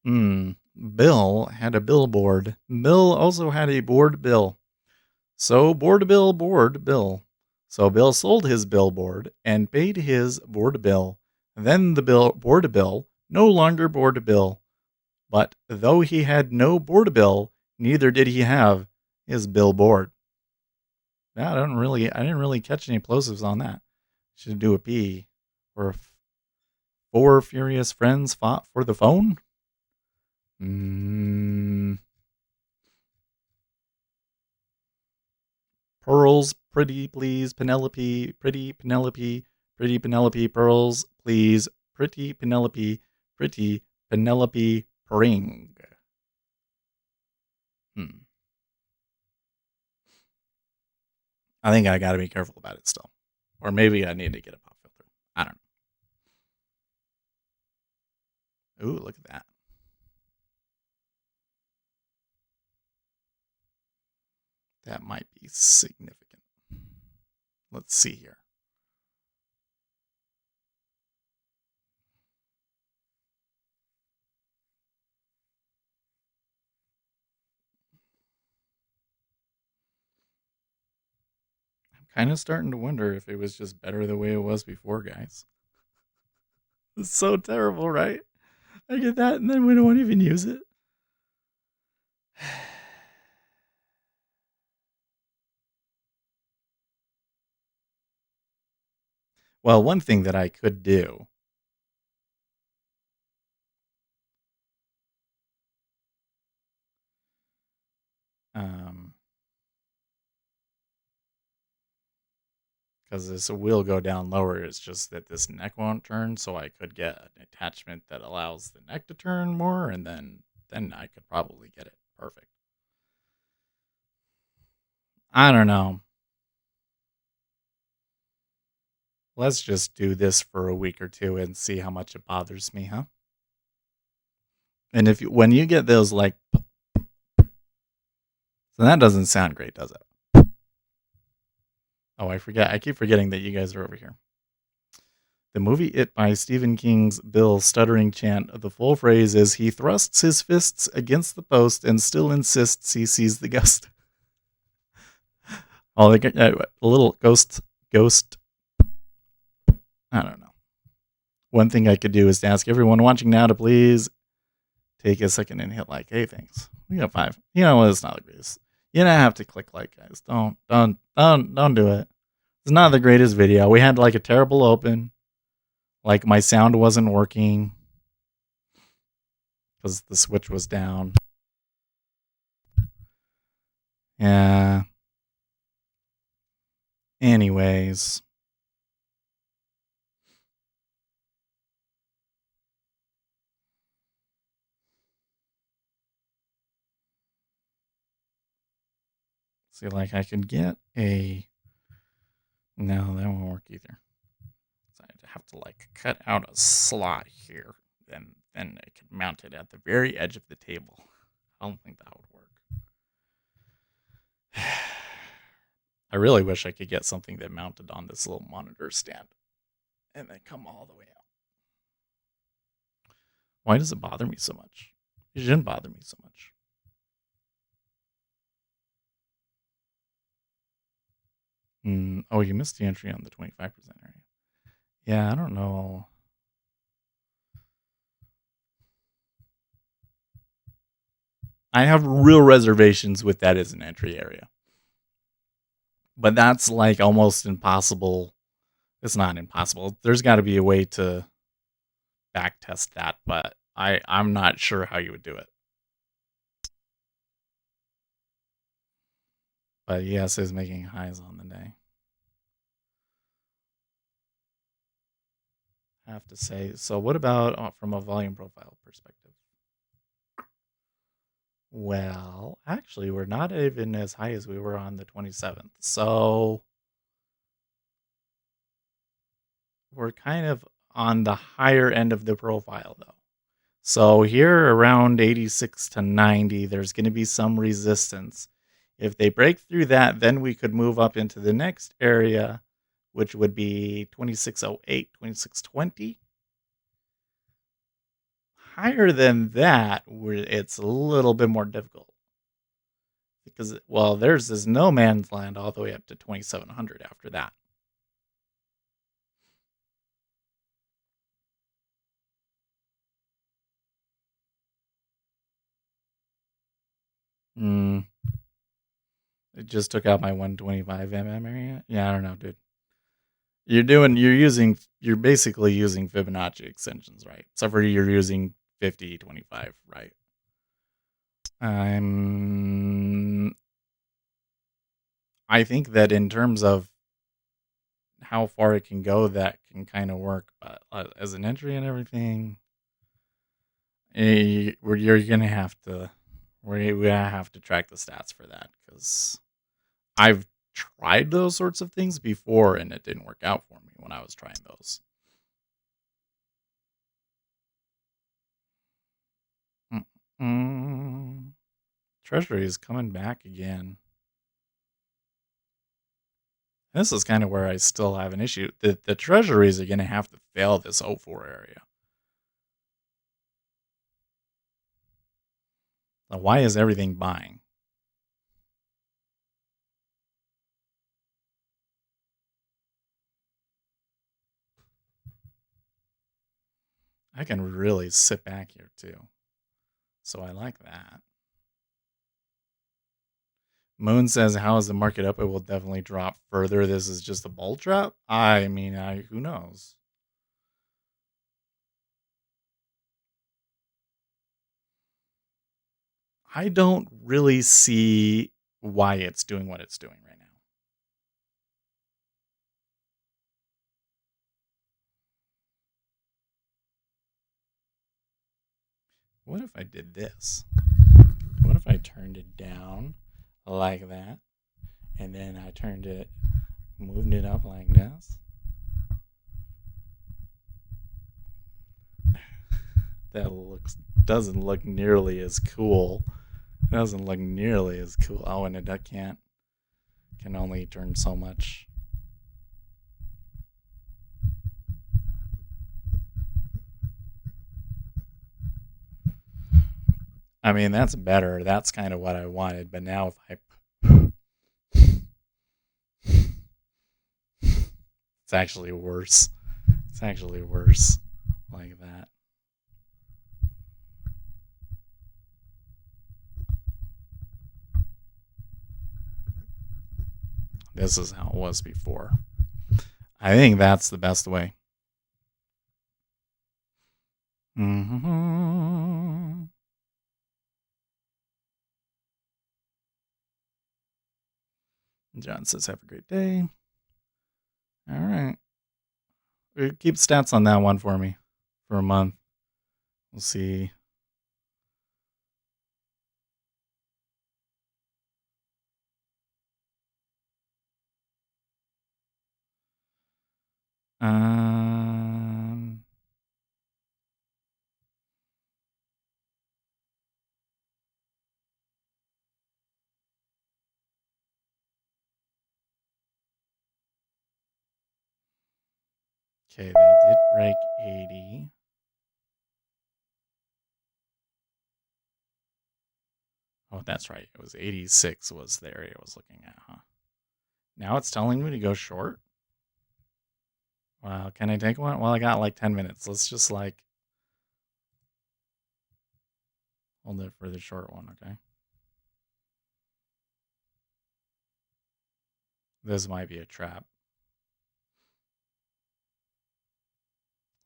Bill had a billboard. Bill also had a board bill. So board bill. So Bill sold his billboard and paid his board bill. Then the board bill no longer board bill. But though he had no board bill, neither did he have his billboard. I didn't really catch any plosives on that. Should do a P. Or four furious friends fought for the phone. Pearls, pretty please, Penelope, pretty Penelope, pearls, please, pretty Penelope, pring. I think I got to be careful about it still. Or maybe I need to get a pop filter. I don't know. Ooh, look at that. That might be significant. Let's see here. I'm kind of starting to wonder if it was just better the way it was before, guys. It's so terrible, right? I get that, and then we don't even use it. Well, one thing that I could do because this will go down lower, it's just that this neck won't turn, so I could get an attachment that allows the neck to turn more, and then I could probably get it perfect. I don't know. Let's just do this for a week or two and see how much it bothers me, huh? And when you get those like, so that doesn't sound great, does it? Oh, I keep forgetting that you guys are over here. The movie It by Stephen King's Bill stuttering chant. The full phrase is, he thrusts his fists against the post and still insists he sees the ghost. Oh, a little ghost. I don't know. One thing I could do is to ask everyone watching now to please take a second and hit like. Hey, thanks. We got 5. You know what? It's not the greatest. You don't have to click like, guys. Don't do it. It's not the greatest video. We had like a terrible open. Like my sound wasn't working because the switch was down. Yeah. Anyways. See, like I could get a. No, that won't work either. So I'd have to like cut out a slot here. Then I could mount it at the very edge of the table. I don't think that would work. I really wish I could get something that mounted on this little monitor stand and then come all the way out. Why does it bother me so much? It shouldn't bother me so much. Oh, you missed the entry on the 25% area. Yeah, I don't know. I have real reservations with that as an entry area. But that's like almost impossible. It's not impossible. There's got to be a way to back test that, but I'm not sure how you would do it. But yes, it's making highs on the day. I have to say. So what about from a volume profile perspective? Well, actually, we're not even as high as we were on the 27th. So we're kind of on the higher end of the profile, though. So here around 86 to 90, there's going to be some resistance. If they break through that, then we could move up into the next area, which would be 2608, 2620. Higher than that, it's a little bit more difficult. Because, well, there's this no man's land all the way up to 2700 after that. It just took out my 125 mm area. Yeah, I don't know, dude. You're basically using Fibonacci extensions, right? Except for you're using 50, 25, right? I think that in terms of how far it can go, that can kind of work, but as an entry and everything, you're gonna have to we're gonna have to track the stats for that, because I've tried those sorts of things before and it didn't work out for me when I was trying those. Treasury is coming back again. This is kind of where I still have an issue. The treasuries are going to have to fail this 04 area. Now, why is everything buying? I can really sit back here too. So I like that. Moon says, how is the market up? It will definitely drop further. This is just a bull trap? I mean, who knows? I don't really see why it's doing what it's doing right now. What if I did this? What if I turned it down like that? And then I moved it up like this? That doesn't look nearly as cool. Doesn't look nearly as cool. Oh, and it can only turn so much. I mean, that's better. That's kind of what I wanted. But now if it's actually worse. It's actually worse like that. This is how it was before. I think that's the best way. Mm-hmm. John says, have a great day. All right. Keep stats on that one for me for a month. We'll see. Okay, they did break 80. Oh, that's right. It was 86 was the area I was looking at, huh? Now it's telling me to go short? Wow, can I take one? Well, I got like 10 minutes. Let's just like hold it for the short one, okay? This might be a trap.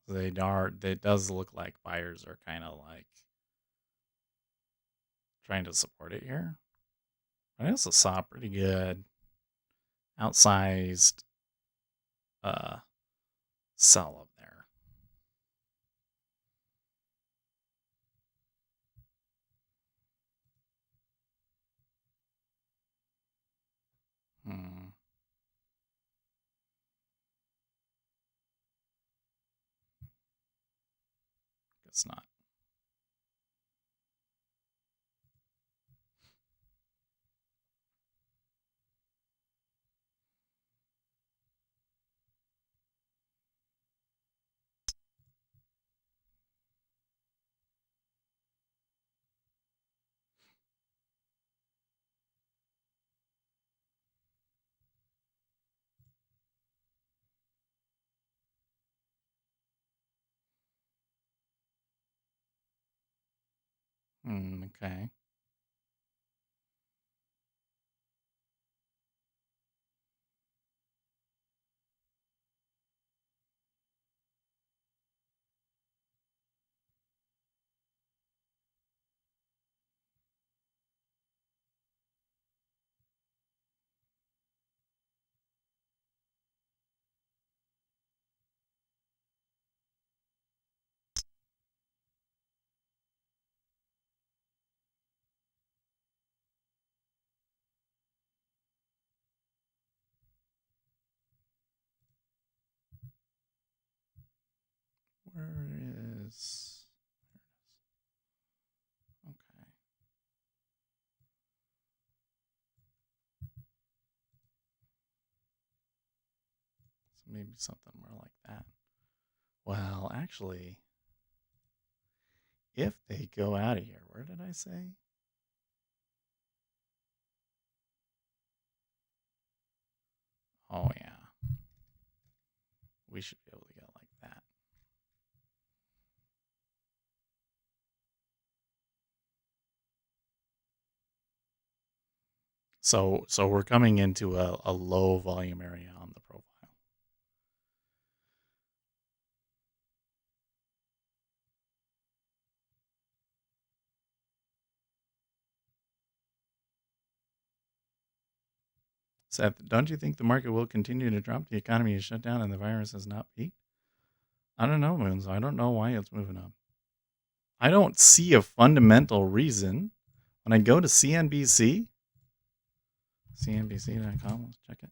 It does look like buyers are kind of like trying to support it here. I also saw pretty good outsized sell up there. Guess not. Okay. Where is... Okay. maybe something more like that. Well, actually, if they go out of here, where did I say? Oh, yeah. We should be able to get like that. So we're coming into a low volume area on the profile. Seth, don't you think the market will continue to drop? The economy is shut down and the virus has not peaked? I don't know, Moons. I don't know why it's moving up. I don't see a fundamental reason. When I go to CNBC, CNBC.com, let's check it.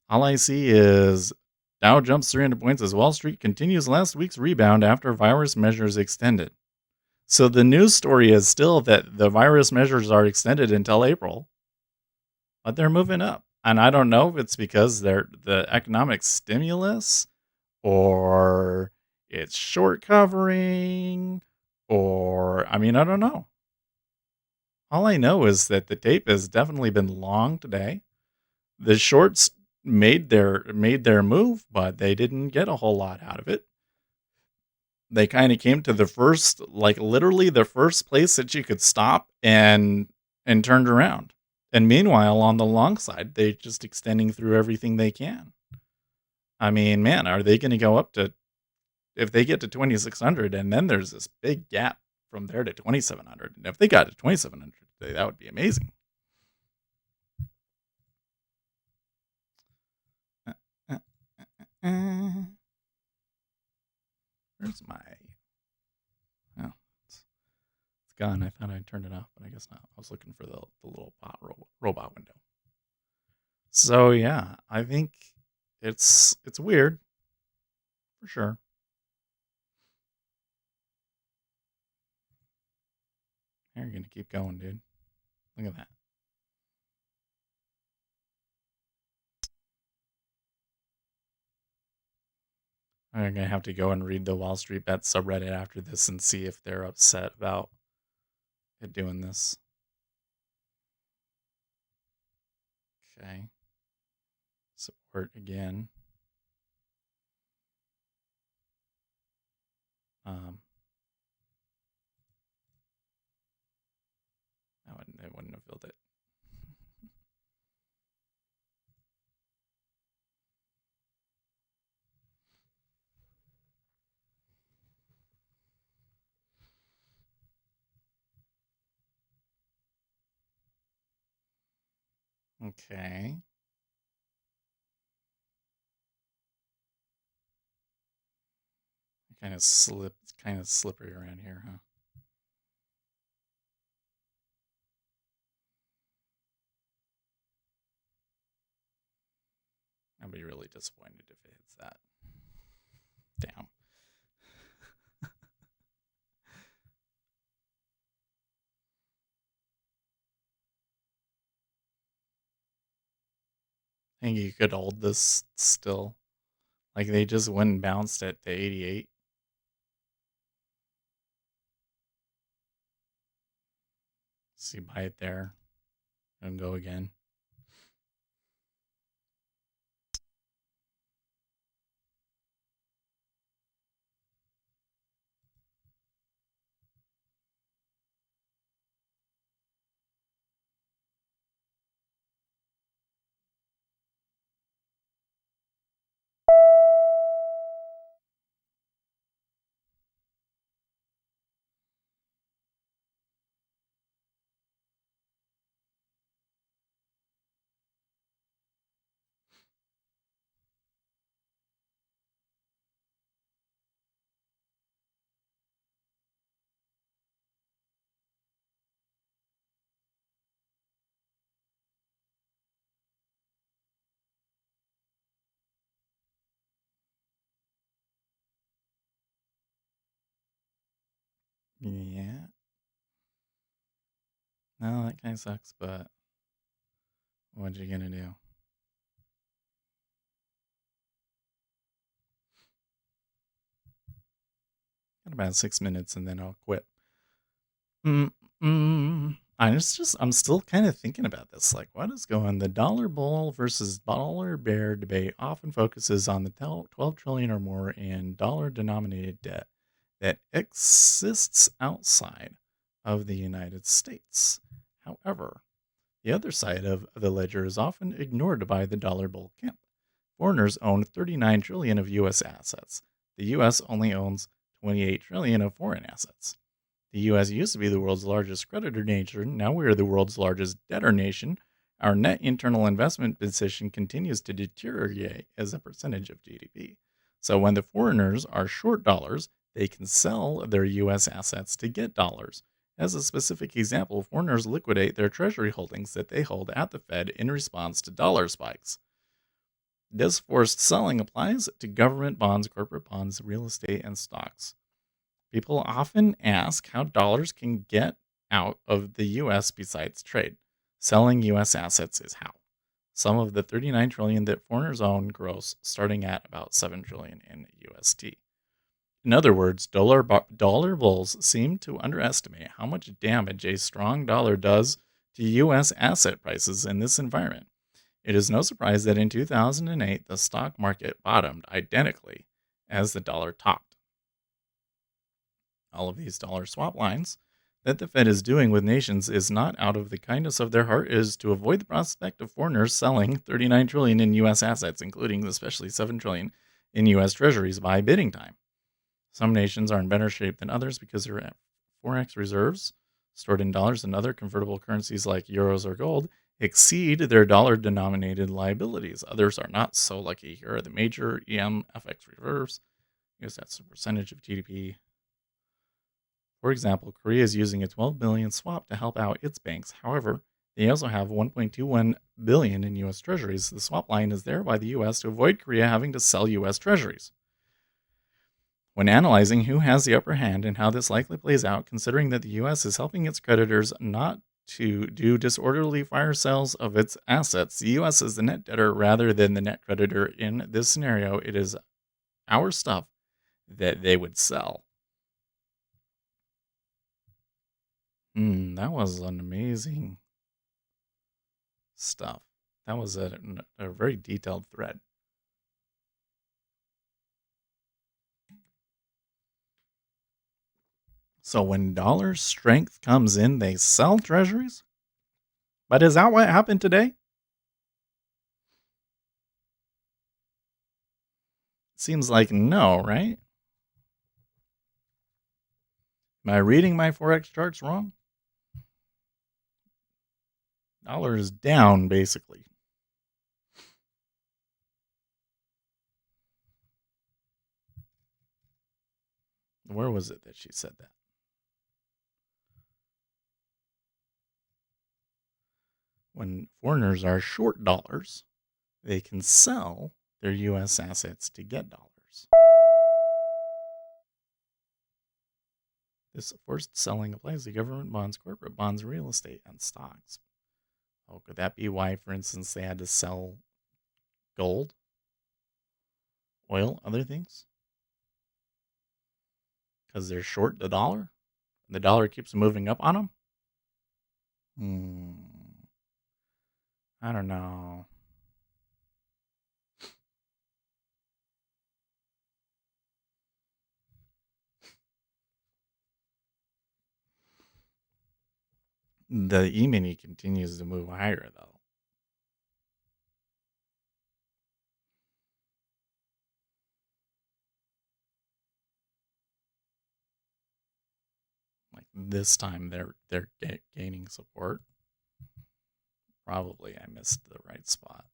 All I see is Dow jumps 300 points as Wall Street continues last week's rebound after virus measures extended. So the news story is still that the virus measures are extended until April, but they're moving up. And I don't know if it's because they're the economic stimulus or it's short covering or, I mean, I don't know. All I know is that the tape has definitely been long today. The shorts made their move, but they didn't get a whole lot out of it. They kind of came to the first, like literally the first place that you could stop and turned around. And meanwhile, on the long side, they're just extending through everything they can. I mean, man, are they going to go up to, if they get to 2,600 and then there's this big gap from there to 2,700. And if they got to 2,700, that would be amazing. Where's my, oh, it's gone. I thought I turned it off, but I guess not. I was looking for the little bot robot window. So yeah, I think it's weird for sure. You're gonna keep going, dude. Look at that. I'm gonna have to go and read the Wall Street Bet subreddit after this and see if they're upset about it doing this. Okay. Support again. They wouldn't have filled it. Okay. It's kind of slippery around here, huh? I'd be really disappointed if it hits that. Damn. I think you could hold this still. Like they just went and bounced at the 88. So you buy it there and go again. Yeah. No, that kind of sucks, but what you gonna do? Got about 6 minutes and then I'll quit. I'm still kind of thinking about this. Like, what is going? The dollar bull versus dollar bear debate often focuses on the 12 trillion or more in dollar-denominated debt that exists outside of the United States. However, the other side of the ledger is often ignored by the dollar bull camp. Foreigners own 39 trillion of U.S. assets. The U.S. only owns 28 trillion of foreign assets. The U.S. used to be the world's largest creditor nation. Now we are the world's largest debtor nation. Our net internal investment position continues to deteriorate as a percentage of GDP. So when the foreigners are short dollars, they can sell their U.S. assets to get dollars. As a specific example, foreigners liquidate their treasury holdings that they hold at the Fed in response to dollar spikes. This forced selling applies to government bonds, corporate bonds, real estate, and stocks. People often ask how dollars can get out of the US besides trade. Selling US assets is how. Some of the 39 trillion that foreigners own gross, starting at about 7 trillion in USD. In other words, dollar bulls seem to underestimate how much damage a strong dollar does to US asset prices in this environment. It is no surprise that in 2008 the stock market bottomed identically as the dollar topped. All of these dollar swap lines that the Fed is doing with nations is not out of the kindness of their heart, is to avoid the prospect of foreigners selling 39 trillion in US assets, including especially 7 trillion in US treasuries by bidding time. Some nations are in better shape than others because their forex reserves, stored in dollars and other convertible currencies like euros or gold, exceed their dollar-denominated liabilities. Others are not so lucky. Here are the major EM FX reserves. Because that's a percentage of GDP. For example, Korea is using a 12 billion swap to help out its banks. However, they also have 1.21 billion in US treasuries. The swap line is there by the US to avoid Korea having to sell US treasuries. When analyzing who has the upper hand and how this likely plays out, considering that the US is helping its creditors not to do disorderly fire sales of its assets, the US is the net debtor rather than the net creditor. In this scenario, it is our stuff that they would sell. That was an amazing stuff. That was a very detailed thread. So when dollar strength comes in, they sell treasuries? But is that what happened today? Seems like no, right? Am I reading my Forex charts wrong? Dollar is down, basically. Where was it that she said that? When foreigners are short dollars, they can sell their U.S. assets to get dollars. This forced selling applies to government bonds, corporate bonds, real estate, and stocks. Oh, could that be why, for instance, they had to sell gold, oil, other things? Because they're short the dollar? The dollar keeps moving up on them? I don't know. The E-mini continues to move higher, though. Like this time, they're gaining support. Probably I missed the right spot.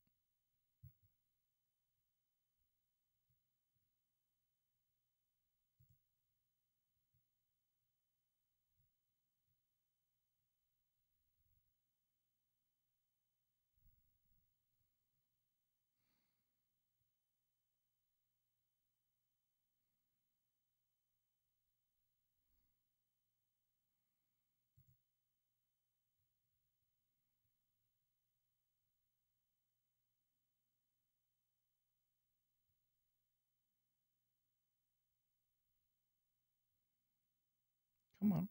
Come on.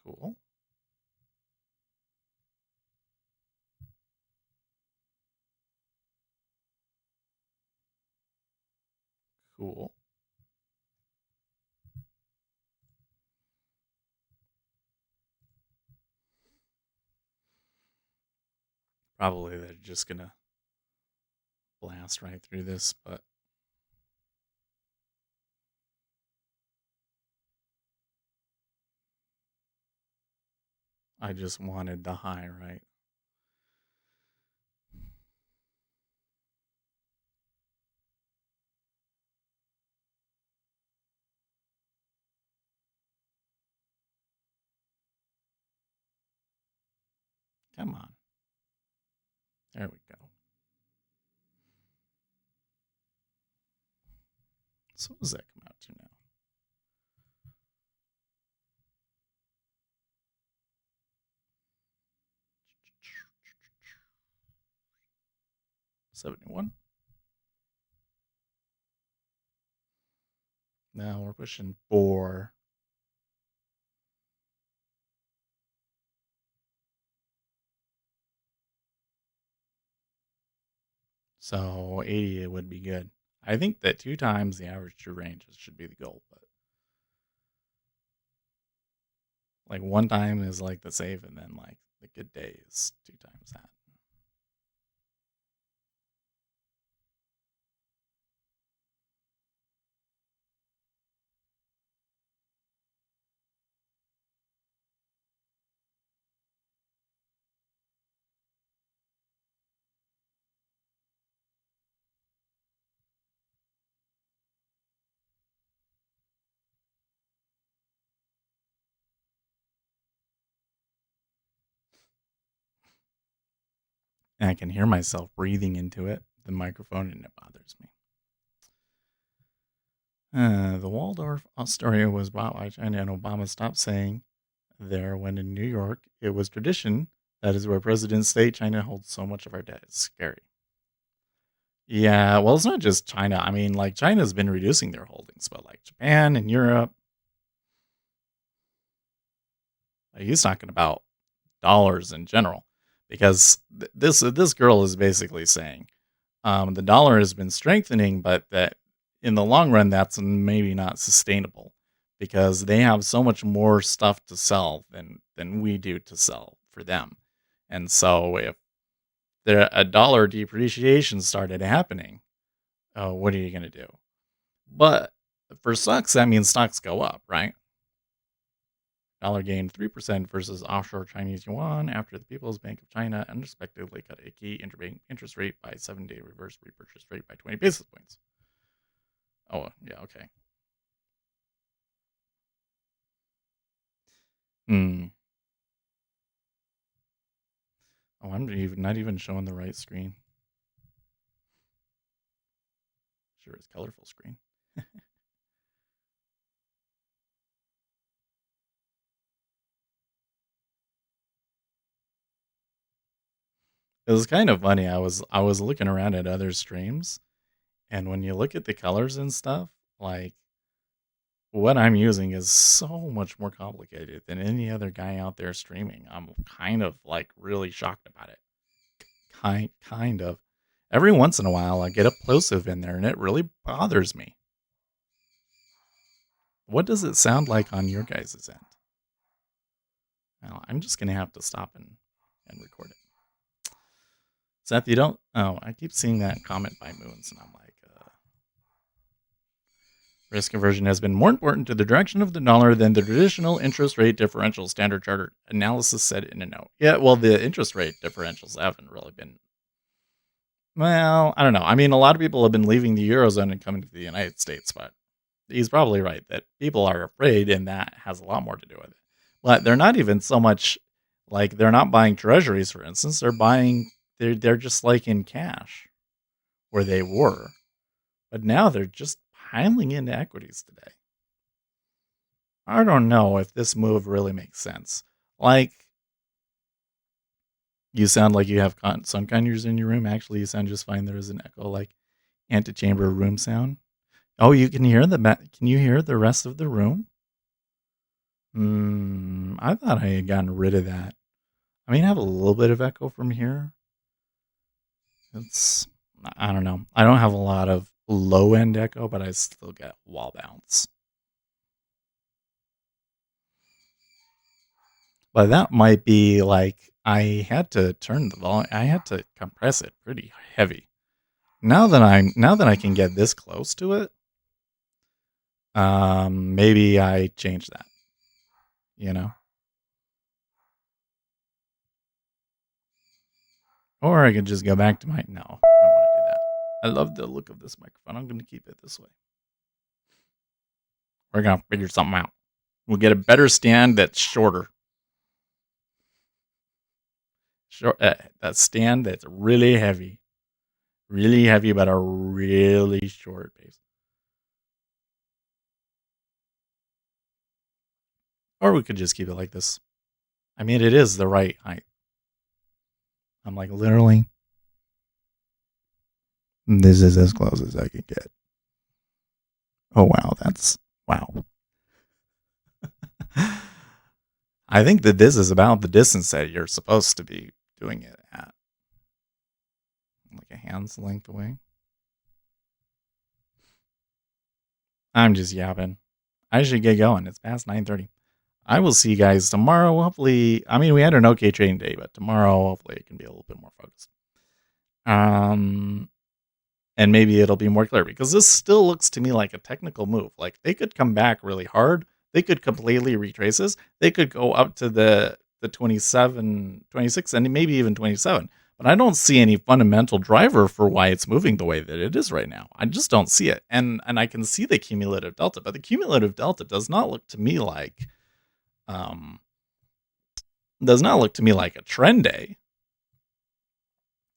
Cool. Cool. Probably they're just gonna blast right through this, but I just wanted the high, right? Come on. There we go. So what does that come out to now? $71. Now we're pushing 4. So 80 it would be good. I think that 2 times the average true range should be the goal, but like 1 time is like the safe, and then like the good day is 2 times that. And I can hear myself breathing into it, the microphone, and it bothers me. The Waldorf Astoria was bought by China, and Obama stopped saying there when in New York it was tradition. That is where presidents say China holds so much of our debt. It's scary. Yeah, well, it's not just China. I mean, like China's been reducing their holdings, but like Japan and Europe, he's talking about dollars in general, because this girl is basically saying the dollar has been strengthening, but that in the long run, that's maybe not sustainable because they have so much more stuff to sell than we do to sell for them. And so if a dollar depreciation started happening, what are you going to do? But for stocks, that means stocks go up, right? Dollar gained 3% versus offshore Chinese yuan after the People's Bank of China unexpectedly cut a key interbank interest rate by 7-day reverse repurchase rate by 20 basis points. Oh, yeah, okay. Oh, I'm not even showing the right screen. Sure, it's colorful screen. It was kind of funny. I was looking around at other streams, and when you look at the colors and stuff, like what I'm using is so much more complicated than any other guy out there streaming. I'm kind of like really shocked about it. Kind of. Every once in a while, I get a plosive in there, and it really bothers me. What does it sound like on your guys' end? Well, I'm just gonna have to stop and record it. Seth, you don't. Oh, I keep seeing that comment by Moons, and I'm like, risk aversion has been more important to the direction of the dollar than the traditional interest rate differential. Standard Chartered analysis said in a note. Yeah, well, the interest rate differentials haven't really been. Well, I don't know. I mean, a lot of people have been leaving the Eurozone and coming to the United States, but he's probably right that people are afraid, and that has a lot more to do with it. But they're not even so much like they're not buying treasuries, for instance. They're just like in cash where they were, but now they're just piling into equities today. I don't know if this move really makes sense. Like, You sound like you have some conures in your room. Actually, you sound just fine. There is an echo, like antechamber room sound. Oh, you can hear can you hear the rest of the room? I thought I had gotten rid of that. I mean, I have a little bit of echo from here. I don't know. I don't have a lot of low end echo, but I still get wall bounce. But that might be like I had to turn the volume. I had to compress it pretty heavy. Now that I can get this close to it, maybe I change that. You know, or I could just go back to my. No, I don't want to do that. I love the look of this microphone. I'm going to keep it this way. We're gonna figure something out. We'll get a better stand that's shorter. That stand that's really heavy, but a really short base. Or we could just keep it like this. I mean, it is the right height. I'm like, literally, this is as close as I can get. Oh, wow. Wow. I think that this is about the distance that you're supposed to be doing it at. Like a hand's length away. I'm just yapping. I should get going. It's past 9:30. I will see you guys tomorrow. Hopefully, I mean, we had an okay trading day, but tomorrow, hopefully, it can be a little bit more focused. And maybe it'll be more clear because this still looks to me like a technical move. Like they could come back really hard. They could completely retrace this. They could go up to the 27, 26, and maybe even 27. But I don't see any fundamental driver for why it's moving the way that it is right now. I just don't see it. And I can see the cumulative delta, but the cumulative delta does not look to me like a trend day.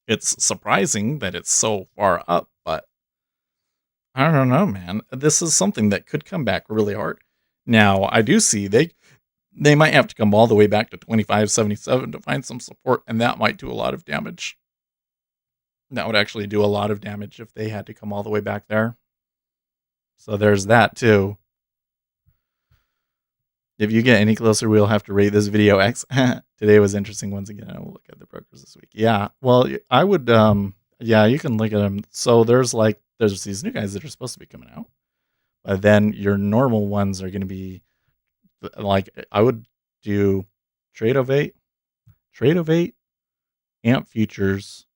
It's surprising that it's so far up, but I don't know, man. This is something that could come back really hard. Now, I do see they might have to come all the way back to 25.77 to find some support, and that might do a lot of damage. That would actually do a lot of damage if they had to come all the way back there. So there's that too. If you get any closer, we'll have to rate this video X. Today was interesting once again. I will look at the brokers this week. Yeah, well, I would. Yeah, you can look at them. So there's these new guys that are supposed to be coming out, but then your normal ones are going to be like I would do Trade of 8, Amp Futures,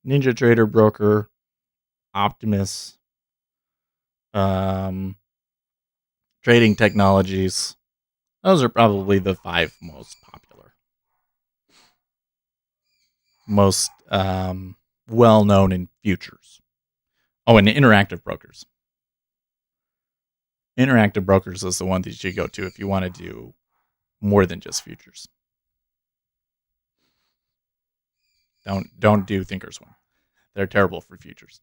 Ninja Trader Broker, Optimus, Trading Technologies. Those are probably the 5 most popular, most well known in futures. Oh, and interactive brokers. Interactive brokers is the one that you go to if you want to do more than just futures. Don't do Thinkorswim. They're terrible for futures.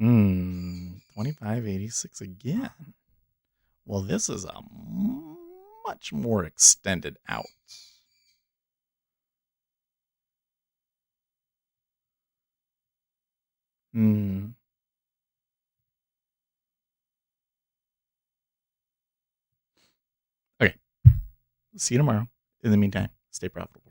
25.86 again. Well, this is a much more extended out. Okay. See you tomorrow. In the meantime, stay profitable.